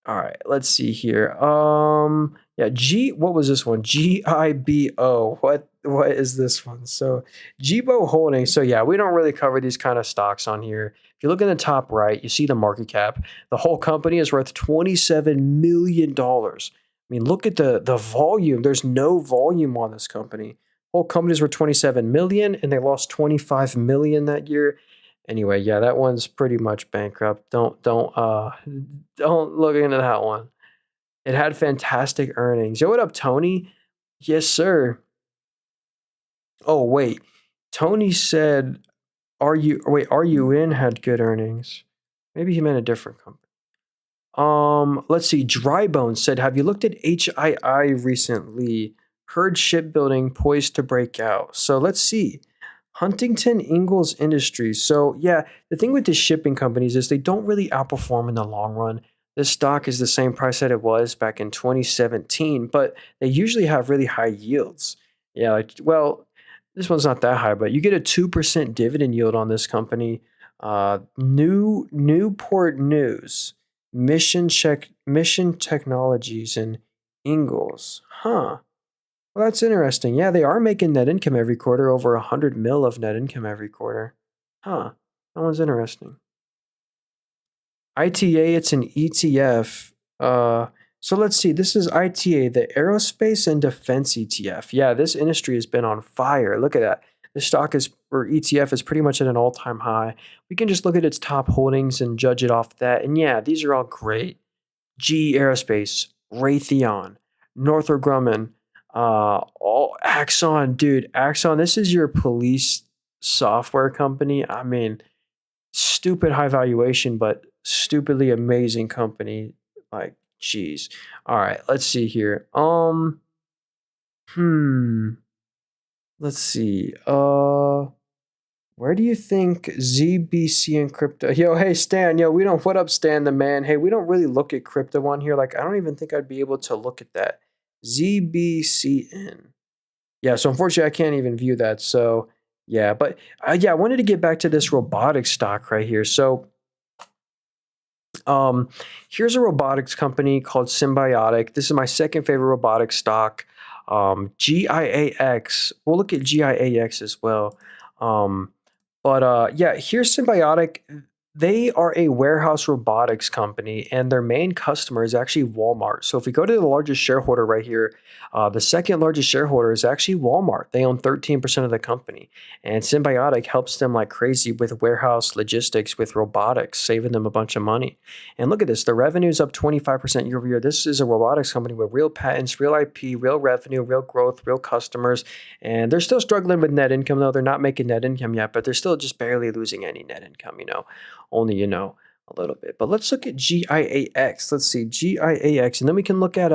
all right, let's see here. What was this one? GIBO. What is this one? So GIBO Holdings. So yeah, we don't really cover these kind of stocks on here. If you look in the top right, you see the market cap. The whole company is worth $27 million. Look at the volume. There's no volume on this company. Whole companies were 27 million, and they lost 25 million that year. Anyway, yeah, that one's pretty much bankrupt. Don't look into that one. It had fantastic earnings. Yo, what up, Tony? Yes, sir. Oh, wait. Tony said, are you in had good earnings? Maybe he meant a different company. Let's see. Drybone said, "Have you looked at HII recently? Heard shipbuilding poised to break out." So let's see. Huntington Ingalls Industries. So yeah, the thing with the shipping companies is they don't really outperform in the long run. This stock is the same price that it was back in 2017, but they usually have really high yields. Yeah, like well, this one's not that high, but you get a 2% dividend yield on this company. Newport News. Mission Technologies in Ingalls. Huh. Well, that's interesting. Yeah, they are making net income every quarter, over 100 mil of net income every quarter. Huh. That one's interesting. ITA, it's an ETF. So let's see. This is ITA, the Aerospace and Defense ETF. Yeah, this industry has been on fire. Look at that. The stock is, or ETF is pretty much at an all-time high. We can just look at its top holdings and judge it off that. And yeah, these are all great. GE Aerospace, Raytheon, Northrop Grumman, all Axon, dude. Axon, this is your police software company. I mean, stupid high valuation, but stupidly amazing company. Like, geez. All right, let's see here. Hmm. Let's see. Where do you think ZBC and crypto? Yo, hey Stan, yo, we don't. What up, Stan the man? Hey, we don't really look at crypto on here. Like, I don't even think I'd be able to look at that. ZBCN. Yeah, so unfortunately, I can't even view that. So yeah, but yeah, I wanted to get back to this robotics stock right here. So um, here's a robotics company called Symbiotic. This is my second favorite robotics stock. GIAX. We'll look at GIAX as well. Um, but yeah, here's Symbiotic. They are a warehouse robotics company, and their main customer is actually Walmart. So if we go to the largest shareholder right here, the second largest shareholder is actually Walmart. They own 13% of the company, and Symbiotic helps them like crazy with warehouse logistics with robotics, saving them a bunch of money. And look at this, the revenue is up 25% year over year. This is a robotics company with real patents, real IP, real revenue, real growth, real customers. And they're still struggling with net income, though. They're not making net income yet, but they're still just barely losing any net income, only, a little bit. But let's look at GIAX. Let's see, GIAX. And then we can look at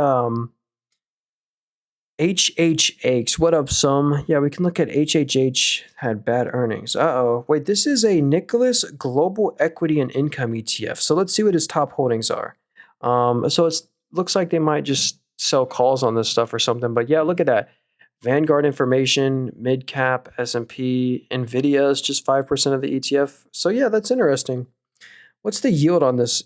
HHH. What up, some? Yeah, we can look at HHH had bad earnings. Uh-oh. Wait, this is a Nicholas Global Equity and Income ETF. So let's see what his top holdings are. So it looks like they might just sell calls on this stuff or something. But yeah, look at that. Vanguard Information, Midcap, S&P, Nvidia is just 5% of the ETF. So yeah, that's interesting. What's the yield on this?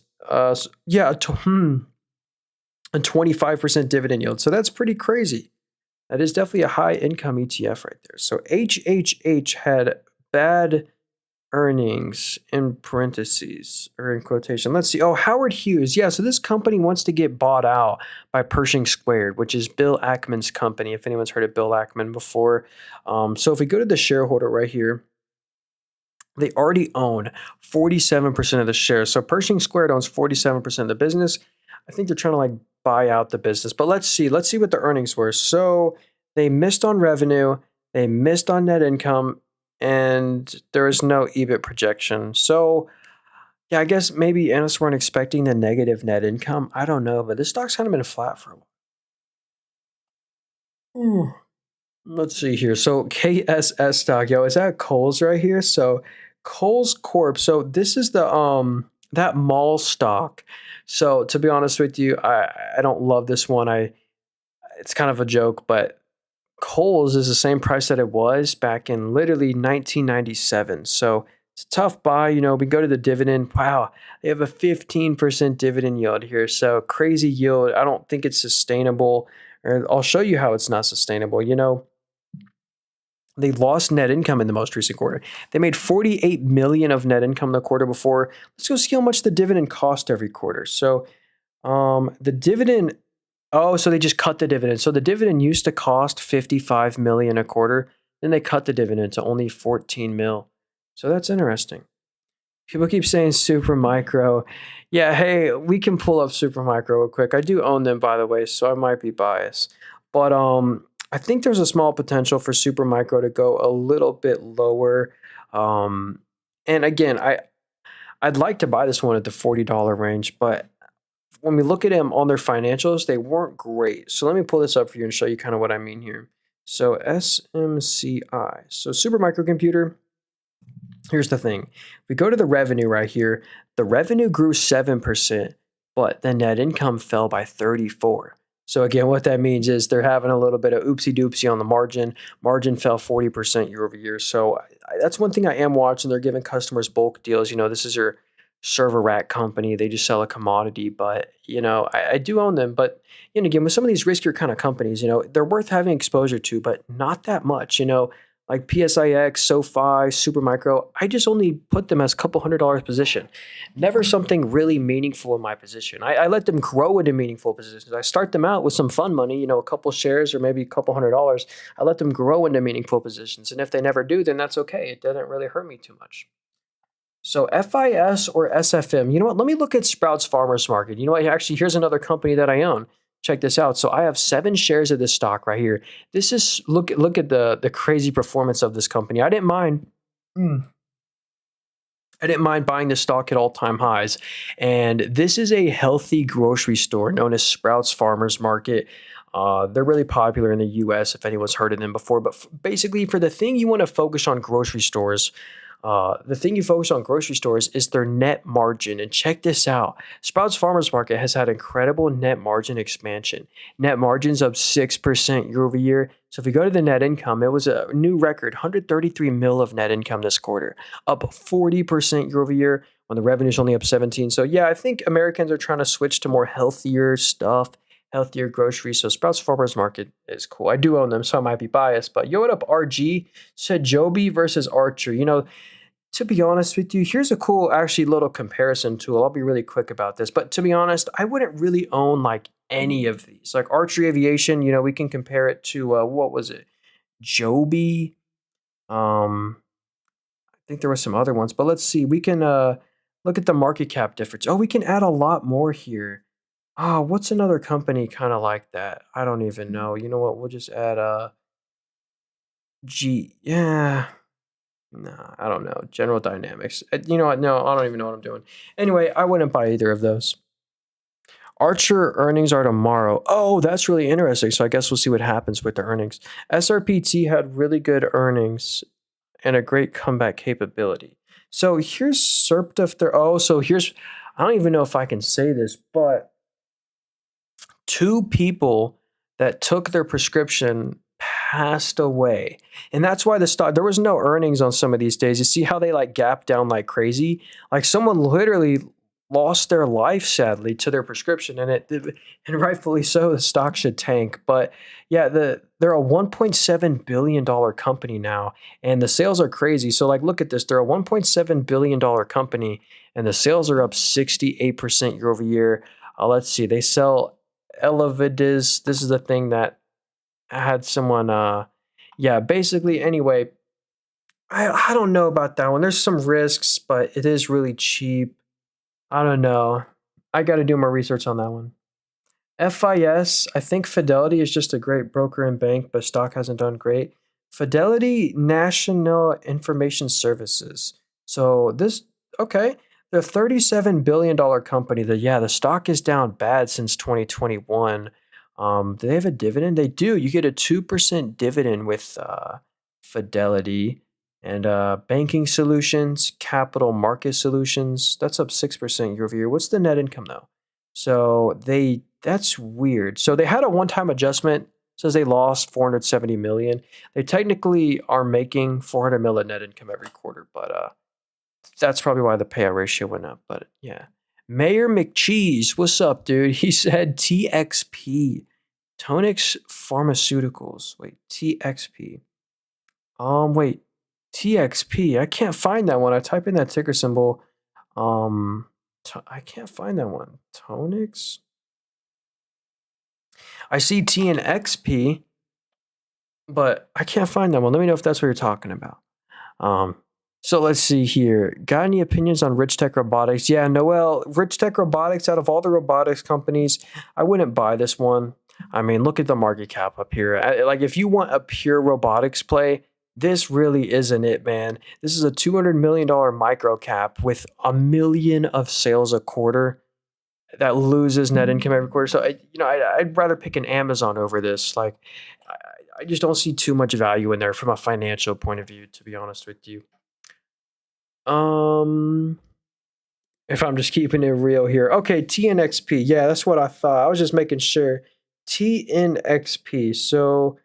Yeah, a 25% dividend yield. So that's pretty crazy. That is definitely a high income ETF right there. So HHH had bad earnings in parentheses or in quotation. Let's see. Oh, Howard Hughes. Yeah, so this company wants to get bought out by Pershing Squared, which is Bill Ackman's company, if anyone's heard of Bill Ackman before. So if we go to the shareholder right here, they already own 47% of the shares. So Pershing Squared owns 47% of the business. I think they're trying to like buy out the business. But let's see what the earnings were. So they missed on revenue, they missed on net income, and there is no EBIT projection. So yeah, I guess maybe analysts weren't expecting the negative net income. I don't know, but this stock's kind of been flat for a while. Let's see here. So KSS stock, yo, is that Kohl's right here? So Kohl's Corp. So this is the that mall stock. So to be honest with you, I don't love this one. It's kind of a joke, but Kohl's is the same price that it was back in literally 1997. So it's a tough buy. We go to the dividend. Wow, they have a 15% dividend yield here. So crazy yield. I don't think it's sustainable. Or I'll show you how it's not sustainable. They lost net income in the most recent quarter. They made 48 million of net income the quarter before. Let's go see how much the dividend cost every quarter. So the dividend, so they just cut the dividend. So the dividend used to cost 55 million a quarter. Then they cut the dividend to only 14 mil. So that's interesting. People keep saying super micro. Yeah, hey, we can pull up super micro real quick. I do own them, by the way, so I might be biased. But I think there's a small potential for super micro to go a little bit lower. Um, and again, I'd like to buy this one at the $40 range, but when we look at them on their financials, they weren't great. So let me pull this up for you and show you kind of what I mean here. So SMCI. So super microcomputer. Here's the thing. We go to the revenue right here. The revenue grew 7%, but the net income fell by 34. So again, what that means is they're having a little bit of oopsie doopsie on the margin. Margin fell 40% year over year. So that's one thing I am watching. They're giving customers bulk deals. This is your server rack company. They just sell a commodity, but I do own them. But again, with some of these riskier kind of companies, they're worth having exposure to, but not that much. Like PSIX, SoFi, Supermicro, I just only put them as a couple $100 position. Never something really meaningful in my position. I let them grow into meaningful positions. I start them out with some fun money, a couple shares or maybe a couple $100. I let them grow into meaningful positions. And if they never do, then that's okay. It doesn't really hurt me too much. So FIS or SFM, you know what? Let me look at Sprouts Farmers Market. You know what? Actually, here's another company that I own. Check this out. So I have 7 shares of this stock right here. This is look at the crazy performance of this company. I didn't mind. I didn't mind buying the stock at all-time highs. And this is a healthy grocery store known as Sprouts Farmers Market. They're really popular in the U.S. if anyone's heard of them before. But basically, for the thing you want to focus on grocery stores, the thing you focus on grocery stores is their net margin. And check this out. Sprouts Farmers Market has had incredible net margin expansion. Net margins up 6% year over year. So if we go to the net income, it was a new record, 133 mil of net income this quarter, up 40% year over year when the revenue's only up 17. So yeah, I think Americans are trying to switch to more healthier stuff, healthier groceries. So Sprouts Farmers Market is cool. I do own them, so I might be biased. But yo, what up, RG? Said Joby versus Archer. To be honest with you, here's a cool, actually, little comparison tool. I'll be really quick about this. But to be honest, I wouldn't really own like any of these. Like Archer Aviation, we can compare it to, what was it? Joby. I think there were some other ones, but let's see. We can look at the market cap difference. Oh, we can add a lot more here. What's another company kind of like that? I don't even know. You know what? We'll just add yeah. Nah, I don't know. General Dynamics. You know what? No, I don't even know what I'm doing. Anyway, I wouldn't buy either of those. Archer earnings are tomorrow. Oh, that's really interesting. So I guess we'll see what happens with the earnings. SRPT had really good earnings and a great comeback capability. So here's SERPTA. So here's, I don't even know if I can say this, but 2 people that took their prescription passed away. And that's why the stock, there was no earnings on some of these days. You see how they like gap down like crazy? Like someone literally lost their life sadly to their prescription, and rightfully so, the stock should tank. But yeah, they're a $1.7 billion company now, and the sales are crazy. So like look at this, they're a $1.7 billion company and the sales are up 68% year over year. Let's see, they sell Elevides. This is the thing that had someone yeah, basically anyway, I don't know about that one. There's some risks, but it is really cheap. I don't know. I got to do more research on that one. FIS, I think Fidelity is just a great broker and bank, but stock hasn't done great. Fidelity National Information Services. So this, okay, the $37 billion company. The stock is down bad since 2021. Do they have a dividend? They do. You get a 2% dividend with Fidelity. And banking solutions, capital market solutions, that's up 6% year over year. What's the net income though? So that's weird. So they had a one-time adjustment. Says they lost 470 million. They technically are making 400 million net income every quarter, but that's probably why the payout ratio went up. But yeah, Mayor McCheese, what's up, dude? He said TXP, Tonix Pharmaceuticals. Wait, TXP. Wait, TXP. I can't find that one. I type in that ticker symbol. I can't find that one. Tonix. I see T and XP, but I can't find that one. Let me know if that's what you're talking about. So let's see here. Got any opinions on Rich Tech Robotics? Yeah, Noel, Rich Tech Robotics, out of all the robotics companies, I wouldn't buy this one. I mean, look at the market cap up here. Like, if you want a pure robotics play, this really isn't it, man. This is a $200 million micro cap with a million of sales a quarter that loses net income every quarter. So, I'd rather pick an Amazon over this. Like, I just don't see too much value in there from a financial point of view, to be honest with you. Um, if I'm just keeping it real here. Okay, TNXP. Yeah, that's what I thought. I was just making sure. TNXP. So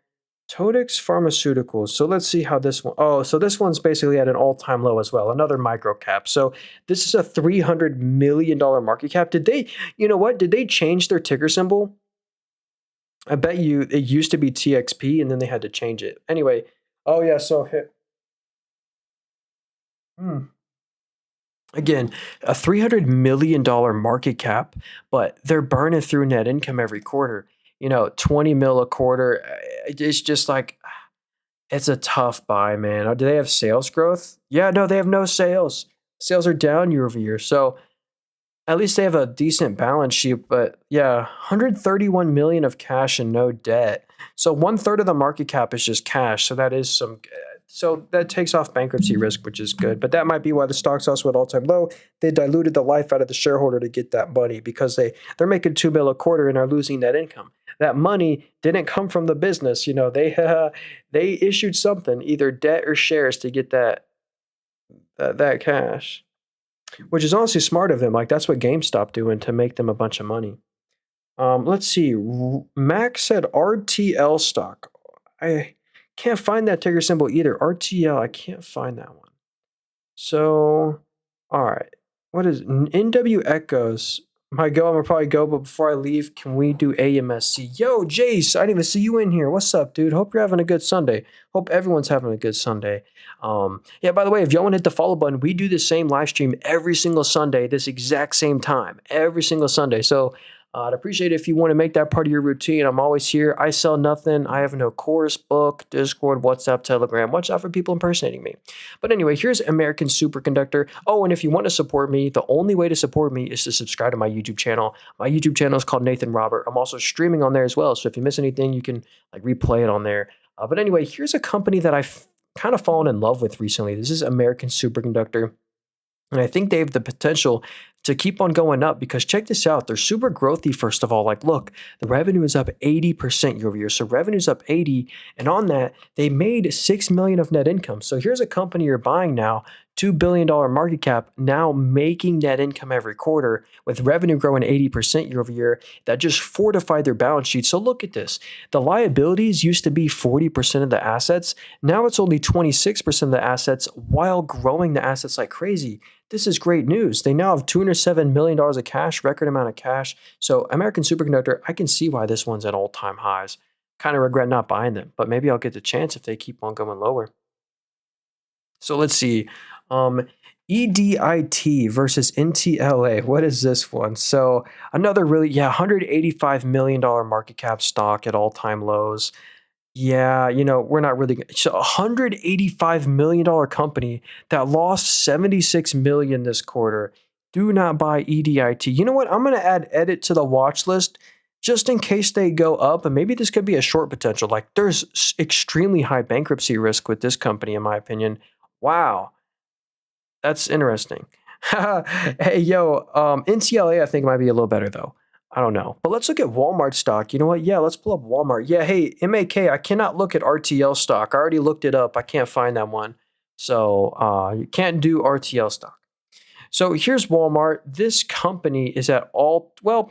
Todex Pharmaceuticals. So let's see how this one. Oh, so this one's basically at an all-time low as well. Another micro cap. So this is a $300 million market cap. Did they, you know what? Did they change their ticker symbol? I bet you it used to be TXP and then they had to change it. Anyway, oh yeah, so hmm. Again, a $300 million market cap, but they're burning through net income every quarter. 20 mil a quarter. It's just like, it's a tough buy, man. Do they have sales growth? Yeah, no, they have no sales. Sales are down year over year. So at least they have a decent balance sheet, but yeah, 131 million of cash and no debt. So one third of the market cap is just cash. So that is so that takes off bankruptcy risk, which is good. But that might be why the stock's also at all-time low. They diluted the life out of the shareholder to get that money because they're making 2 mil a quarter and are losing that income. That money didn't come from the business. They issued something, either debt or shares, to get that cash. Which is honestly smart of them. Like, that's what GameStop doing to make them a bunch of money. Let's see. Max said RTL stock. I can't find that ticker symbol either. RTL, I can't find that one. So, all right. What is NW Echoes? My go, I'm gonna probably go, but before I leave, can we do AMSC? Yo, Jace, I didn't even see you in here. What's up, dude? Hope you're having a good Sunday. Hope everyone's having a good Sunday. Yeah, by the way, if y'all want to hit the follow button, we do the same live stream every single Sunday, this exact same time, every single Sunday. So I'd appreciate it if you want to make that part of your routine. I'm always here. I sell nothing. I have no course, book, Discord, WhatsApp, Telegram. Watch out for people impersonating me. But anyway, here's American Superconductor. Oh, and if you want to support me, the only way to support me is to subscribe to my YouTube channel. My YouTube channel is called Nathan Robert. I'm also streaming on there as well. So if you miss anything, you can replay it on there. But anyway, here's a company that I've kind of fallen in love with recently. This is American Superconductor. And I think they have the potential to keep on going up because check this out. They're super growthy, first of all. Like, look, the revenue is up 80% year over year. So revenue's up 80. And on that, they made $6 million of net income. So here's a company you're buying now, $2 billion market cap, now making net income every quarter with revenue growing 80% year over year. That just fortified their balance sheet. So look at this. The liabilities used to be 40% of the assets. Now it's only 26% of the assets while growing the assets like crazy. This is great news. They now have $207 million of cash, record amount of cash. So American Superconductor, I can see why this one's at all-time highs. Kind of regret not buying them, but maybe I'll get the chance if they keep on going lower. So let's see. EDIT versus NTLA. What is this one? So another $185 million market cap stock at all-time lows. Yeah, we're not really good. So $185 million company that lost $76 million this quarter. Do not buy EDIT. You know what? I'm going to add edit to the watch list just in case they go up, and maybe this could be a short potential. Like, there's extremely high bankruptcy risk with this company, in my opinion. Wow, that's interesting. Hey, yo, NCLA I think might be a little better though. I don't know. But let's look at Walmart stock. You know what? Yeah, let's pull up Walmart. Yeah, hey, MAK, I cannot look at RTL stock. I already looked it up. I can't find that one. So you can't do RTL stock. So here's Walmart. This company is at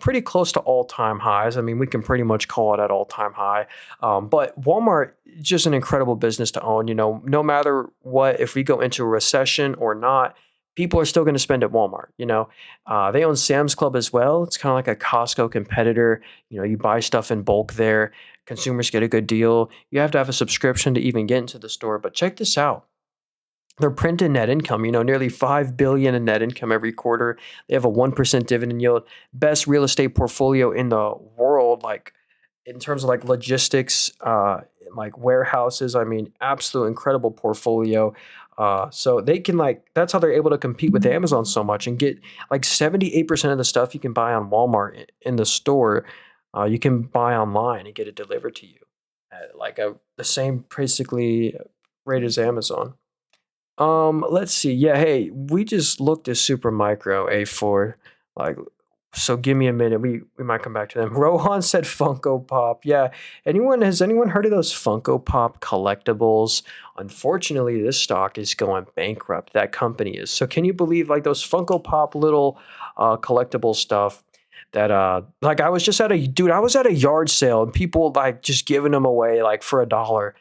pretty close to all-time highs. I mean, we can pretty much call it at all-time high. But Walmart is just an incredible business to own. No matter what, if we go into a recession or not, people are still going to spend at Walmart. They own Sam's Club as well. It's kind of like a Costco competitor. You buy stuff in bulk there. Consumers get a good deal. You have to have a subscription to even get into the store. But check this out. They're printing net income, nearly $5 billion in net income every quarter. They have a 1% dividend yield, best real estate portfolio in the world. Like, in terms of like logistics, like warehouses. I mean, absolute incredible portfolio. So they can like that's how they're able to compete with Amazon so much and get like 78% of the stuff you can buy on Walmart in the store, you can buy online and get it delivered to you at like the same basically rate as Amazon. Let's see. Yeah, hey, we just looked at Super Micro A4. Like, so give me a minute. We might come back to them. Rohan said Funko Pop. Yeah. Anyone heard of those Funko Pop collectibles? Unfortunately, this stock is going bankrupt. That company is. So can you believe like those Funko Pop little collectible stuff that like I was at a yard sale and people like just giving them away like for $1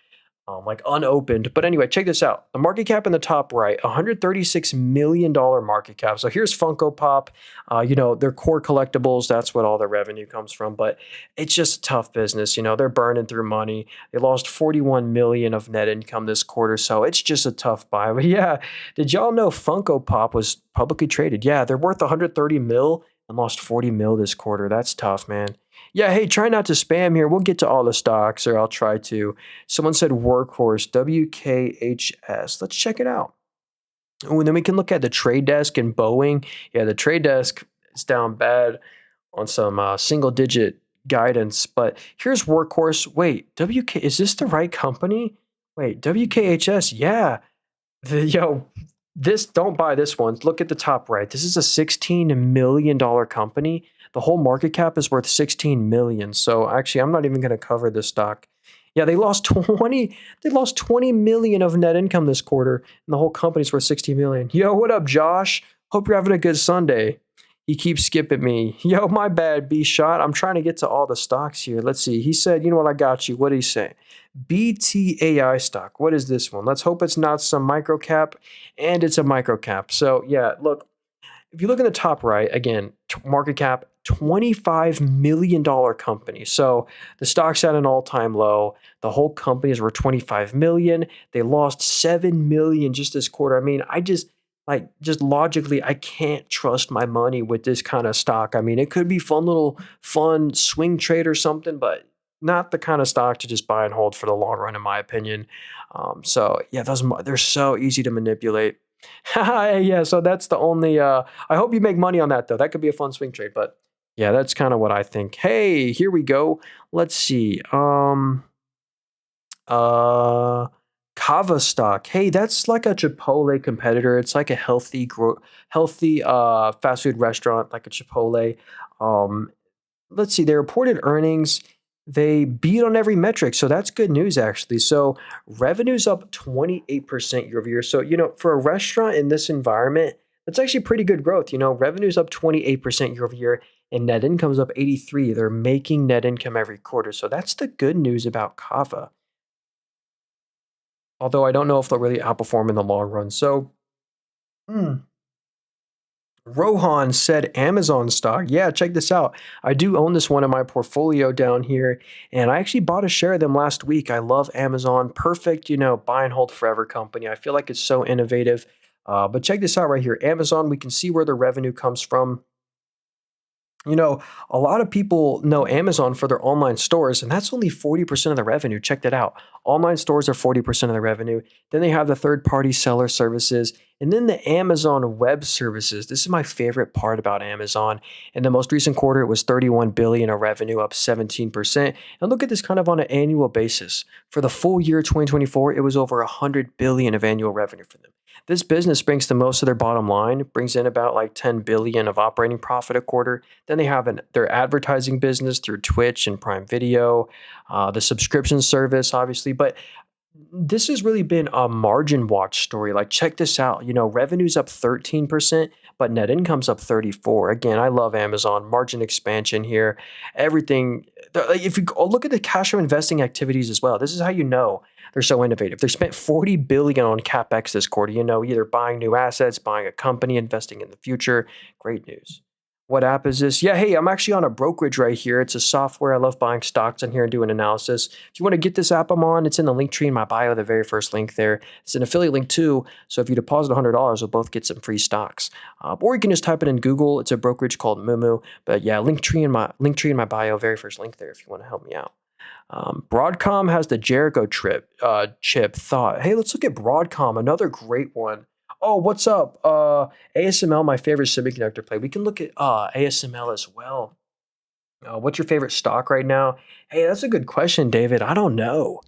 like unopened. But anyway, check this out. The market cap in the top right, $136 million market cap. So here's Funko Pop. Their core collectibles, that's what all their revenue comes from. But it's just a tough business. They're burning through money. They lost 41 million of net income this quarter. So it's just a tough buy. But yeah, did y'all know Funko Pop was publicly traded? Yeah, they're worth 130 mil and lost 40 mil this quarter. That's tough, man. Yeah, hey, try not to spam here. We'll get to all the stocks, or I'll try to. Someone said Workhorse, WKHS. Let's check it out. Oh, and then we can look at the trade desk and Boeing. Yeah, the trade desk is down bad on some single digit guidance. But here's Workhorse. Wait, is this the right company? Wait, WKHS. Yeah. Yo, this don't buy this one. Look at the top right. This is a $16 million company. The whole market cap is worth 16 million. So actually, I'm not even going to cover this stock. Yeah, they lost 20 million of net income this quarter, and the whole company's worth 60 million. Yo, what up, Josh? Hope you're having a good Sunday. He keeps skipping me. Yo, my bad, B shot. I'm trying to get to all the stocks here. Let's see. He said, you know what, I got you. What did he say? BTAI stock. What is this one? Let's hope it's not some micro cap, and it's a micro cap. So yeah, look, if you look in the top right, again, market cap, $25 million company. So the stock's at an all-time low. The whole company is worth 25 million. They lost 7 million just this quarter. I mean, just logically, I can't trust my money with this kind of stock. I mean, it could be fun swing trade or something, but not the kind of stock to just buy and hold for the long run, in my opinion. So yeah, they're so easy to manipulate. Yeah, so that's the only. I hope you make money on that though. That could be a fun swing trade, but yeah, that's kind of what I think. Hey, here we go. Let's see. Uh, Kava stock. Hey, that's like a Chipotle competitor. It's like a healthy fast food restaurant, like a Chipotle. Um, let's see. They reported earnings. They beat on every metric, so that's good news actually. So revenue's up 28% year over year. So for a restaurant in this environment, that's actually pretty good growth. Revenue's up 28% year over year, and net income's up 83. They're making net income every quarter, so that's the good news about Kava. Although I don't know if they'll really outperform in the long run. So, hmm, Rohan said Amazon stock. Yeah, check this out. I do own this one in my portfolio down here, and I actually bought a share of them last week. I love Amazon. Perfect, buy and hold forever company. I feel like it's so innovative. But check this out right here. Amazon, we can see where the revenue comes from. A lot of people know Amazon for their online stores, and that's only 40% of the revenue. Check that out. Online stores are 40% of the revenue. Then they have the third-party seller services, and then the Amazon Web Services. This is my favorite part about Amazon. In the most recent quarter, it was 31 billion of revenue, up 17%. And look at this kind of on an annual basis. For the full year 2024, it was over 100 billion of annual revenue for them. This business brings the most of their bottom line, brings in about like 10 billion of operating profit a quarter. Then they have their advertising business through Twitch and Prime Video, the subscription service, obviously. But this has really been a margin watch story. Like, check this out. Revenue's up 13%, but net income's up 34. Again, I love Amazon. Margin expansion here. Everything. Like, if you look at the cash flow investing activities as well, this is how you know they're so innovative. They spent 40 billion on capex this quarter. Either buying new assets, buying a company, investing in the future. Great news. What app is this? Yeah, hey, I'm actually on a brokerage right here. It's a software. I love buying stocks on here and doing analysis. If you want to get this app I'm on, it's in the link tree in my bio, the very first link there. It's an affiliate link too. So if you deposit $100, we'll both get some free stocks. Or you can just type it in Google. It's a brokerage called Moomoo. But yeah, link tree in my bio, very first link there if you want to help me out. Broadcom has the Jericho chip. Thought, hey, let's look at Broadcom, another great one. Oh, what's up? ASML, my favorite semiconductor play. We can look at ASML as well. What's your favorite stock right now? Hey, that's a good question, David. I don't know.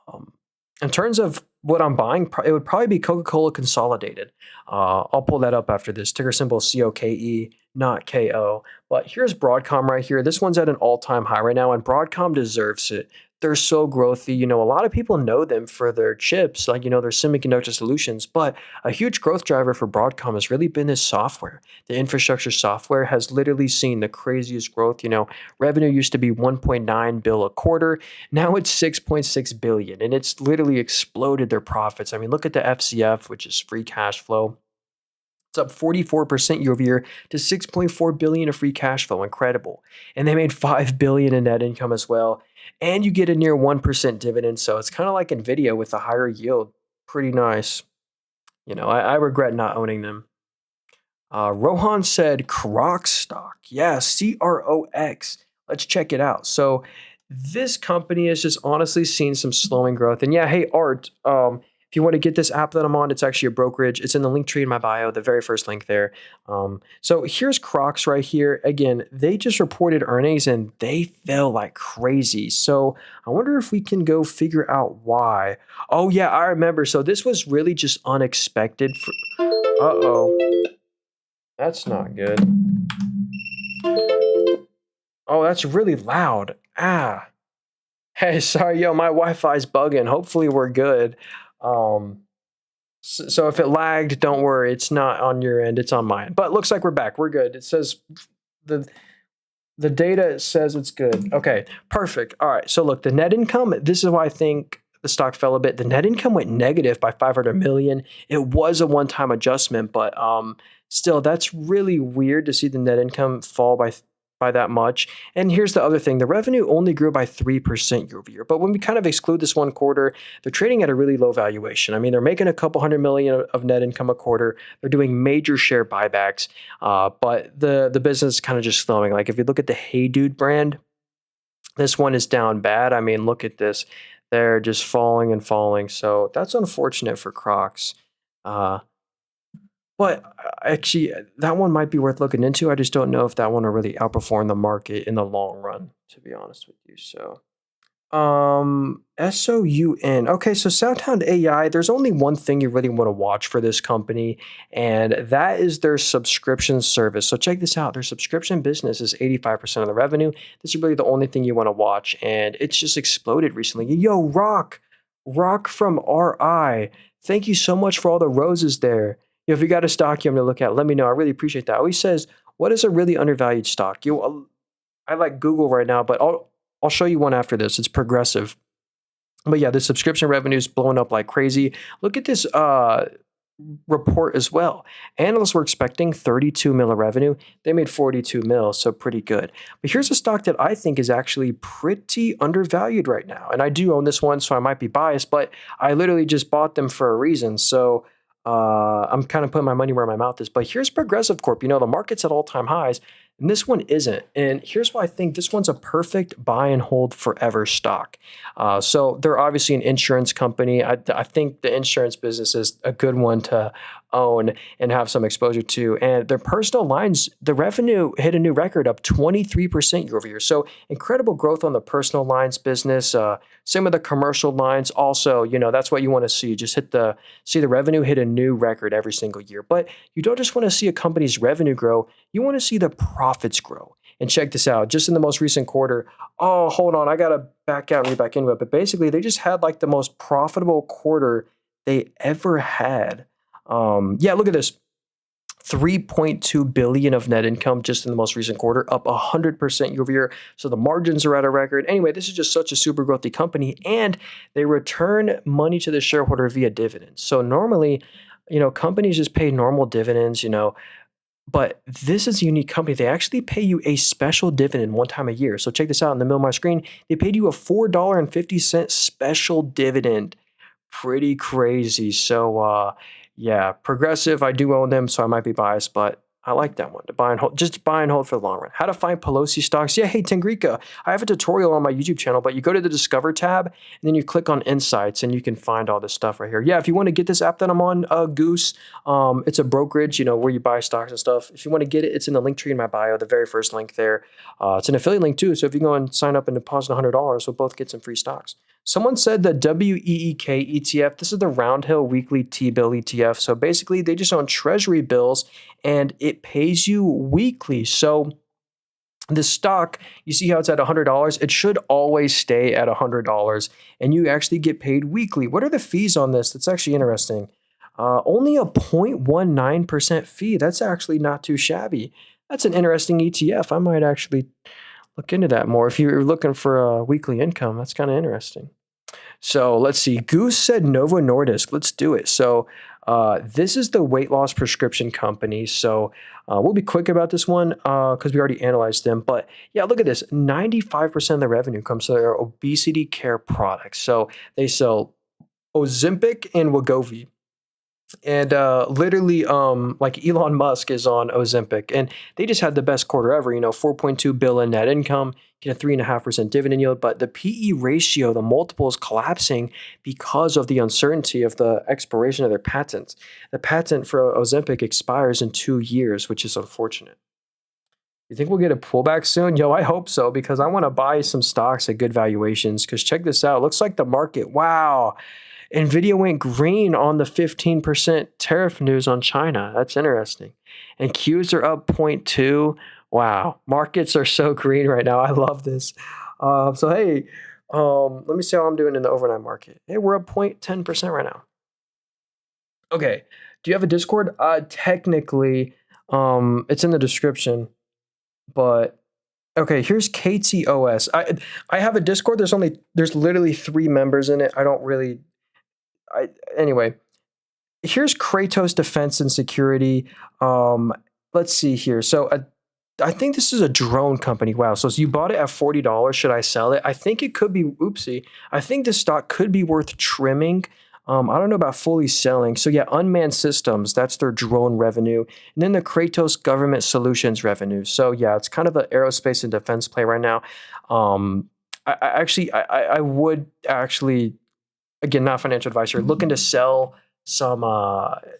Um, in terms of what I'm buying, it would probably be Coca-Cola Consolidated. I'll pull that up after this. Ticker symbol COKE, not KO. But here's Broadcom right here. This one's at an all-time high right now, and Broadcom deserves it. They're so growthy. A lot of people know them for their chips, like, their semiconductor solutions. But a huge growth driver for Broadcom has really been this software. The infrastructure software has literally seen the craziest growth. Revenue used to be 1.9 bill a quarter. Now it's 6.6 billion, and it's literally exploded their profits. I mean, look at the FCF, which is free cash flow. It's up 44% year over year to 6.4 billion of free cash flow. Incredible. And they made 5 billion in net income as well. And you get a near 1% dividend. So it's kind of like Nvidia with a higher yield. Pretty nice. I regret not owning them. Rohan said Crocs stock. Yeah, CROX. Let's check it out. So this company has just honestly seen some slowing growth. And yeah, hey, Art, if you want to get this app that I'm on, it's actually a brokerage. It's in the link tree in my bio, the very first link there. So here's Crocs right here. Again, they just reported earnings and they fell like crazy. So I wonder if we can go figure out why. Oh yeah, I remember. So this was really just unexpected. Uh-oh. That's not good. Oh, that's really loud. Ah. Hey, sorry, yo, my Wi-Fi's bugging. Hopefully we're good. So if it lagged, don't worry. It's not on your end. It's on mine. But looks like we're back. We're good. It says the data says it's good. Okay, perfect. All right. So look, the net income, this is why I think the stock fell a bit. The net income went negative by 500 million. It was a one-time adjustment, but still, that's really weird to see the net income fall by that much. And here's the other thing. The revenue only grew by 3% year over year. But when we kind of exclude this one quarter, they're trading at a really low valuation. I mean, they're making a couple hundred million of net income a quarter. They're doing major share buybacks. But the business is kind of just slowing. Like if you look at the Hey Dude brand, this one is down bad. I mean, look at this. They're just falling and falling. So that's unfortunate for Crocs. But actually, that one might be worth looking into. I just don't know if that one will really outperform the market in the long run, to be honest with you. So, SOUN. Okay, so Soundhound AI, there's only one thing you really want to watch for this company, and that is their subscription service. So check this out. Their subscription business is 85% of the revenue. This is really the only thing you want to watch, and it's just exploded recently. Yo, Rock from RI. Thank you so much for all the roses there. If you got a stock you want me to look at, let me know. I really appreciate that. Always says, what is a really undervalued stock? I like Google right now, but I'll show you one after this. It's Progressive. But yeah, the subscription revenue is blowing up like crazy. Look at this report as well. Analysts were expecting 32 mil of revenue. They made 42 mil, so pretty good. But here's a stock that I think is actually pretty undervalued right now. And I do own this one, so I might be biased, but I literally just bought them for a reason. So I'm kind of putting my money where my mouth is. But here's Progressive Corp. The market's at all-time highs, and this one isn't. And here's why I think this one's a perfect buy and hold forever stock. So they're obviously an insurance company. I think the insurance business is a good one to own and have some exposure to. And their personal lines, the revenue hit a new record, up 23% year over year. So incredible growth on the personal lines business. Same with the commercial lines. Also, that's what you want to see. Just see the revenue hit a new record every single year. But you don't just want to see a company's revenue grow. You want to see the profits grow. And check this out. Just in the most recent quarter, oh, hold on, I got to back out and read back into it. But basically, they just had like the most profitable quarter they ever had. Yeah, look at this. 3.2 billion of net income just in the most recent quarter, up 100% year over year. So the margins are at a record. Anyway, this is just such a super growthy company, and they return money to the shareholder via dividends. So normally, companies just pay normal dividends, But this is a unique company. They actually pay you a special dividend one time a year. So check this out in the middle of my screen. They paid you a $4.50 special dividend. Pretty crazy. So, yeah, Progressive, I do own them, so I might be biased, but I like that one to buy and hold, just buy and hold for the long run. How to find Pelosi stocks? Yeah, hey, Tengrika, I have a tutorial on my YouTube channel, but you go to the Discover tab and then you click on Insights and you can find all this stuff right here. Yeah, if you want to get this app that I'm on, Goose, it's a brokerage, where you buy stocks and stuff. If you want to get it, it's in the link tree in my bio, the very first link there. It's an affiliate link too, so if you go and sign up and deposit $100, we'll both get some free stocks. Someone said the WEEK ETF, this is the Roundhill Weekly T-bill ETF. So basically, they just own treasury bills and it pays you weekly. So the stock, you see how it's at $100? It should always stay at $100 and you actually get paid weekly. What are the fees on this? That's actually interesting. Only a 0.19% fee. That's actually not too shabby. That's an interesting ETF. I might actually look into that more. If you're looking for a weekly income, that's kind of interesting. So let's see. Goose said Novo Nordisk. Let's do it. So this is the weight loss prescription company. So we'll be quick about this one because we already analyzed them. But yeah, look at this. 95% of the revenue comes from their obesity care products. So they sell Ozempic and Wegovy. And literally, like Elon Musk is on Ozempic, and they just had the best quarter ever. 4.2 billion net income, get a 3.5% dividend yield. But the PE ratio, the multiple is collapsing because of the uncertainty of the expiration of their patents. The patent for Ozempic expires in 2 years, which is unfortunate. You think we'll get a pullback soon? Yo, I hope so because I want to buy some stocks at good valuations. Because check this out, looks like the market. Wow. Nvidia went green on the 15% tariff news on China. That's interesting. And Qs are up 0.2. Wow, markets are so green right now. I love this. So hey, let me see how I'm doing in the overnight market. Hey, we're up 0.10% right now. Okay, do you have a Discord? Technically, it's in the description, but okay, here's KTOS. I have a Discord. There's literally 3 members in it. I don't really anyway, here's Kratos Defense and Security. Let's see here. So I think this is a drone company. Wow. So you bought it at $40. Should I sell it? I think it could be, oopsie. I think this stock could be worth trimming. I don't know about fully selling. So yeah, unmanned systems, that's their drone revenue. And then the Kratos Government Solutions revenue. So yeah, it's kind of an aerospace and defense play right now. I would actually, again, not financial advice here, looking to sell some,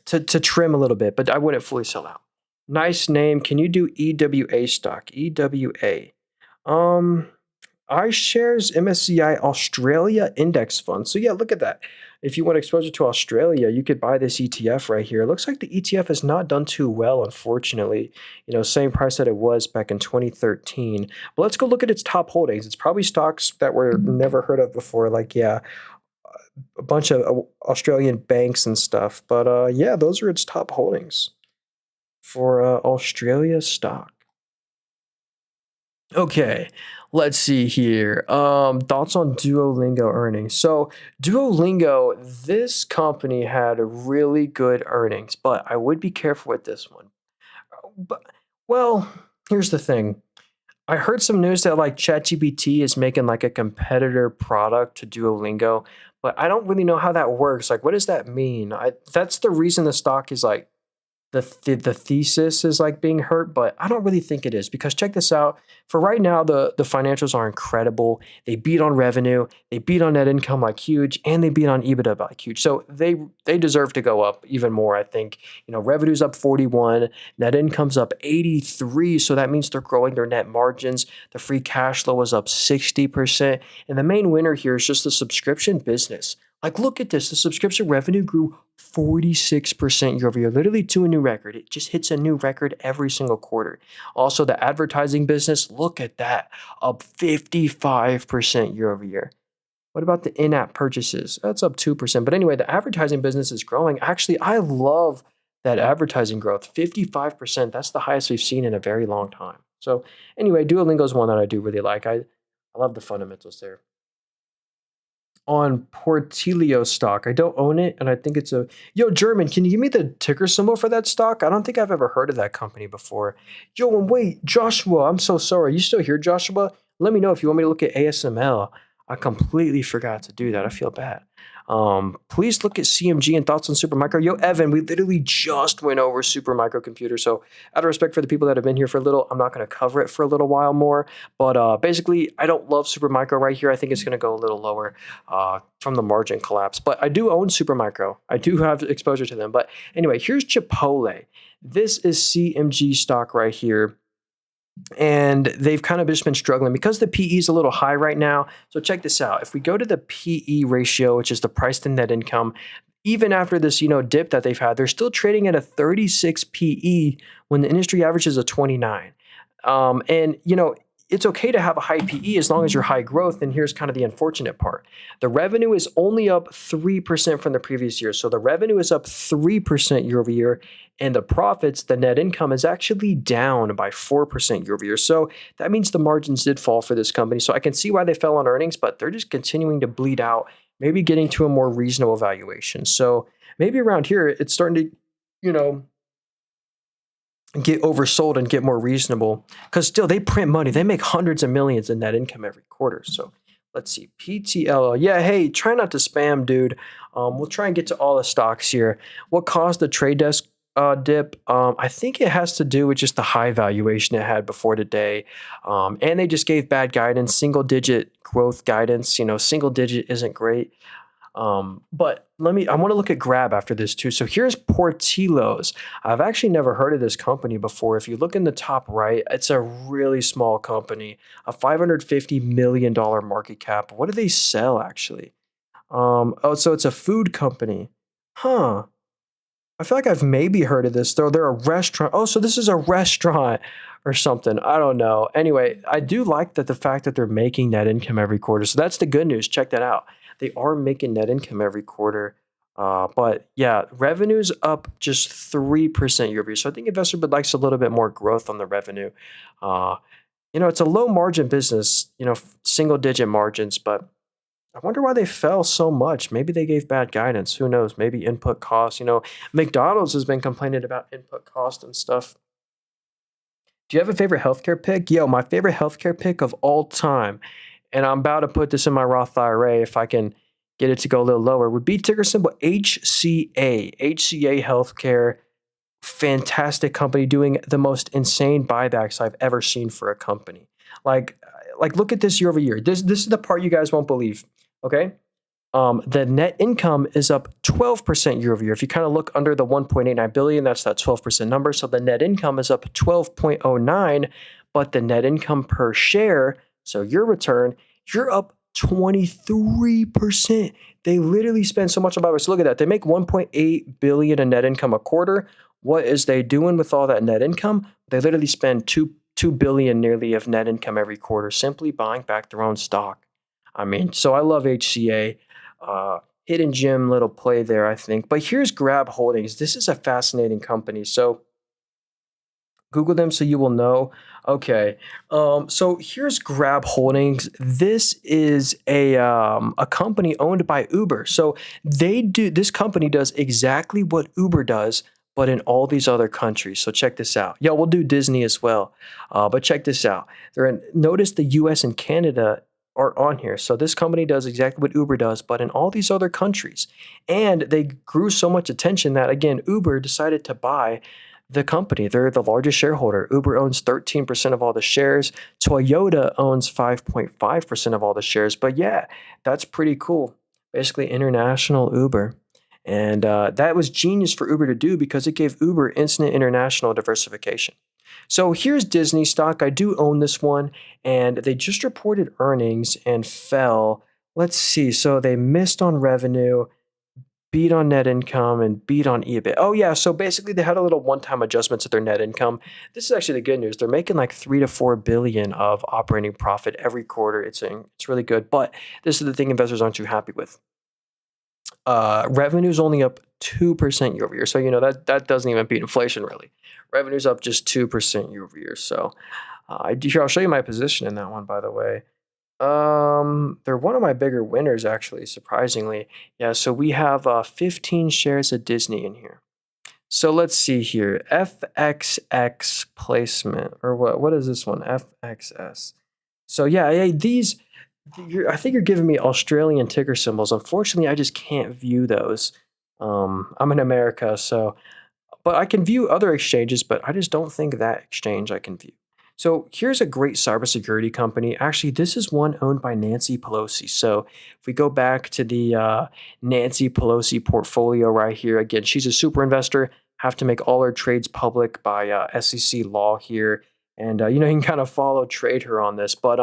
to trim a little bit, but I wouldn't fully sell out. Nice name. Can you do EWA stock? EWA. iShares MSCI Australia Index Fund. So yeah, look at that. If you want exposure to Australia, you could buy this ETF right here. It looks like the ETF has not done too well, unfortunately. Same price that it was back in 2013. But let's go look at its top holdings. It's probably stocks that were never heard of before, like, yeah, a bunch of Australian banks and stuff. But yeah, those are its top holdings for Australia stock. Okay, let's see here. Thoughts on Duolingo earnings. So Duolingo, this company had really good earnings, but I would be careful with this one. But well, here's the thing. I heard some news that like ChatGPT is making like a competitor product to Duolingo, but I don't really know how that works. Like, what does that mean? That's the reason the stock is like the thesis is like being hurt, but I don't really think it is because check this out. For right now, the financials are incredible. They beat on revenue, they beat on net income like huge, and they beat on EBITDA like huge. So they deserve to go up even more. I think revenue's up 41, net income's up 83. So that means they're growing their net margins. The free cash flow was up 60%, and the main winner here is just the subscription business. Like, look at this. The subscription revenue grew 46% year over year, literally to a new record. It just hits a new record every single quarter. Also, the advertising business, look at that, up 55% year over year. What about the in-app purchases? That's up 2%. But anyway, the advertising business is growing. Actually, I love that advertising growth, 55%. That's the highest we've seen in a very long time. So anyway, Duolingo is one that I do really like. I love the fundamentals there. on Portillo stock. I don't own it, and I think it's a yo, German, can you give me the ticker symbol for that stock? I don't think I've ever heard of that company before. Yo, and wait, Joshua, I'm so sorry. You still here, Joshua? Let me know if you want me to look at ASML. I completely forgot to do that. I feel bad. Please look at CMG and thoughts on Supermicro. Yo, Evan, we literally just went over Supermicro Computer. So out of respect for the people that have been here for a little, I'm not going to cover it for a little while more. But basically, I don't love Supermicro right here. I think it's going to go a little lower from the margin collapse. But I do own Supermicro. I do have exposure to them. But anyway, here's Chipotle. This is CMG stock right here. And they've kind of just been struggling because the PE is a little high right now. So check this out. If we go to the PE ratio, which is the price to net income, even after this, dip that they've had, they're still trading at a 36 PE when the industry average is a 29. And it's okay to have a high PE as long as you're high growth. And here's kind of the unfortunate part. The revenue is only up 3% from the previous year. So the revenue is up 3% year over year. And the profits, the net income, is actually down by 4% year over year. So that means the margins did fall for this company. So I can see why they fell on earnings, but they're just continuing to bleed out, maybe getting to a more reasonable valuation. So maybe around here, it's starting to, get oversold and get more reasonable, because still they print money. They make hundreds of millions in net income every quarter. So let's see, PTL. Yeah, hey, try not to spam, dude. We'll try and get to all the stocks here. What caused the trade desk dip? I think it has to do with just the high valuation it had before today. And they just gave bad guidance, single digit growth guidance. Single digit isn't great. But I want to look at Grab after this too. So here's Portillo's. I've actually never heard of this company before. If you look in the top right, it's a really small company, a $550 million market cap. What do they sell actually? So it's a food company. Huh. I feel like I've maybe heard of this, though. They're a restaurant. Oh, so this is a restaurant or something. I don't know. Anyway, I do like the fact that they're making net income every quarter. So that's the good news. Check that out. They are making net income every quarter. But yeah, revenue's up just 3% year over year. So I think investor would likes a little bit more growth on the revenue. It's a low margin business, single digit margins, but I wonder why they fell so much. Maybe they gave bad guidance. Who knows? Maybe input costs. McDonald's has been complaining about input cost and stuff. Do you have a favorite healthcare pick? Yo, my favorite healthcare pick of all time, and I'm about to put this in my Roth IRA if I can get it to go a little lower, would be ticker symbol HCA. HCA Healthcare, fantastic company doing the most insane buybacks I've ever seen for a company. Like look at this year over year. This is the part you guys won't believe. Okay. The net income is up 12% year over year. If you kind of look under the 1.89 billion, that's that 12% number. So the net income is up 12.09, but the net income per share, so your return, you're up 23%. They literally spend so much on buybacks. Look at that. They make 1.8 billion in net income a quarter. What is they doing with all that net income? They literally spend 2 billion nearly of net income every quarter simply buying back their own stock. So I love HCA. Hidden gem little play there, I think. But here's Grab Holdings. This is a fascinating company. So Google them so you will know. Okay. So here's Grab Holdings. This is a company owned by Uber. So this company does exactly what Uber does, but in all these other countries. So check this out. Yeah, we'll do Disney as well. But check this out. Notice the US and Canada are on here. So this company does exactly what Uber does, but in all these other countries. And they grew so much attention that, again, Uber decided to buy the company. They're the largest shareholder. Uber owns 13% of all the shares. Toyota owns 5.5% of all the shares. But yeah, that's pretty cool. Basically, international Uber. And that was genius for Uber to do because it gave Uber instant international diversification. So here's Disney stock. I do own this one, and they just reported earnings and fell. Let's see. So they missed on revenue, beat on net income, and beat on EBIT. Oh yeah, so basically they had a little one-time adjustments to their net income. This is actually the good news. They're making like 3 to 4 billion of operating profit every quarter. It's really good, but this is the thing investors aren't too happy with. Revenue's only up 2% year over year. So, that doesn't even beat inflation really. Revenue's up just 2% year over year. So here, I'll show you my position in that one, by the way. They're one of my bigger winners, actually, surprisingly. Yeah, so we have 15 shares of Disney in here. So let's see here. FXX placement, or what? What is this one? FXS. So yeah, yeah, these. I think you're giving me Australian ticker symbols. Unfortunately, I just can't view those. I'm in America, so but I can view other exchanges, but I just don't think that exchange I can view. So here's a great cybersecurity company. Actually, this is one owned by Nancy Pelosi. So if we go back to the Nancy Pelosi portfolio right here, again, she's a super investor. Have to make all her trades public by SEC law here. And you can kind of follow trade her on this. But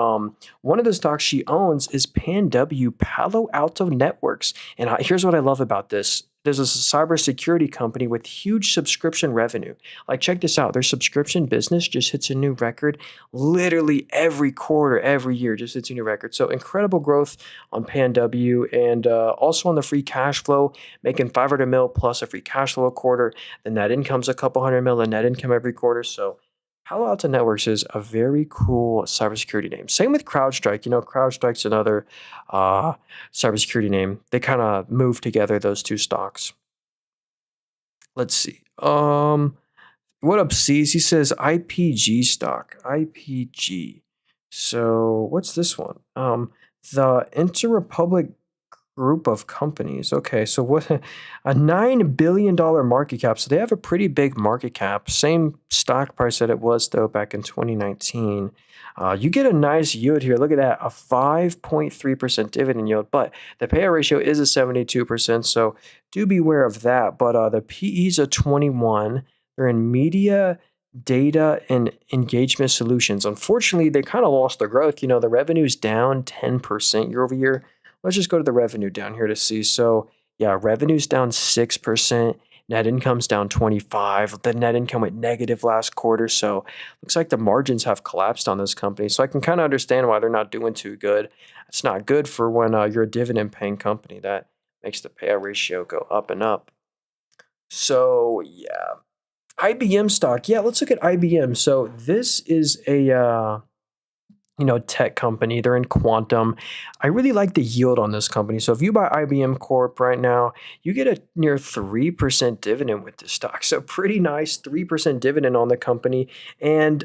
one of the stocks she owns is PanW Palo Alto Networks. And here's what I love about this. There's a cybersecurity company with huge subscription revenue. Like, check this out. Their subscription business just hits a new record literally every quarter, every year, just hits a new record. So incredible growth on PanW and also on the free cash flow, making 500 mil plus a free cash flow a quarter. The net income's a couple hundred mil in net income every quarter. So Palo Alto Networks is a very cool cybersecurity name. Same with CrowdStrike. CrowdStrike's another cybersecurity name. They kind of move together, those two stocks. Let's see. What up, C's? He says IPG stock. IPG. So what's this one? The Interrepublic Group of companies. Okay, so what a $9 billion market cap. So they have a pretty big market cap. Same stock price that it was though back in 2019. You get a nice yield here. Look at that, a 5.3% dividend yield, but the payout ratio is a 72%. So do beware of that. But the PE is a 21. They're in media, data, and engagement solutions. Unfortunately, they kind of lost their growth. The revenue's down 10% year over year. Let's just go to the revenue down here to see. So yeah, revenue's down 6%. Net income's down 25. The net income went negative last quarter. So looks like the margins have collapsed on this company. So I can kind of understand why they're not doing too good. It's not good for when you're a dividend paying company. That makes the payout ratio go up and up. So yeah, IBM stock. Yeah, let's look at IBM. So this is a tech company. They're in quantum. I really like the yield on this company. So if you buy IBM Corp right now, you get a near 3% dividend with this stock. So pretty nice 3% dividend on the company. And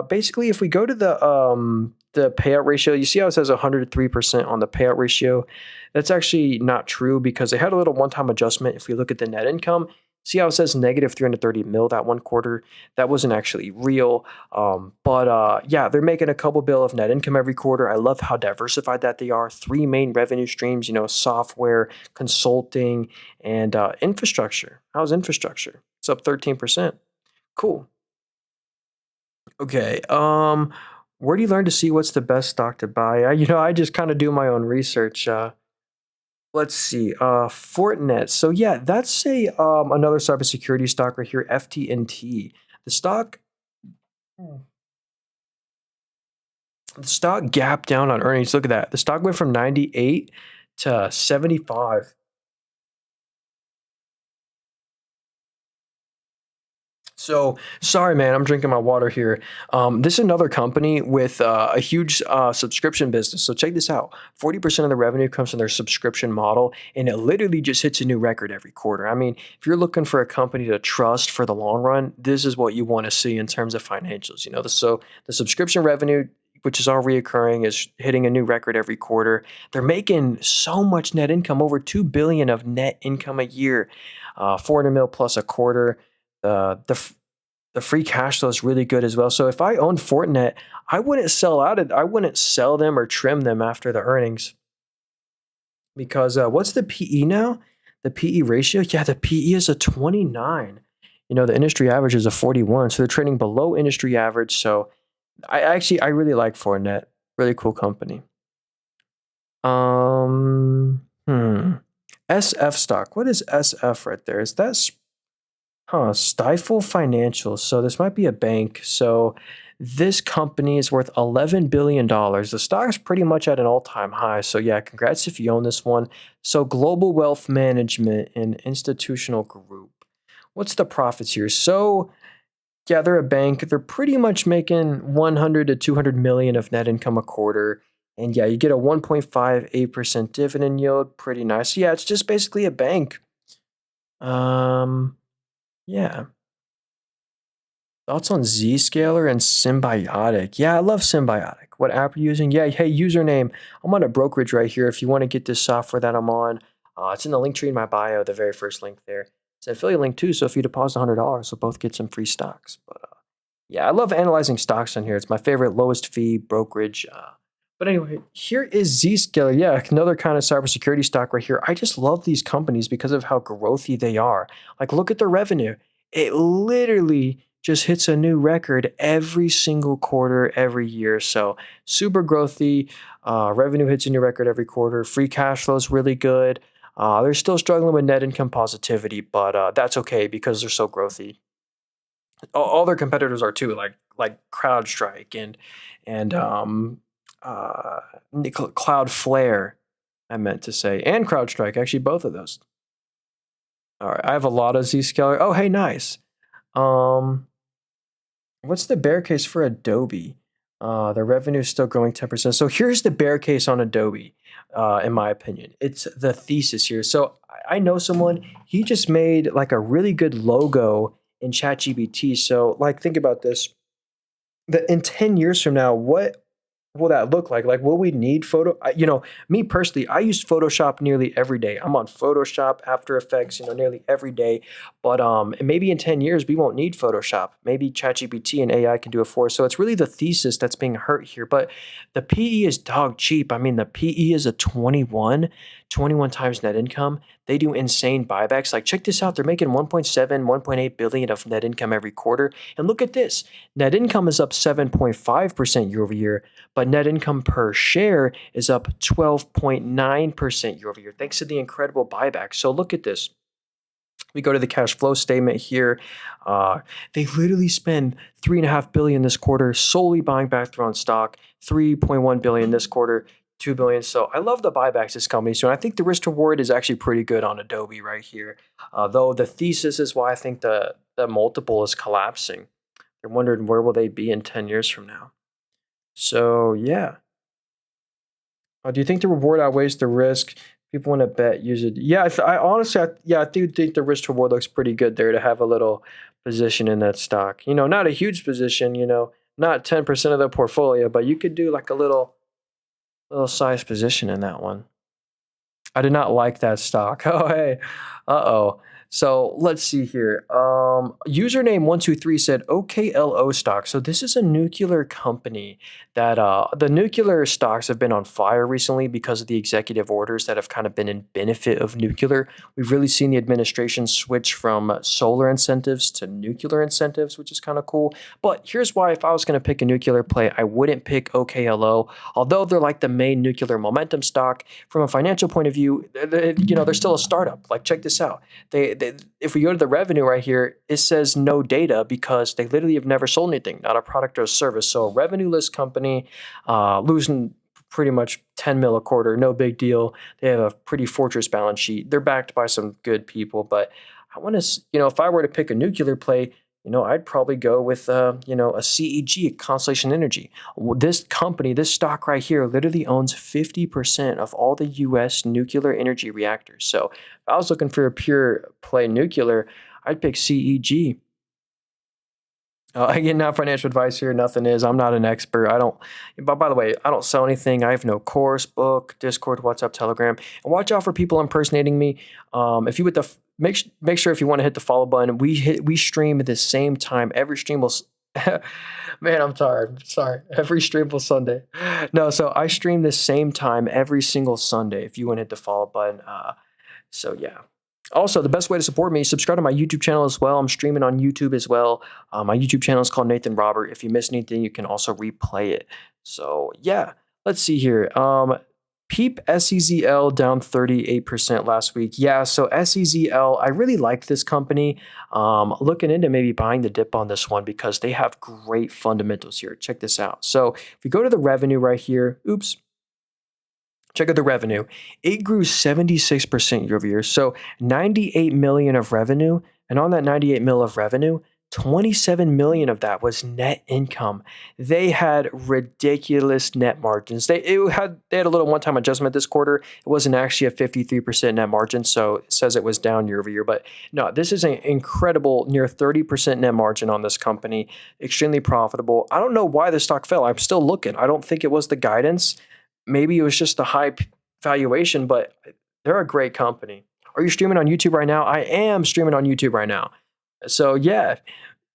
basically, if we go to the payout ratio, you see how it says 103% on the payout ratio? That's actually not true because they had a little one-time adjustment. If we look at the net income, see how it says negative 330 mil that one quarter? That wasn't actually real. But yeah, they're making a couple bill of net income every quarter. I love how diversified that they are. 3 main revenue streams, software, consulting, and infrastructure. How's infrastructure? It's up 13%. Cool. Okay. Where do you learn to see what's the best stock to buy? I just kind of do my own research. Let's see. Fortinet. So yeah, that's another cybersecurity stock right here, FTNT. The stock the stock gapped down on earnings. Look at that. The stock went from 98 to 75. So sorry, man. I'm drinking my water here. This is another company with a huge subscription business. So check this out: 40% of the revenue comes from their subscription model, and it literally just hits a new record every quarter. I mean, if you're looking for a company to trust for the long run, this is what you want to see in terms of financials. So the subscription revenue, which is all reoccurring, is hitting a new record every quarter. They're making so much net income, over 2 billion of net income a year, 400 mil plus a quarter. The free cash flow is really good as well. So if I owned Fortinet, I wouldn't sell out. I wouldn't sell them or trim them after the earnings because what's the PE now? The PE ratio? Yeah, the PE is a 29. The industry average is a 41. So they're trading below industry average. So I really like Fortinet. Really cool company. SF stock. What is SF right there? Is that Stifle Financial. So this might be a bank. So this company is worth $11 billion. The stock's pretty much at an all-time high. So yeah, congrats if you own this one. So Global Wealth Management and Institutional Group. What's the profits here? So yeah, they're a bank. They're pretty much making 100 to 200 million of net income a quarter. And yeah, you get a 1.58% dividend yield. Pretty nice. Yeah, it's just basically a bank. Um, yeah. Thoughts on Zscaler and Symbiotic? Yeah, I love Symbiotic. What app are you using? Yeah, hey, username. I'm on a brokerage right here. If you want to get this software that I'm on, it's in the link tree in my bio, the very first link there. It's an affiliate link too, so if you deposit $100, we'll both get some free stocks. But yeah, I love analyzing stocks on here. It's my favorite lowest fee brokerage. But anyway, here is Zscaler. Yeah, another kind of cybersecurity stock right here. I just love these companies because of how growthy they are. Like, look at the revenue. It literally just hits a new record every single quarter, every year. So super growthy. Revenue hits a new record every quarter. Free cash flow is really good. They're still struggling with net income positivity, but that's okay because they're so growthy. All their competitors are too, like CrowdStrike and uh, Cloudflare. I meant to say, and CrowdStrike. Actually, both of those. All right, I have a lot of Zscaler. Oh, hey, nice. Um, what's the bear case for Adobe? The revenue is still growing 10%. So here's the bear case on Adobe, in my opinion. It's the thesis here. So I know someone, he just made like a really good logo in ChatGPT. So like think about this. In 10 years from now, what will that look like? Like, will we need me personally, I use Photoshop nearly every day. I'm on Photoshop, After Effects, nearly every day. But and maybe in 10 years, we won't need Photoshop. Maybe ChatGPT and AI can do it for us. So it's really the thesis that's being hurt here. But the PE is dog cheap. I mean, the PE is a 21 times net income. They do insane buybacks. Like, check this out. They're making 1.7, 1.8 billion of net income every quarter. And look at this. Net income is up 7.5% year over year, but net income per share is up 12.9% year over year, thanks to the incredible buyback. So look at this. We go to the cash flow statement here. They literally spend $3.5 billion this quarter solely buying back their own stock, $3.1 billion this quarter, $2 billion. So I love the buybacks this company. So I think the risk reward is actually pretty good on Adobe right here. Though the thesis is why I think the multiple is collapsing. They're wondering where will they be in 10 years from now. So yeah. Do you think the reward outweighs the risk? People want to bet, use it. Yeah, I honestly, I do think the risk to reward looks pretty good there to have a little position in that stock. Not a huge position. Not 10% of the portfolio, but you could do like a little size position in that one. I did not like that stock. Oh, hey. Uh-oh. So let's see here. Username 123 said OKLO stock. So this is a nuclear company that the nuclear stocks have been on fire recently because of the executive orders that have kind of been in benefit of nuclear. We've really seen the administration switch from solar incentives to nuclear incentives, which is kind of cool. But here's why if I was going to pick a nuclear play, I wouldn't pick OKLO. Although they're like the main nuclear momentum stock, from a financial point of view, they're still a startup. Like, check this out. If we go to the revenue right here, it says no data because they literally have never sold anything, not a product or a service. So a revenue-less company losing pretty much 10 mil a quarter, no big deal. They have a pretty fortress balance sheet. They're backed by some good people, but I want to, if I were to pick a nuclear play, I'd probably go with, a CEG, Constellation Energy. This company, this stock right here, literally owns 50% of all the U.S. nuclear energy reactors. So if I was looking for a pure play nuclear, I'd pick CEG. Again, not financial advice here. Nothing is. I'm not an expert. I don't. But by the way, I don't sell anything. I have no course, book, Discord, WhatsApp, Telegram. And watch out for people impersonating me. If you make sure if you want to hit the follow button, we stream at the same time. Every stream will. Man, I'm tired. Sorry. Every stream will Sunday. No, so I stream the same time every single Sunday. If you want to hit the follow button. So yeah. Also, the best way to support me, subscribe to my YouTube channel as well. I'm streaming on YouTube as well. My YouTube channel is called Nathan Robert. If you miss anything, you can also replay it. So yeah, let's see here. Peep SEZL down 38% last week. Yeah, so SEZL, I really like this company. Looking into maybe buying the dip on this one because they have great fundamentals here. Check this out. So if we go to the revenue right here, check out the revenue. It grew 76% year over year. So 98 million of revenue. And on that 98 mil of revenue, 27 million of that was net income. They had ridiculous net margins. They had a little one-time adjustment this quarter. It wasn't actually a 53% net margin, so it says it was down year over year. But no, this is an incredible near 30% net margin on this company. Extremely profitable. I don't know why the stock fell. I'm still looking. I don't think it was the guidance. Maybe it was just the high valuation, but they're a great company. Are you streaming on YouTube right now? I am streaming on YouTube right now. So yeah,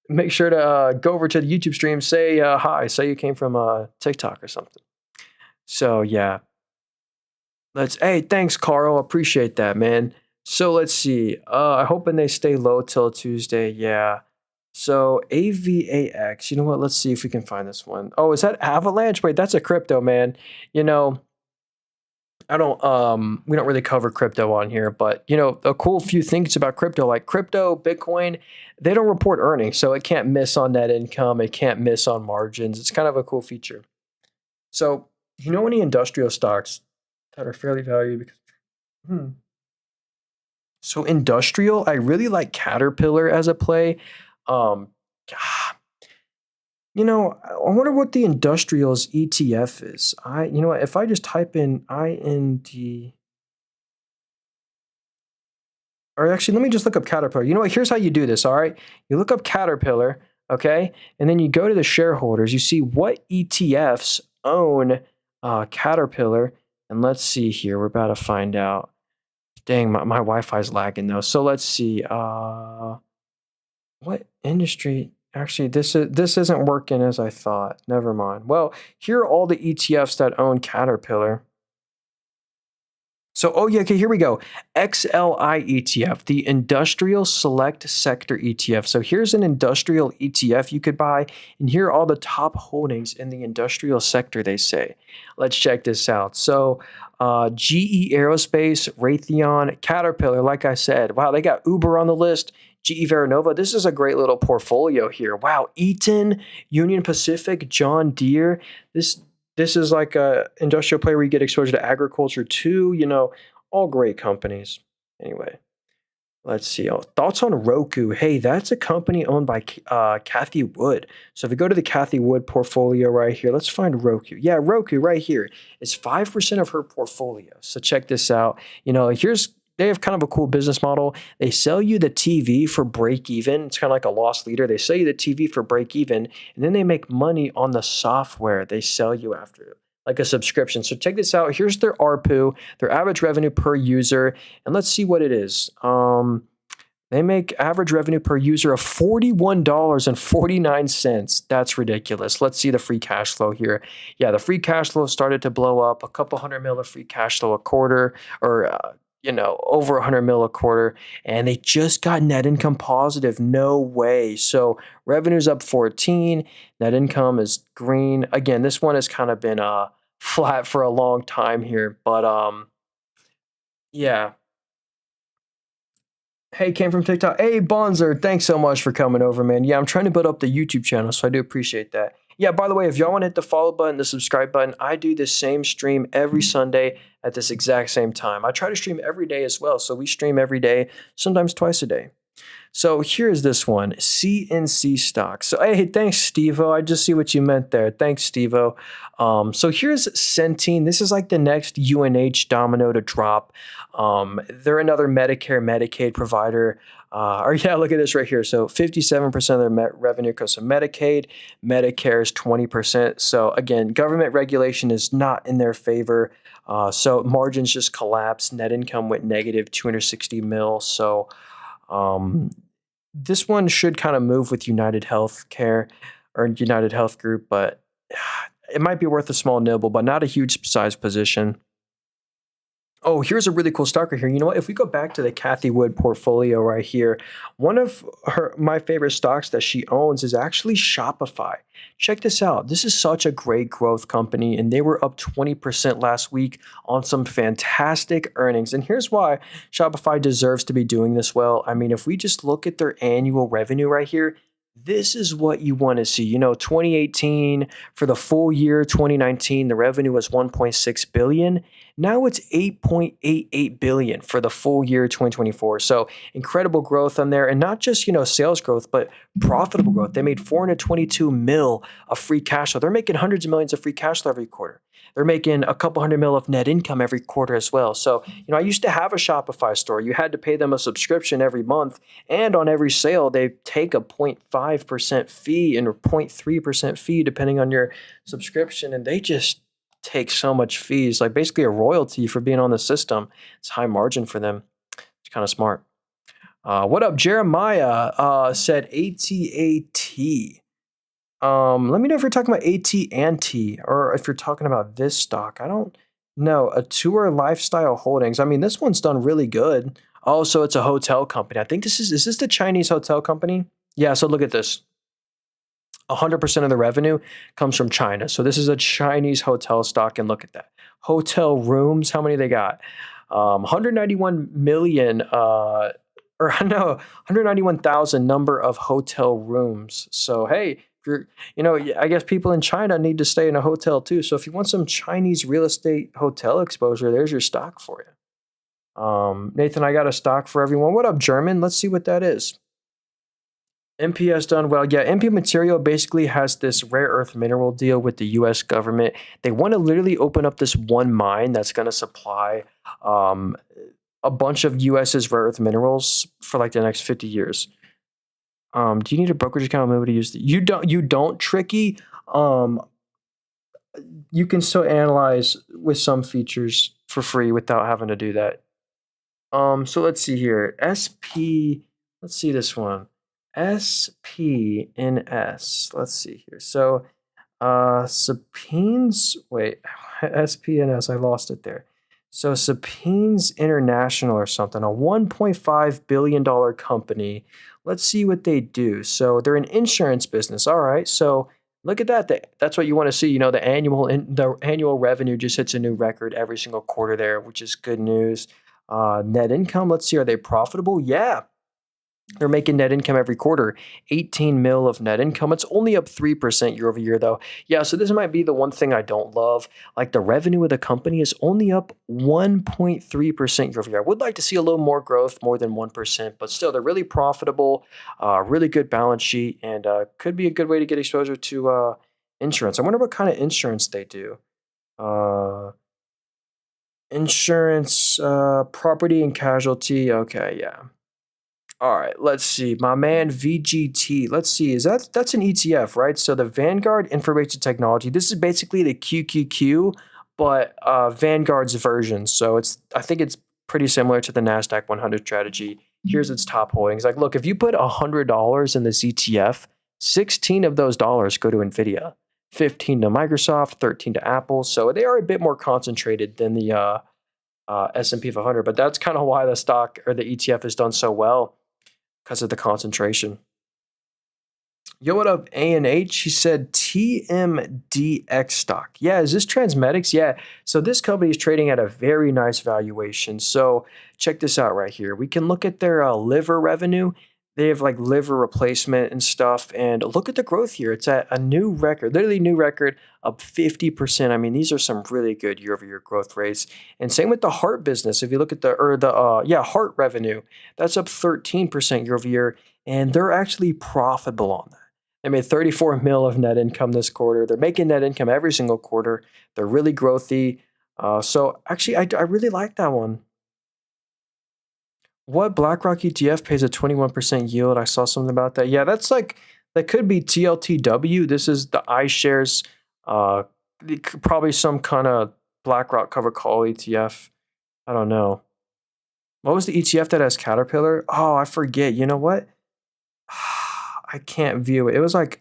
make sure to go over to the YouTube stream, say hi, say you came from TikTok or something. So yeah, hey, thanks, Carl. Appreciate that, man. So let's see. I hoping they stay low till Tuesday. Yeah. So AVAX, you know what? Let's see if we can find this one. Oh, is that Avalanche? Wait, that's a crypto, man. You know, we don't really cover crypto on here, but a cool few things about crypto, like crypto, Bitcoin, they don't report earnings, so it can't miss on net income, it can't miss on margins. It's kind of a cool feature. So, any industrial stocks that are fairly valued? Because, So industrial, I really like Caterpillar as a play. Um, I wonder what the industrials ETF is. What, if I just type in IND, or actually, let me just look up Caterpillar. You know what? Here's how you do this, all right? You look up Caterpillar, okay? And then you go to the shareholders. You see what ETFs own Caterpillar. And let's see here. We're about to find out. Dang, my Wi-Fi is lagging, though. So let's see. What industry? Actually, this isn't working as I thought. Never mind. Well, here are all the ETFs that own Caterpillar. So, oh yeah, okay, here we go. XLI ETF, the Industrial Select Sector ETF. So here's an industrial ETF you could buy, and here are all the top holdings in the industrial sector, they say. Let's check this out. So GE Aerospace, Raytheon, Caterpillar, like I said. Wow, they got Uber on the list. GE Vernova, this is a great little portfolio here. Wow, Eaton, Union Pacific, John Deere. This is like a industrial play where you get exposure to agriculture too, all great companies. Anyway, let's see. Thoughts on Roku. Hey, that's a company owned by Kathy Wood. So if we go to the Kathy Wood portfolio right here, let's find Roku. Yeah, Roku right here. It's 5% of her portfolio. So check this out. They have kind of a cool business model. They sell you the TV for break even. It's kind of like a loss leader. They sell you the TV for break even, and then they make money on the software they sell you after, like a subscription. So check this out. Here's their ARPU, their average revenue per user, and let's see what it is. They make average revenue per user of $41.49. That's ridiculous. Let's see the free cash flow here. Yeah, the free cash flow started to blow up. A couple $100 million of free cash flow a quarter, or over $100 million a quarter, and they just got net income positive. No way. So revenue's up 14, net income is green. Again, this one has kind of been flat for a long time here, but yeah. Hey, came from TikTok. Hey, Bonzer, thanks so much for coming over, man. Yeah, I'm trying to build up the YouTube channel, so I do appreciate that. Yeah, by the way, if y'all want to hit the follow button, the subscribe button, I do the same stream every Sunday at this exact same time. I try to stream every day as well, so we stream every day, sometimes twice a day. So here's this one, CNC stocks. So hey, thanks, Steve-O. I just see what you meant there. Thanks, Steve-O. So here's Centene. This is like the next UNH domino to drop. They're another Medicare, Medicaid provider. Look at this right here. So 57% of their revenue goes to Medicaid. Medicare is 20%. So again, government regulation is not in their favor. So margins just collapsed. Net income went negative 260 mil. So this one should kind of move with United Healthcare or United Health Group, but it might be worth a small nibble, but not a huge size position. Oh, here's a really cool stock right here. You know what? If we go back to the Kathy Wood portfolio right here, one of my favorite stocks that she owns is actually Shopify. Check this out. This is such a great growth company, and they were up 20% last week on some fantastic earnings. And here's why Shopify deserves to be doing this well. I mean, if we just look at their annual revenue right here, this is what you want to see. 2018 for the full year, 2019, the revenue was $1.6 billion. Now it's 8.88 billion for the full year 2024. So incredible growth on there, and not just sales growth, but profitable growth. They made 422 mil of free cash flow. They're making hundreds of millions of free cash flow every quarter. They're making a couple hundred mil of net income every quarter as well. So, I used to have a Shopify store. You had to pay them a subscription every month. And on every sale, they take a 0.5% fee and a 0.3% fee, depending on your subscription. And they just take so much fees, like basically a royalty for being on the system. It's high margin for them. It's kind of smart. What up, Jeremiah? Said ATAT. Let me know if you're talking about AT&T or if you're talking about this stock. I don't know. A Tour Lifestyle Holdings. I mean, this one's done really good. Oh, so it's a hotel company. I think is this the Chinese hotel company? Yeah, so look at this. 100% of the revenue comes from China. So this is a Chinese hotel stock, and look at that. Hotel rooms, how many they got? 191 million, or no, 191,000 number of hotel rooms. So, hey, if you're, I guess people in China need to stay in a hotel too. So if you want some Chinese real estate hotel exposure, there's your stock for you. Nathan, I got a stock for everyone. What up, German? Let's see what that is. MP has done well. Yeah, MP Material basically has this rare earth mineral deal with the U.S. government. They want to literally open up this one mine that's going to supply a bunch of U.S.'s rare earth minerals for like the next 50 years. Do you need a brokerage account? Maybe to use you don't tricky. You can still analyze with some features for free without having to do that. So let's see here. SP. Let's see this one. SPNS. Let's see here. So, Sapines. Wait, SPNS. I lost it there. So, Sapines International or something, a $1.5 billion company. Let's see what they do. So, they're an insurance business. All right. So, look at that. That's what you want to see. The annual revenue just hits a new record every single quarter there, which is good news. Net income. Let's see. Are they profitable? Yeah. They're making net income every quarter, 18 mil of net income. It's only up 3% year over year, though. Yeah, so this might be the one thing I don't love. Like the revenue of the company is only up 1.3% year over year. I would like to see a little more growth, more than 1%, but still, they're really profitable, really good balance sheet, and could be a good way to get exposure to insurance. I wonder what kind of insurance they do. Insurance, property and casualty. Okay, yeah. All right, let's see. My man VGT. Let's see. That's an ETF, right? So the Vanguard Information Technology. This is basically the QQQ, but Vanguard's version. So I think it's pretty similar to the Nasdaq 100 strategy. Here's its top holdings. Like, look, if you put $100 in this ETF, 16 of those dollars go to Nvidia, 15 to Microsoft, 13 to Apple. So they are a bit more concentrated than the S&P 500. But that's kind of why the stock or the ETF has done so well, because of the concentration. Yo, what up, A&H? He said TMDX stock. Yeah, is this Transmedics? Yeah. So this company is trading at a very nice valuation. So check this out right here. We can look at their liver revenue. They have like liver replacement and stuff. And look at the growth here. It's at a new record, literally new record, up 50%. I mean, these are some really good year-over-year growth rates. And same with the heart business. If you look at the heart revenue, that's up 13% year-over-year. And they're actually profitable on that. They made 34 mil of net income this quarter. They're making net income every single quarter. They're really growthy. So actually, I really like that one. What BlackRock ETF pays a 21% yield? I saw something about that. Yeah, that could be TLTW. This is the iShares, probably some kind of BlackRock covered call ETF. I don't know. What was the ETF that has Caterpillar? Oh, I forget. You know what? I can't view it. It was like,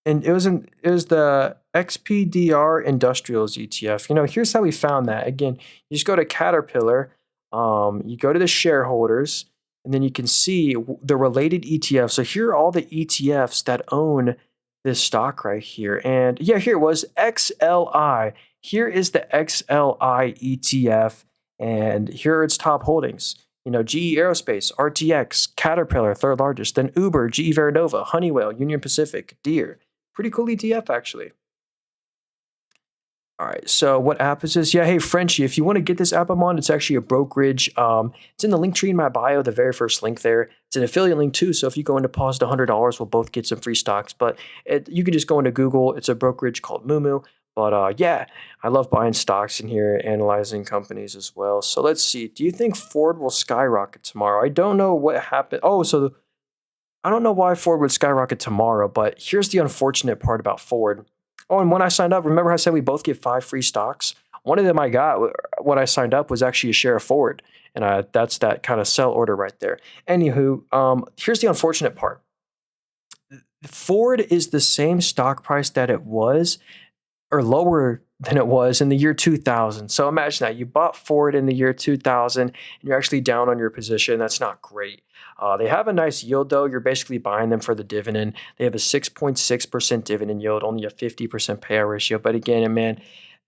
and it was the XPDR Industrials ETF. Here's how we found that. Again, you just go to Caterpillar. You go to the shareholders, and then you can see the related ETFs. So here are all the ETFs that own this stock right here. And yeah, here it was XLI. Here is the XLI ETF, and here are its top holdings. GE Aerospace, RTX, Caterpillar, third largest, then Uber, GE Vernova, Honeywell, Union Pacific, Deere. Pretty cool ETF, actually. All right. So what app is this? Yeah. Hey, Frenchie, if you want to get this app I'm on, it's actually a brokerage. It's in the link tree in my bio, the very first link there. It's an affiliate link too. So if you go and deposit $100, we'll both get some free stocks. But you can just go into Google. It's a brokerage called Moomoo. But yeah, I love buying stocks in here, analyzing companies as well. So let's see. Do you think Ford will skyrocket tomorrow? I don't know what happened. Oh, so I don't know why Ford would skyrocket tomorrow, but here's the unfortunate part about Ford. Oh, and when I signed up, remember I said we both get 5 free stocks? One of them I got when I signed up was actually a share of Ford, and that's that kind of sell order right there. Anywho, here's the unfortunate part. Ford is the same stock price that it was or lower than it was in the year 2000. So imagine that you bought Ford in the year 2000 and you're actually down on your position. That's not great. They have a nice yield though. You're basically buying them for the dividend. They have a 6.6% dividend yield, only a 50% payout ratio. But again, man,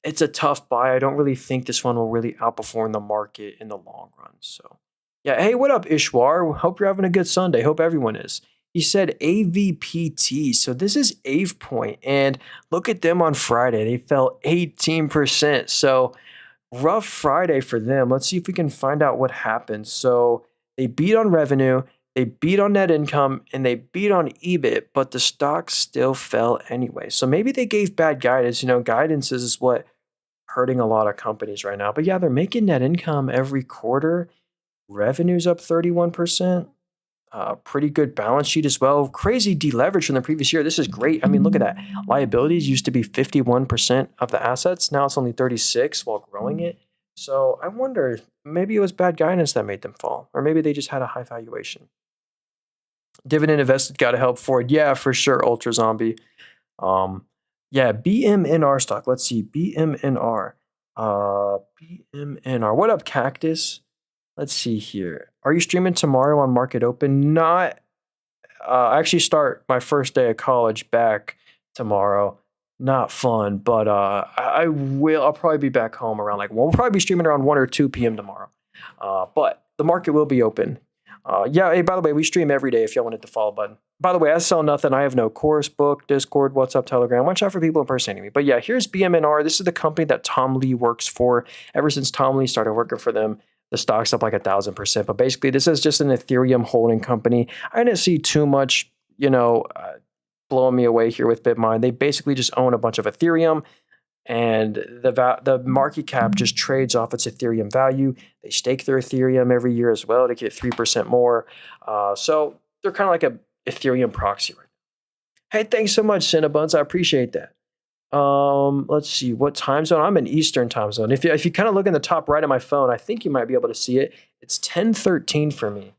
it's a tough buy. I don't really think this one will really outperform the market in the long run. So yeah. Hey, what up, Ishwar? Hope you're having a good Sunday. Hope everyone is. He said AVPT. So this is Ave Point, and look at them on Friday. They fell 18%. So rough Friday for them. Let's see if we can find out what happened. So they beat on revenue, they beat on net income, and they beat on EBIT, but the stock still fell anyway. So maybe they gave bad guidance. Guidance is what hurting a lot of companies right now. But yeah, they're making net income every quarter. Revenue's up 31%. Pretty good balance sheet as well. Crazy deleverage from the previous year. This is great. I mean, look at that. Liabilities used to be 51% of the assets. Now it's only 36 while growing it. So I wonder, maybe it was bad guidance that made them fall, or maybe they just had a high valuation. Dividend invested got to help Ford. Yeah, for sure. Ultra Zombie. Yeah, BMNR stock. Let's see. BMNR. BMNR. What up, Cactus? Let's see here. Are you streaming tomorrow on Market Open? Not. I actually start my first day of college back tomorrow. Not fun, but I will. I'll probably be back home around we'll probably be streaming around 1 or 2 p.m. tomorrow. But the market will be open. Yeah, hey, by the way, we stream every day if y'all wanted the follow button. By the way, I sell nothing. I have no course, book, Discord, WhatsApp, Telegram. Watch out for people impersonating me. But yeah, here's BMNR. This is the company that Tom Lee works for. Ever since Tom Lee started working for them, the stock's up 1,000%. But basically, this is just an Ethereum holding company. I didn't see too much, blowing me away here with BitMine. They basically just own a bunch of Ethereum, and the market cap just trades off its Ethereum value. They stake their Ethereum every year as well to get 3% more. So they're kind of like a Ethereum proxy right now. Hey, thanks so much, Cinnabons. I appreciate that. Let's see, what time zone? I'm in Eastern time zone. If you kind of look in the top right of my phone, I think you might be able to see it. It's 10:13 for me.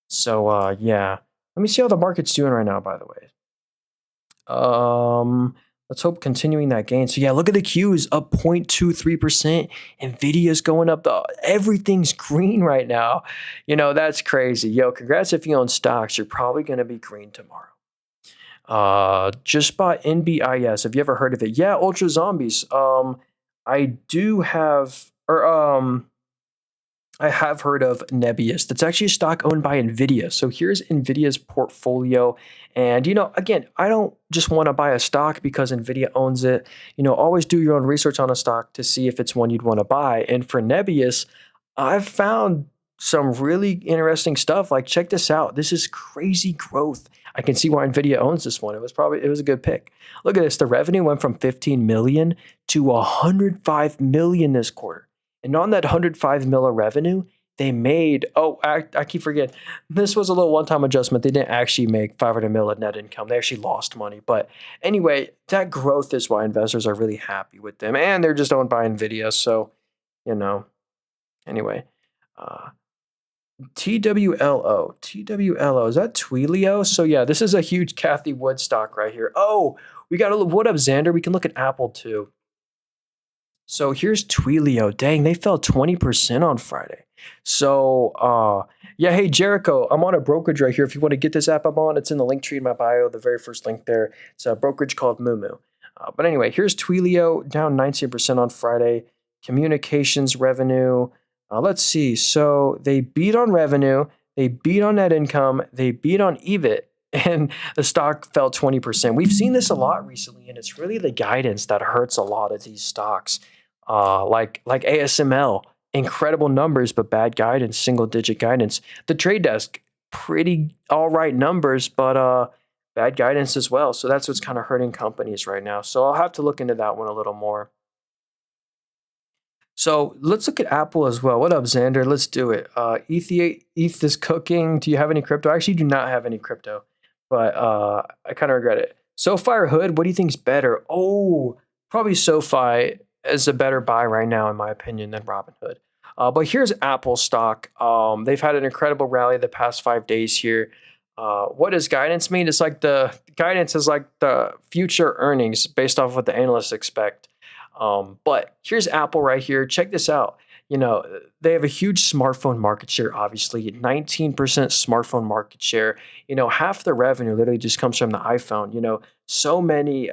So yeah. Let me see how the market's doing right now, by the way. Let's hope continuing that gain. So yeah, look at the Qs up 0.23%. Nvidia's going up. Everything's green right now. That's crazy. Yo, congrats if you own stocks. You're probably going to be green tomorrow. Just bought NBIS. Have you ever heard of it? Yeah, Ultra Zombies. I do have, I have heard of Nebius. That's actually a stock owned by NVIDIA. So here's NVIDIA's portfolio. And, again, I don't just want to buy a stock because NVIDIA owns it. Always do your own research on a stock to see if it's one you'd want to buy. And for Nebius, I've found some really interesting stuff. Check this out. This is crazy growth. I can see why NVIDIA owns this one. It was a good pick. Look at this. The revenue went from 15 million to 105 million this quarter. And on that 105 mil of revenue, they made, I keep forgetting, this was a little one-time adjustment. They didn't actually make 500 mil of net income. They actually lost money. But anyway, that growth is why investors are really happy with them. And they're just owned by NVIDIA. So, anyway. TWLO, is that Twilio? So yeah, this is a huge Kathy Wood stock right here. Oh, we got what up, Xander? We can look at Apple too. So here's Twilio. Dang, they fell 20% on Friday. So yeah, hey Jericho, I'm on a brokerage right here. If you want to get this app I'm on, it's in the link tree in my bio, the very first link there. It's a brokerage called Moomoo. But anyway, here's Twilio down 19% on Friday. Communications revenue. Let's see. So they beat on revenue, they beat on net income, they beat on EBIT, and the stock fell 20%. We've seen this a lot recently, and it's really the guidance that hurts a lot of these stocks. Like ASML, incredible numbers, but bad guidance, single digit guidance. The trade desk, pretty all right numbers, but bad guidance as well. So that's what's kind of hurting companies right now. So I'll have to look into that one a little more. So let's look at Apple as well. What up, Xander? Let's do it. ETH is cooking. Do you have any crypto? I actually do not have any crypto, but I kind of regret it. SoFi or Hood? What do you think's better? Oh, probably SoFi is a better buy right now, in my opinion, than Robinhood. But here's Apple stock. They've had an incredible rally the past 5 days here. What does guidance mean? It's like the guidance is like the future earnings based off what the analysts expect. But here's Apple right here. Check this out. They have a huge smartphone market share, obviously, 19% smartphone market share. Half the revenue literally just comes from the iPhone. So many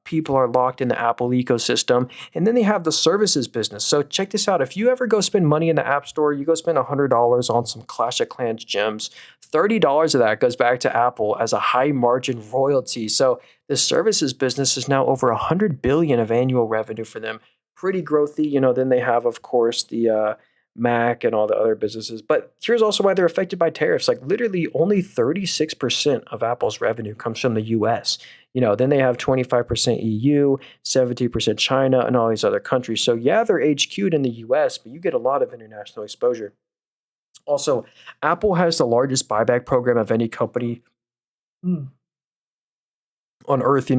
people are locked in the Apple ecosystem. And then they have the services business. So check this out. If you ever go spend money in the App Store, you go spend $100 on some Clash of Clans gems, $30 of that goes back to Apple as a high margin royalty. So the services business is now over 100 billion of annual revenue for them. Pretty growthy. Then they have, of course, the Mac and all the other businesses. But here's also why they're affected by tariffs. Like literally only 36% of Apple's revenue comes from the US. Then they have 25% EU, 70% China, and all these other countries. So yeah, they're HQ'd in the US, but you get a lot of international exposure. Also, Apple has the largest buyback program of any company on earth.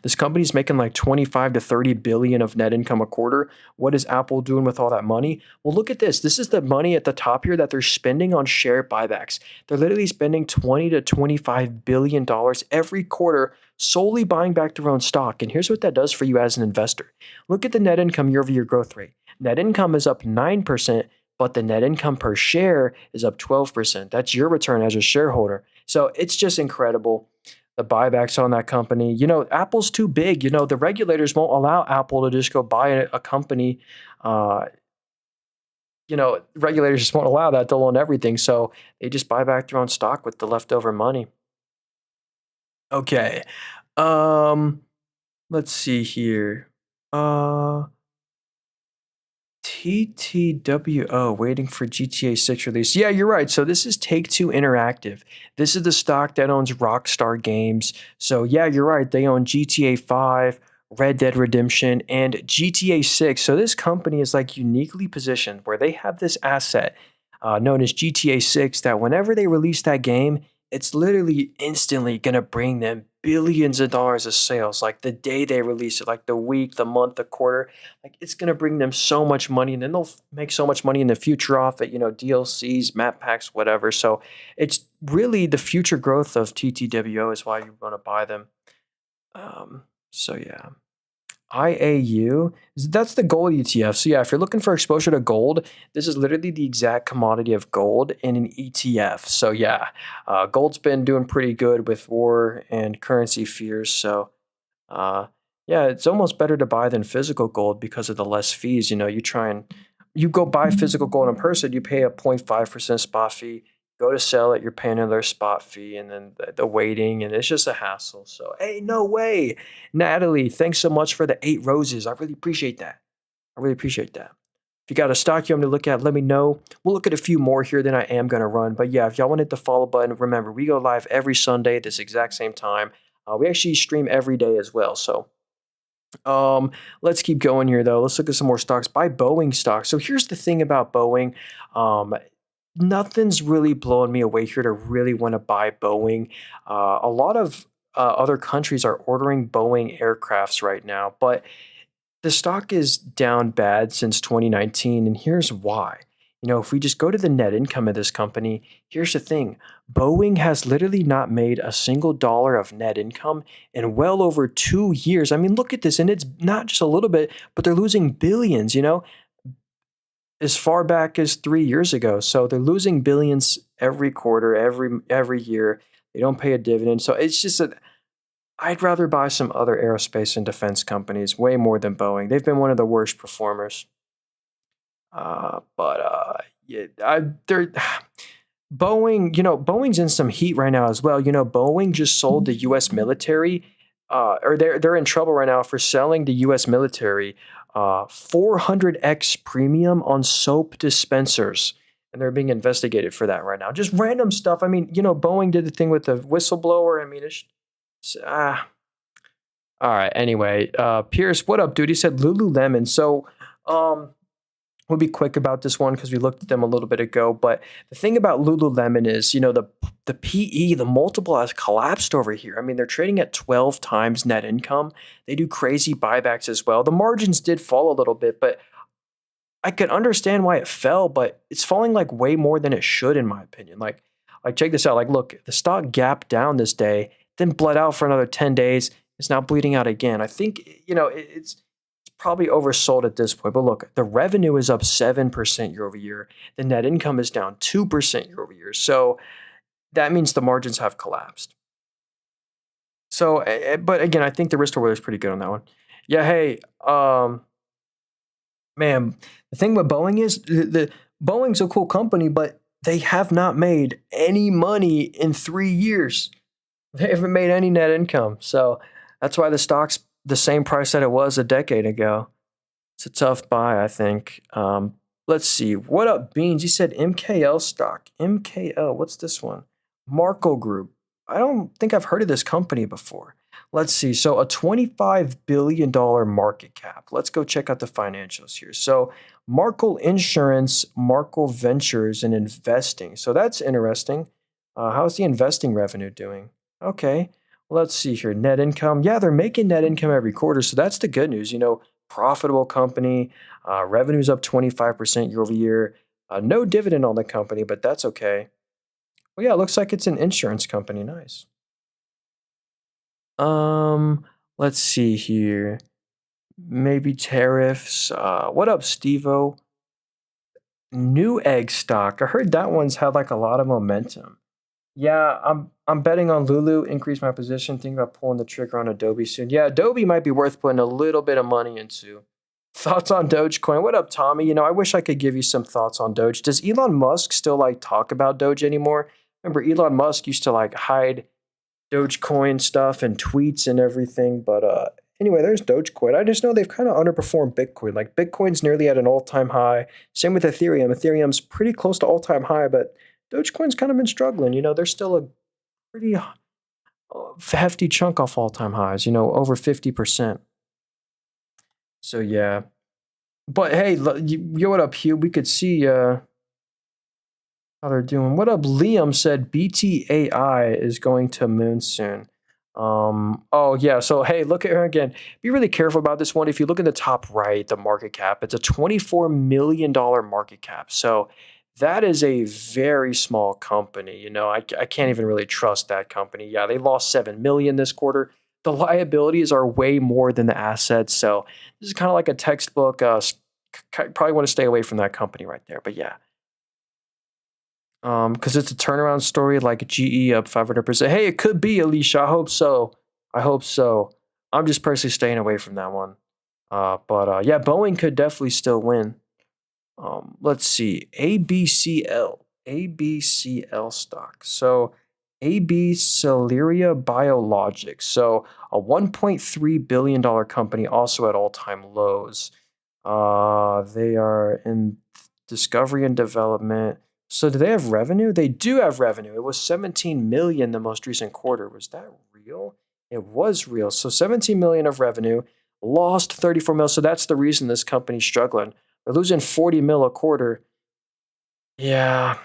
This company's making like 25 to 30 billion of net income a quarter. What is Apple doing with all that money? Well, look at this. This is the money at the top here that they're spending on share buybacks. They're literally spending 20 to 25 billion dollars every quarter solely buying back their own stock. And here's what that does for you as an investor. Look at the net income year-over-year growth rate. Net income is up 9%, but the net income per share is up 12%. That's your return as a shareholder. So it's just incredible. The buybacks on that company. Apple's too big. The regulators won't allow Apple to just go buy a company. Uh, Regulators just won't allow that. They'll own everything. So they just buy back their own stock with the leftover money. Okay. Um, let's see here. Uh, TTWO, waiting for GTA 6 release. Yeah, you're right. So this is Take-Two Interactive. This is the stock that owns Rockstar Games. So yeah, you're right. They own GTA 5, Red Dead Redemption, and GTA 6. So this company is like uniquely positioned where they have this asset known as GTA 6 that whenever they release that game, it's literally instantly going to bring them billions of dollars of sales. Like the day they release it, like the week, the month, the quarter, like it's going to bring them so much money, and then they'll make so much money in the future off it, DLCs, map packs, whatever. So it's really the future growth of TTWO is why you want to buy them. So yeah. IAU, that's the gold ETF. So yeah, if you're looking for exposure to gold, this is literally the exact commodity of gold in an ETF. So yeah, gold's been doing pretty good with war and currency fears. So uh, yeah, it's almost better to buy than physical gold because of the less fees. You go buy physical gold in person, you pay a 0.5% spot fee. Go to sell it, you're paying another spot fee, and then the waiting, and it's just a hassle. So, hey, no way. Natalie, thanks so much for the 8 roses. I really appreciate that. I really appreciate that. If you got a stock you want me to look at, let me know. We'll look at a few more here than I am going to run. But yeah, if y'all want to hit the follow button, remember, we go live every Sunday at this exact same time. We actually stream every day as well. So let's keep going here, though. Let's look at some more stocks. Buy Boeing stock. So here's the thing about Boeing. Nothing's really blowing me away here to really want to buy Boeing. A lot of other countries are ordering Boeing aircrafts right now, but the stock is down bad since 2019, and here's why. If we just go to the net income of this company, here's the thing. Boeing has literally not made a single dollar of net income in well over 2 years. I mean, look at this, and it's not just a little bit, but they're losing billions, as far back as 3 years ago. So they're losing billions every quarter, every year. They don't pay a dividend. So it's just that I'd rather buy some other aerospace and defense companies way more than Boeing. They've been one of the worst performers. Yeah, they're Boeing, Boeing's in some heat right now as well. Boeing just sold the U.S. military, or they're in trouble right now for selling the U.S. military 400x premium on soap dispensers, and they're being investigated for that right now. Just random stuff. I mean, Boeing did the thing with the whistleblower. I mean, all right. Anyway, Pierce, what up, dude? He said Lululemon. So, um, we'll be quick about this one because we looked at them a little bit ago. But the thing about Lululemon is, the PE, the multiple has collapsed over here. I mean, they're trading at 12 times net income. They do crazy buybacks as well. The margins did fall a little bit, but I can understand why it fell, but it's falling like way more than it should, in my opinion. Like check this out. Like, look, the stock gapped down this day, then bled out for another 10 days. It's now bleeding out again. I think, it's probably oversold at this point. But look, the revenue is up 7% year over year. The net income is down 2% year over year. So that means the margins have collapsed. So, but again, I think the risk reward is pretty good on that one. Yeah, hey, man, the thing with Boeing is the Boeing's a cool company, but they have not made any money in 3 years. They haven't made any net income. So that's why the stock's the same price that it was a decade ago. It's a tough buy, I think. Let's see. What up, Beans? You said MKL stock. MKL, what's this one? Markle Group. I don't think I've heard of this company before. Let's see. So a $25 billion market cap. Let's go check out the financials here. So Markle Insurance, Markle Ventures, and Investing. So that's interesting. How's the investing revenue doing? Okay. Let's see here. Net income. Yeah, they're making net income every quarter. So that's the good news. Profitable company. Revenue's up 25% year over year. No dividend on the company, but that's okay. Well, yeah, it looks like it's an insurance company. Nice. Let's see here. Maybe tariffs. What up, Stevo? New egg stock. I heard that one's had like a lot of momentum. Yeah, I'm betting on Lulu. Increase my position. Thinking about pulling the trigger on Adobe soon. Yeah, Adobe might be worth putting a little bit of money into. Thoughts on Dogecoin? What up, Tommy? I wish I could give you some thoughts on Doge. Does Elon Musk still like talk about Doge anymore? Remember, Elon Musk used to like hide Dogecoin stuff and tweets and everything. But anyway, there's Dogecoin. I just know they've kind of underperformed Bitcoin. Like Bitcoin's nearly at an all-time high. Same with Ethereum. Ethereum's pretty close to all-time high, but Dogecoin's kind of been struggling. They're still a pretty hefty chunk off all-time highs. Over 50%. So yeah. But hey, what up, Hugh? We could see how they're doing. What up, Liam said BTAI is going to moon soon. Oh yeah, so hey, look at her again. Be really careful about this one. If you look at the top right, the market cap, it's a $24 million market cap. So that is a very small company. I can't even really trust that company. Yeah, they lost 7 million this quarter. The liabilities are way more than the assets. So this is kind of like a textbook. Probably want to stay away from that company right there. But yeah. Because it's a turnaround story like GE up 500%. Hey, it could be, Alicia. I hope so. I'm just personally staying away from that one. But yeah, Boeing could definitely still win. Let's see. ABCL stock. So AB Celeria Biologics. So a $1.3 billion company, also at all-time lows. They are in discovery and development. So do they have revenue? They do have revenue. It was 17 million the most recent quarter. Was that real? It was real. So 17 million of revenue, lost 34 mil. So that's the reason this company's struggling. They're losing 40 mil a quarter. Yeah.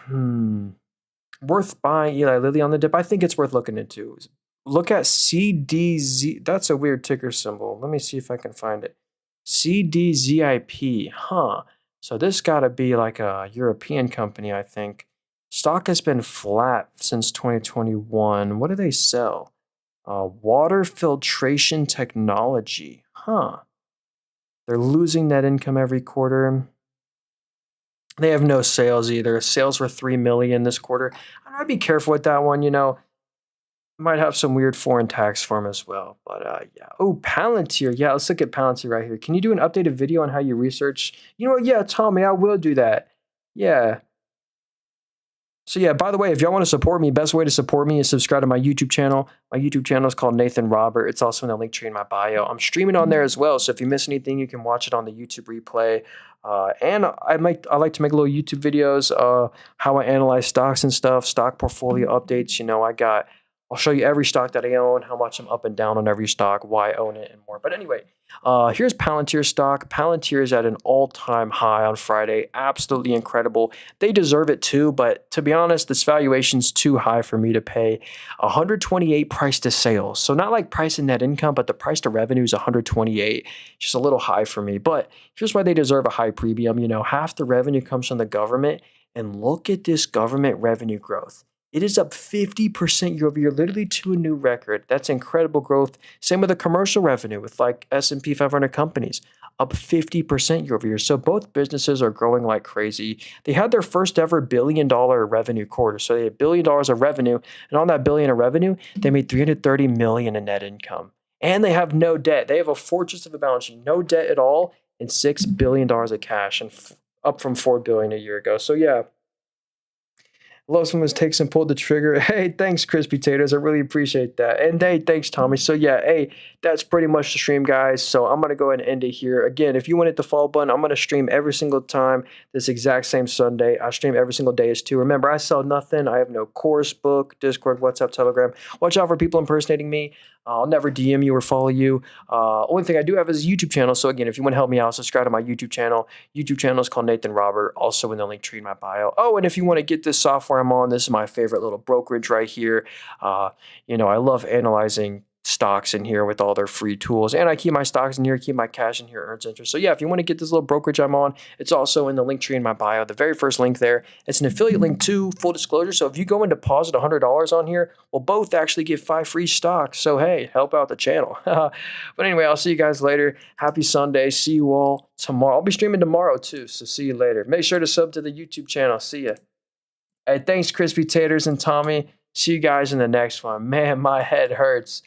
Worth buying Eli Lilly on the dip. I think it's worth looking into. Look at CDZ. That's a weird ticker symbol. Let me see if I can find it. CDZIP. Huh. So this got to be like a European company, I think. Stock has been flat since 2021. What do they sell? Water filtration technology. Huh. They're losing net income every quarter. They have no sales either. Sales were 3 million this quarter. I'd be careful with that one. Might have some weird foreign tax form as well. But yeah. Oh, Palantir. Yeah, let's look at Palantir right here. Can you do an updated video on how you research? Yeah, Tommy, I will do that. Yeah. So yeah, by the way, if y'all want to support me, best way to support me is subscribe to my YouTube channel. My YouTube channel is called Nathan Robert. It's also in the link tree in my bio. I'm streaming on there as well. So if you miss anything, you can watch it on the YouTube replay. And I like to make little YouTube videos, how I analyze stocks and stuff, stock portfolio updates. I'll show you every stock that I own, how much I'm up and down on every stock, why I own it, and more. But anyway, here's Palantir stock. Palantir is at an all-time high on Friday. Absolutely incredible. They deserve it too, but to be honest, this valuation's too high for me to pay. 128 price to sales. So not like price and net income, but the price to revenue is 128. Just a little high for me. But here's why they deserve a high premium. Half the revenue comes from the government. And look at this government revenue growth. It is up 50% year over year, literally to a new record. That's incredible growth. Same with the commercial revenue with like S&P 500 companies, up 50% year over year. So both businesses are growing like crazy. They had their first ever $1 billion revenue quarter. So they had $1 billion of revenue. And on that billion of revenue, they made $330 million in net income. And they have no debt. They have a fortress of a balance sheet, no debt at all, and $6 billion of cash, and up from $4 billion a year ago. So yeah, love someone's takes and pulled the trigger. Hey, thanks, Crispy Taters. I really appreciate that. And hey, thanks, Tommy. So yeah, hey, that's pretty much the stream, guys. So I'm going to go ahead and end it here. Again, if you want to hit the follow button, I'm going to stream every single time this exact same Sunday. I stream every single day as too. Remember, I sell nothing. I have no course, book, Discord, WhatsApp, Telegram. Watch out for people impersonating me. I'll never DM you or follow you. Only thing I do have is a YouTube channel. So again, if you want to help me out, subscribe to my YouTube channel. YouTube channel is called Nathan Robert, also in the link tree in my bio. Oh, and if you want to get this software I'm on, this is my favorite little brokerage right here. I love analyzing stocks in here with all their free tools, and I keep my stocks in here, keep my cash in here, earns interest. So yeah, if you want to get this little brokerage I'm on, it's also in the link tree in my bio, the very first link there. It's an affiliate link too, full disclosure. So if you go and deposit $100 on here, we'll both actually get 5 free stocks. So hey, help out the channel. But anyway, I'll see you guys later. Happy Sunday. See you all tomorrow. I'll be streaming tomorrow too, so see you later. Make sure to sub to the YouTube channel. See ya. Hey, thanks, Crispy Taters and Tommy. See you guys in the next one. Man, my head hurts.